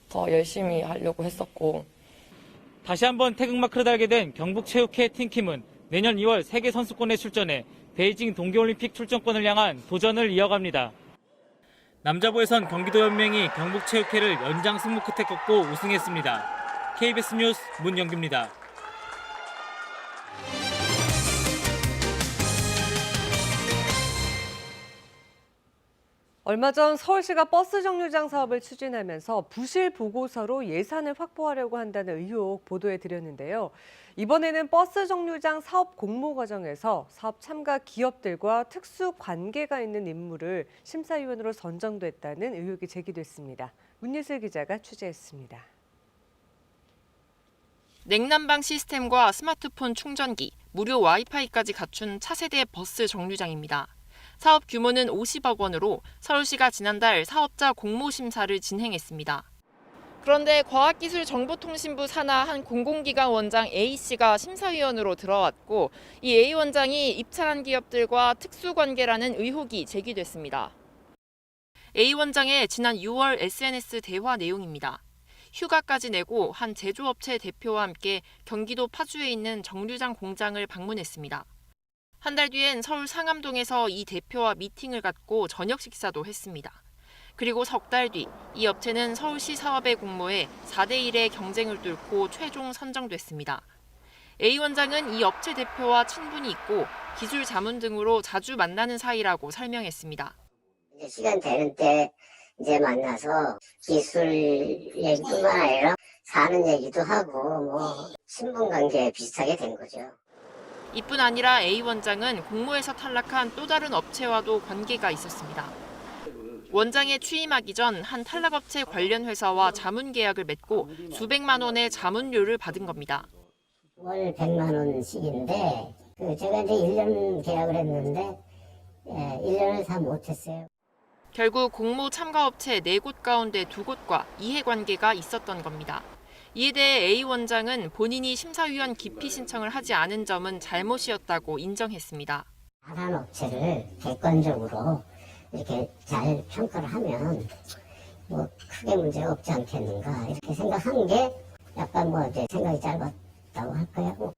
Speaker 18: 더 열심히 하려고 했었고
Speaker 5: 다시 한번 태극마크를 달게 된 경북체육회 팀킴은 내년 2월 세계선수권에 출전해 베이징 동계올림픽 출전권을 향한 도전을 이어갑니다. 남자부에선 경기도연맹이 경북체육회를 연장 승부 끝에 꺾고 우승했습니다. KBS 뉴스 문영규입니다.
Speaker 19: 얼마 전 서울시가 버스 정류장 사업을 추진하면서 부실 보고서로 예산을 확보하려고 한다는 의혹 보도해드렸는데요. 이번에는 버스 정류장 사업 공모 과정에서 사업 참가 기업들과 특수 관계가 있는 인물을 심사위원으로 선정됐다는 의혹이 제기됐습니다. 문예슬 기자가 취재했습니다.
Speaker 20: 냉난방 시스템과 스마트폰 충전기, 무료 와이파이까지 갖춘 차세대 버스 정류장입니다. 사업 규모는 50억 원으로 서울시가 지난달 사업자 공모 심사를 진행했습니다. 그런데 과학기술정보통신부 산하 한 공공기관 원장 A씨가 심사위원으로 들어왔고 이 A 원장이 입찰한 기업들과 특수관계라는 의혹이 제기됐습니다. A 원장의 지난 6월 SNS 대화 내용입니다. 휴가까지 내고 한 제조업체 대표와 함께 경기도 파주에 있는 정류장 공장을 방문했습니다. 한 달 뒤엔 서울 상암동에서 이 대표와 미팅을 갖고 저녁 식사도 했습니다. 그리고 석 달 뒤 이 업체는 서울시 사업의 공모에 4대1의 경쟁을 뚫고 최종 선정됐습니다. A 원장은 이 업체 대표와 친분이 있고 기술 자문 등으로 자주 만나는 사이라고 설명했습니다.
Speaker 6: 이제 시간 되는 때 이제 만나서 기술 얘기뿐만 아니라 사는 얘기도 하고 친분 관계 비슷하게 된 거죠.
Speaker 20: 이뿐 아니라 A 원장은 공모에서 탈락한 또 다른 업체와도 관계가 있었습니다. 원장에 취임하기 전 한 탈락업체 관련 회사와 자문 계약을 맺고 수백만 원의 자문료를 받은 겁니다.
Speaker 6: 월 100만 원씩인데 제가 이제 1년 계약을 했는데 1년을 다 못했어요.
Speaker 20: 결국 공모 참가업체 4곳 가운데 2곳과 이해관계가 있었던 겁니다. 이에 대해 A 원장은 본인이 심사위원 기피 신청을 하지 않은 점은 잘못이었다고 인정했습니다.
Speaker 6: 다른 업체를 객관적으로 이렇게 잘 평가를 하면 크게 문제가 없지 않겠는가 이렇게 생각한 게 약간 이제 생각이 짧았다고 할까요?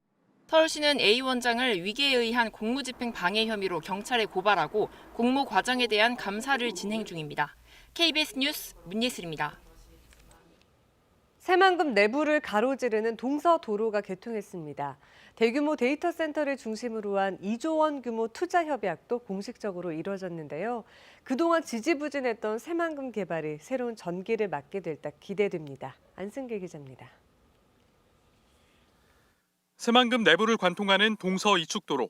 Speaker 20: 서울시는 A 원장을 위계에 의한 공무집행 방해 혐의로 경찰에 고발하고 공모 과정에 대한 감사를 진행 중입니다. KBS 뉴스 문예슬입니다.
Speaker 19: 새만금 내부를 가로지르는 동서도로가 개통했습니다. 대규모 데이터 센터를 중심으로 한 2조 원 규모 투자 협약도 공식적으로 이뤄졌는데요. 그동안 지지부진했던 새만금 개발이 새로운 전기를 맞게 될 듯 기대됩니다. 안승길 기자입니다.
Speaker 8: 새만금 내부를 관통하는 동서 이축도로.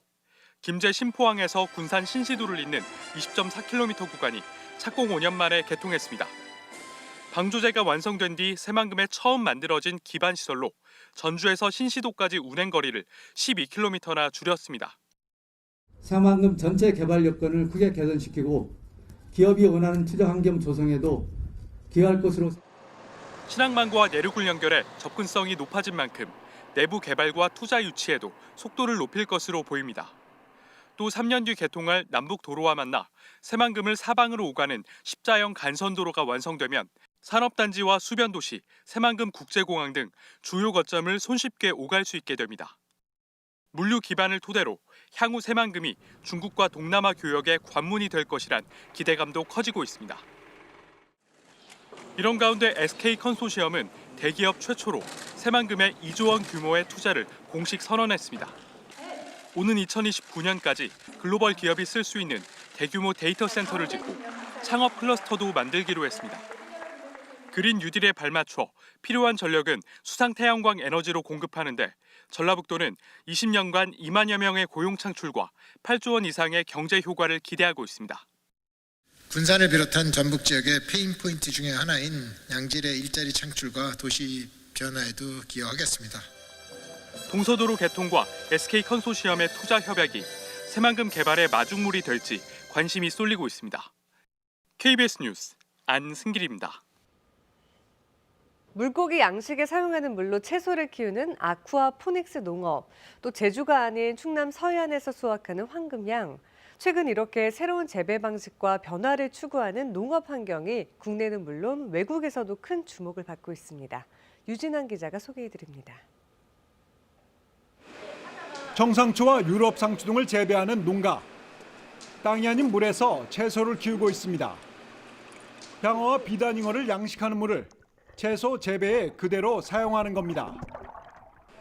Speaker 8: 김제 신포항에서 군산 신시도를 잇는 20.4km 구간이 착공 5년 만에 개통했습니다. 방조제가 완성된 뒤 새만금에 처음 만들어진 기반 시설로 전주에서 신시도까지 운행 거리를 12km나 줄였습니다.
Speaker 9: 새만금 전체 개발 여건을 크게 개선시키고 기업이 원하는 투자 환경 조성에도 기여할 것으로.
Speaker 8: 신항만과 내륙을 연결해 접근성이 높아진 만큼 내부 개발과 투자 유치에도 속도를 높일 것으로 보입니다. 또 3년 뒤 개통할 남북 도로와 만나 새만금을 사방으로 오가는 십자형 간선도로가 완성되면 산업단지와 수변도시, 새만금 국제공항 등 주요 거점을 손쉽게 오갈 수 있게 됩니다. 물류 기반을 토대로 향후 새만금이 중국과 동남아 교역의 관문이 될 것이란 기대감도 커지고 있습니다. 이런 가운데 SK 컨소시엄은 대기업 최초로 새만금에 2조 원 규모의 투자를 공식 선언했습니다. 오는 2029년까지 글로벌 기업이 쓸 수 있는 대규모 데이터 센터를 짓고 창업 클러스터도 만들기로 했습니다. 그린 뉴딜에 발맞춰 필요한 전력은 수상 태양광 에너지로 공급하는데 전라북도는 20년간 2만여 명의 고용 창출과 8조 원 이상의 경제 효과를 기대하고 있습니다.
Speaker 10: 군산을 비롯한 전북 지역의 페인 포인트 중에 하나인 양질의 일자리 창출과 도시 변화에도 기여하겠습니다.
Speaker 8: 동서도로 개통과 SK 컨소시엄의 투자 협약이 새만금 개발의 마중물이 될지 관심이 쏠리고 있습니다. KBS 뉴스 안승길입니다.
Speaker 19: 물고기 양식에 사용하는 물로 채소를 키우는 아쿠아포닉스 농업, 또 제주가 아닌 충남 서해안에서 수확하는 황금양. 최근 이렇게 새로운 재배 방식과 변화를 추구하는 농업 환경이 국내는 물론 외국에서도 큰 주목을 받고 있습니다. 유진환 기자가 소개해드립니다.
Speaker 11: 정상초와 유럽 상추 등을 재배하는 농가. 땅이 아닌 물에서 채소를 키우고 있습니다. 향어와 비단잉어를 양식하는 물을 채소 재배에 그대로 사용하는 겁니다.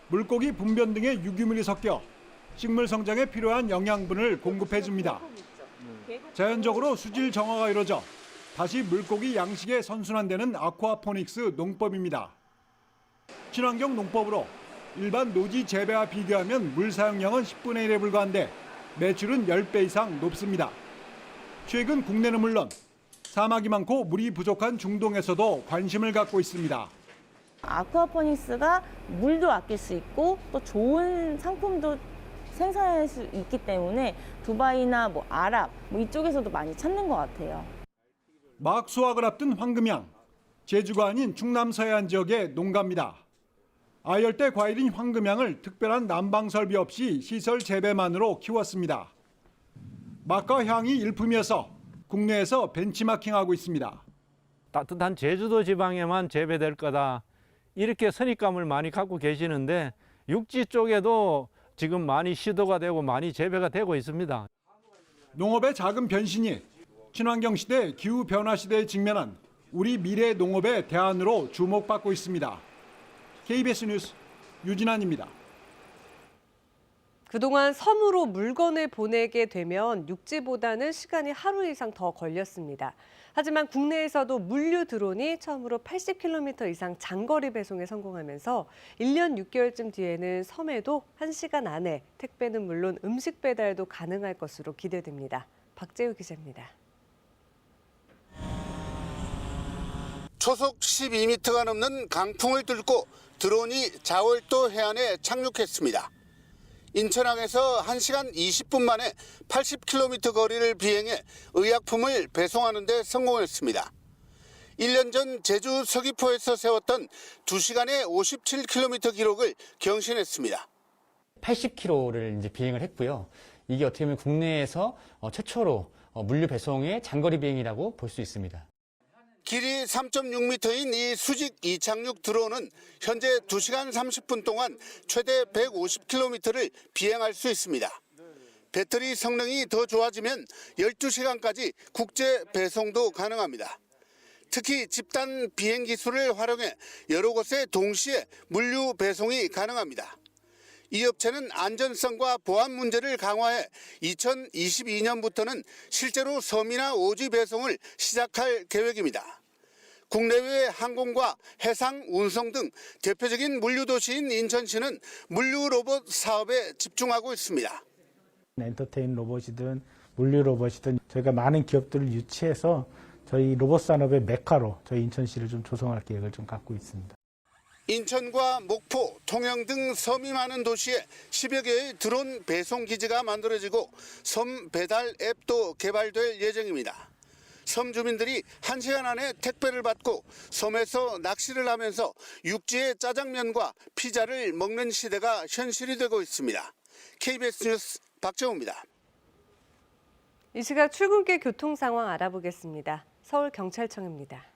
Speaker 11: 물고기 분변 등의 유기물이 섞여 식물 성장에 필요한 영양분을 공급해 줍니다. 자연적으로 수질 정화가 이루어져 다시 물고기 양식에 선순환되는 아쿠아포닉스 농법입니다. 친환경 농법으로 일반 노지 재배와 비교하면 물 사용량은 10분의 1에 불과한데 매출은 10배 이상 높습니다. 최근 국내는 물론 사막이 많고 물이 부족한 중동에서도 관심을 갖고 있습니다.
Speaker 22: 아쿠아포닉스가 물도 아낄 수 있고 또 좋은 상품도
Speaker 12: 생산할 수 있기 때문에 두바이나 뭐 아랍 뭐 이쪽에서도 많이 찾는 것 같아요.
Speaker 11: 막 수확을 앞둔 황금향. 제주가 아닌 충남 서해안 지역의 농가입니다. 아열대 과일인 황금향을 특별한 난방 설비 없이 시설 재배만으로 키웠습니다. 맛과 향이 일품이어서 국내에서 벤치마킹하고 있습니다.
Speaker 13: 따뜻한 제주도 지방에만 재배될 거다. 이렇게 선입감을 많이 갖고 계시는데 육지 쪽에도 지금 많이 시도가 되고 많이 재배가 되고 있습니다.
Speaker 11: 농업의 작은 변신이 친환경 시대, 기후 변화 시대에 직면한 우리 미래 농업의 대안으로 주목받고 있습니다. KBS 뉴스 유진환입니다.
Speaker 19: 그동안 섬으로 물건을 보내게 되면 육지보다는 시간이 하루 이상 더 걸렸습니다. 하지만 국내에서도 물류 드론이 처음으로 80km 이상 장거리 배송에 성공하면서 1년 6개월쯤 뒤에는 섬에도 1시간 안에 택배는 물론 음식 배달도 가능할 것으로 기대됩니다. 박재우 기자입니다.
Speaker 14: 초속 12m가 넘는 강풍을 뚫고 드론이 자월도 해안에 착륙했습니다. 인천항에서 1시간 20분 만에 80km 거리를 비행해 의약품을 배송하는 데 성공했습니다. 1년 전 제주 서귀포에서 세웠던 2시간에 57km 기록을 경신했습니다.
Speaker 22: 80km를 이제 비행을 했고요. 이게 어떻게 보면 국내에서 최초로 물류 배송의 장거리 비행이라고 볼 수 있습니다.
Speaker 14: 길이 3.6m인 이 수직 이착륙 드론은 현재 2시간 30분 동안 최대 150km를 비행할 수 있습니다. 배터리 성능이 더 좋아지면 12시간까지 국제 배송도 가능합니다. 특히 집단 비행 기술을 활용해 여러 곳에 동시에 물류 배송이 가능합니다. 이 업체는 안전성과 보안 문제를 강화해 2022년부터는 실제로 섬이나 오지 배송을 시작할 계획입니다. 국내외 항공과 해상, 운송 등 대표적인 물류 도시인 인천시는 물류 로봇 사업에 집중하고 있습니다.
Speaker 23: 엔터테인 로봇이든 물류 로봇이든 저희가 많은 기업들을 유치해서 저희 로봇 산업의 메카로 저희 인천시를 좀 조성할 계획을 좀 갖고 있습니다.
Speaker 14: 인천과 목포, 통영 등 섬이 많은 도시에 10여 개의 드론 배송 기지가 만들어지고 섬 배달 앱도 개발될 예정입니다. 섬 주민들이 1시간 안에 택배를 받고 섬에서 낚시를 하면서 육지의 짜장면과 피자를 먹는 시대가 현실이 되고 있습니다. KBS 뉴스 박정우입니다.
Speaker 19: 이 시각 출근길 교통 상황 알아보겠습니다. 서울경찰청입니다.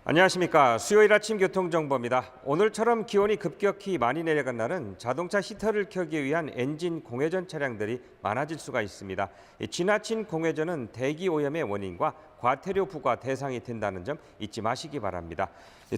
Speaker 24: 안녕하십니까. 수요일 아침 교통정보입니다. 오늘처럼 기온이 급격히 많이 내려간 날은 자동차 히터를 켜기 위한 엔진 공회전 차량들이 많아질 수가 있습니다. 지나친 공회전은 대기 오염의 원인과 과태료 부과 대상이 된다는 점 잊지 마시기 바랍니다.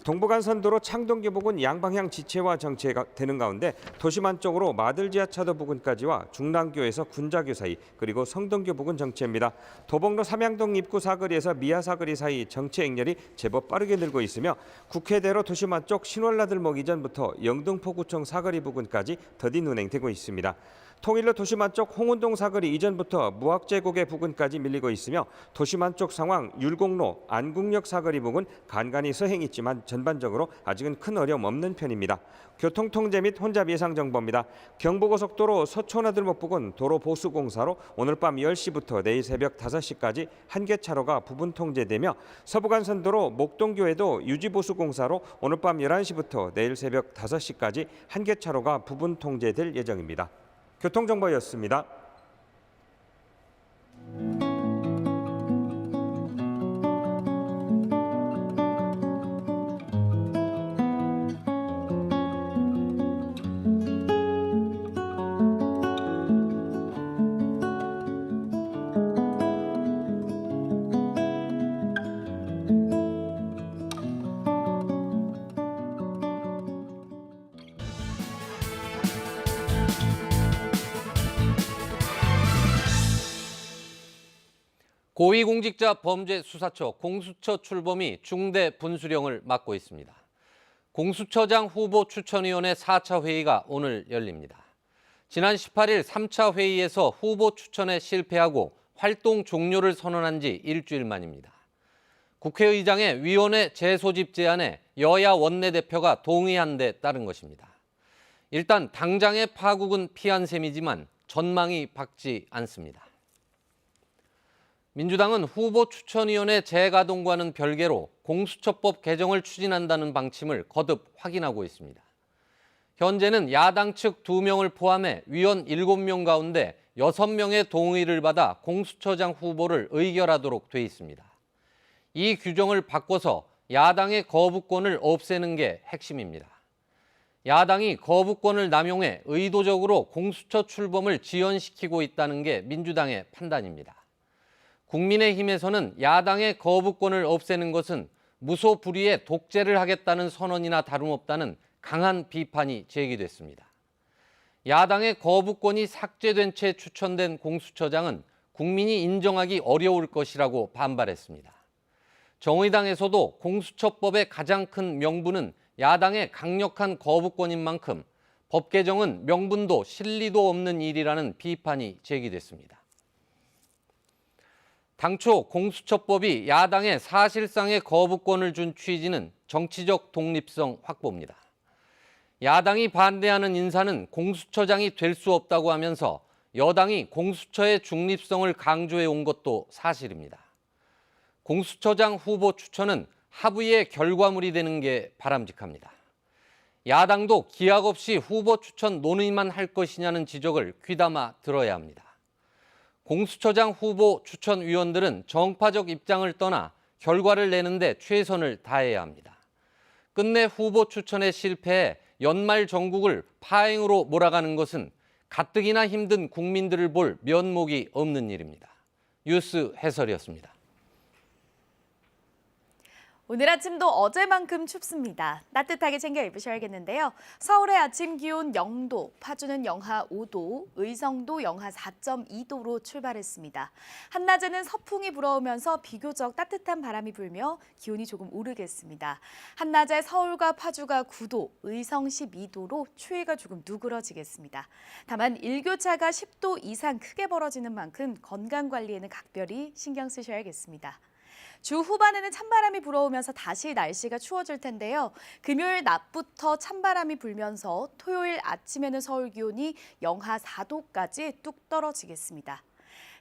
Speaker 24: 동부간선도로 창동교 부근 양방향 지체와 정체가 되는 가운데 도심안 쪽으로 마들지하차도 부근까지와 중랑교에서 군자교 사이 그리고 성동교 부근 정체입니다. 도봉로 삼양동 입구 사거리에서 미아 사거리 사이 정체 행렬이 제법 빠르게 늘고 있으며 국회대로 도심안 쪽 신월나들목 이전부터 영등포구청 사거리 부근까지 더딘 운행되고 있습니다. 통일로 도심안 쪽 홍은동 사거리 이전부터 무학제국의 부근까지 밀리고 있으며 도심안 쪽 상황 율곡로 안국역 사거리 부근 간간히 서행 있지만 전반적으로 아직은 큰 어려움 없는 편입니다. 교통통제 및 혼잡 예상 정보입니다. 경부고속도로 서초나들목 부근 도로 보수 공사로 오늘 밤 10시부터 내일 새벽 5시까지 한 개 차로가 부분 통제되며 서부간선도로 목동교에도 유지 보수 공사로 오늘 밤 11시부터 내일 새벽 5시까지 한 개 차로가 부분 통제될 예정입니다. 교통정보였습니다.
Speaker 26: 고위공직자범죄수사처 공수처 출범이 중대 분수령을 맡고 있습니다. 공수처장 후보 추천위원회 4차 회의가 오늘 열립니다. 지난 18일 3차 회의에서 후보 추천에 실패하고 활동 종료를 선언한 지 일주일 만입니다. 국회의장의 위원회 재소집 제안에 여야 원내대표가 동의한 데 따른 것입니다. 일단 당장의 파국은 피한 셈이지만 전망이 밝지 않습니다. 민주당은 후보 추천위원회 재가동과는 별개로 공수처법 개정을 추진한다는 방침을 거듭 확인하고 있습니다. 현재는 야당 측 2명을 포함해 위원 7명 가운데 6명의 동의를 받아 공수처장 후보를 의결하도록 돼 있습니다. 이 규정을 바꿔서 야당의 거부권을 없애는 게 핵심입니다. 야당이 거부권을 남용해 의도적으로 공수처 출범을 지연시키고 있다는 게 민주당의 판단입니다. 국민의힘에서는 야당의 거부권을 없애는 것은 무소불위의 독재를 하겠다는 선언이나 다름없다는 강한 비판이 제기됐습니다. 야당의 거부권이 삭제된 채 추천된 공수처장은 국민이 인정하기 어려울 것이라고 반발했습니다. 정의당에서도 공수처법의 가장 큰 명분은 야당의 강력한 거부권인 만큼 법 개정은 명분도 실리도 없는 일이라는 비판이 제기됐습니다. 당초 공수처법이 야당에 사실상의 거부권을 준 취지는 정치적 독립성 확보입니다. 야당이 반대하는 인사는 공수처장이 될 수 없다고 하면서 여당이 공수처의 중립성을 강조해 온 것도 사실입니다. 공수처장 후보 추천은 합의의 결과물이 되는 게 바람직합니다. 야당도 기약 없이 후보 추천 논의만 할 것이냐는 지적을 귀담아 들어야 합니다. 공수처장 후보 추천위원들은 정파적 입장을 떠나 결과를 내는데 최선을 다해야 합니다. 끝내 후보 추천에 실패해 연말 정국을 파행으로 몰아가는 것은 가뜩이나 힘든 국민들을 볼 면목이 없는 일입니다. 뉴스 해설이었습니다.
Speaker 1: 오늘 아침도 어제만큼 춥습니다. 따뜻하게 챙겨 입으셔야겠는데요. 서울의 아침 기온 0도, 파주는 영하 5도, 의성도 영하 4.2도로 출발했습니다. 한낮에는 서풍이 불어오면서 비교적 따뜻한 바람이 불며 기온이 조금 오르겠습니다. 한낮에 서울과 파주가 9도, 의성 12도로 추위가 조금 누그러지겠습니다. 다만 일교차가 10도 이상 크게 벌어지는 만큼 건강관리에는 각별히 신경 쓰셔야겠습니다. 주 후반에는 찬바람이 불어오면서 다시 날씨가 추워질 텐데요. 금요일 낮부터 찬바람이 불면서 토요일 아침에는 서울 기온이 영하 4도까지 뚝 떨어지겠습니다.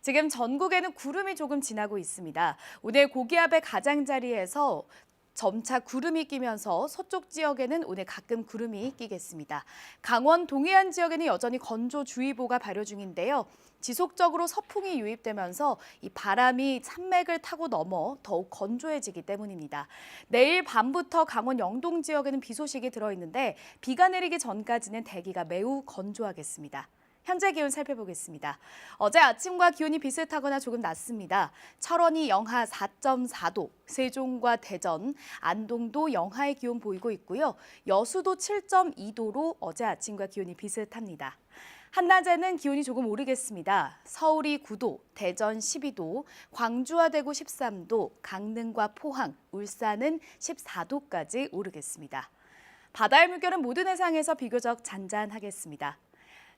Speaker 1: 지금 전국에는 구름이 조금 지나고 있습니다. 오늘 고기압의 가장자리에서 점차 구름이 끼면서 서쪽 지역에는 오늘 가끔 구름이 끼겠습니다. 강원 동해안 지역에는 여전히 건조주의보가 발효 중인데요. 지속적으로 서풍이 유입되면서 이 바람이 산맥을 타고 넘어 더욱 건조해지기 때문입니다. 내일 밤부터 강원 영동 지역에는 비 소식이 들어있는데 비가 내리기 전까지는 대기가 매우 건조하겠습니다. 현재 기온 살펴보겠습니다. 어제 아침과 기온이 비슷하거나 조금 낮습니다. 철원이 영하 4.4도, 세종과 대전, 안동도 영하의 기온 보이고 있고요. 여수도 7.2도로 어제 아침과 기온이 비슷합니다. 한낮에는 기온이 조금 오르겠습니다. 서울이 9도, 대전 12도, 광주와 대구 13도, 강릉과 포항, 울산은 14도까지 오르겠습니다. 바다의 물결은 모든 해상에서 비교적 잔잔하겠습니다.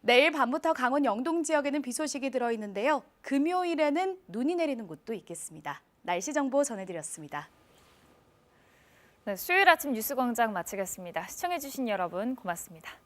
Speaker 1: 내일 밤부터 강원 영동 지역에는 비 소식이 들어있는데요. 금요일에는 눈이 내리는 곳도 있겠습니다. 날씨 정보 전해드렸습니다.
Speaker 2: 네, 수요일 아침 뉴스광장 마치겠습니다. 시청해주신 여러분 고맙습니다.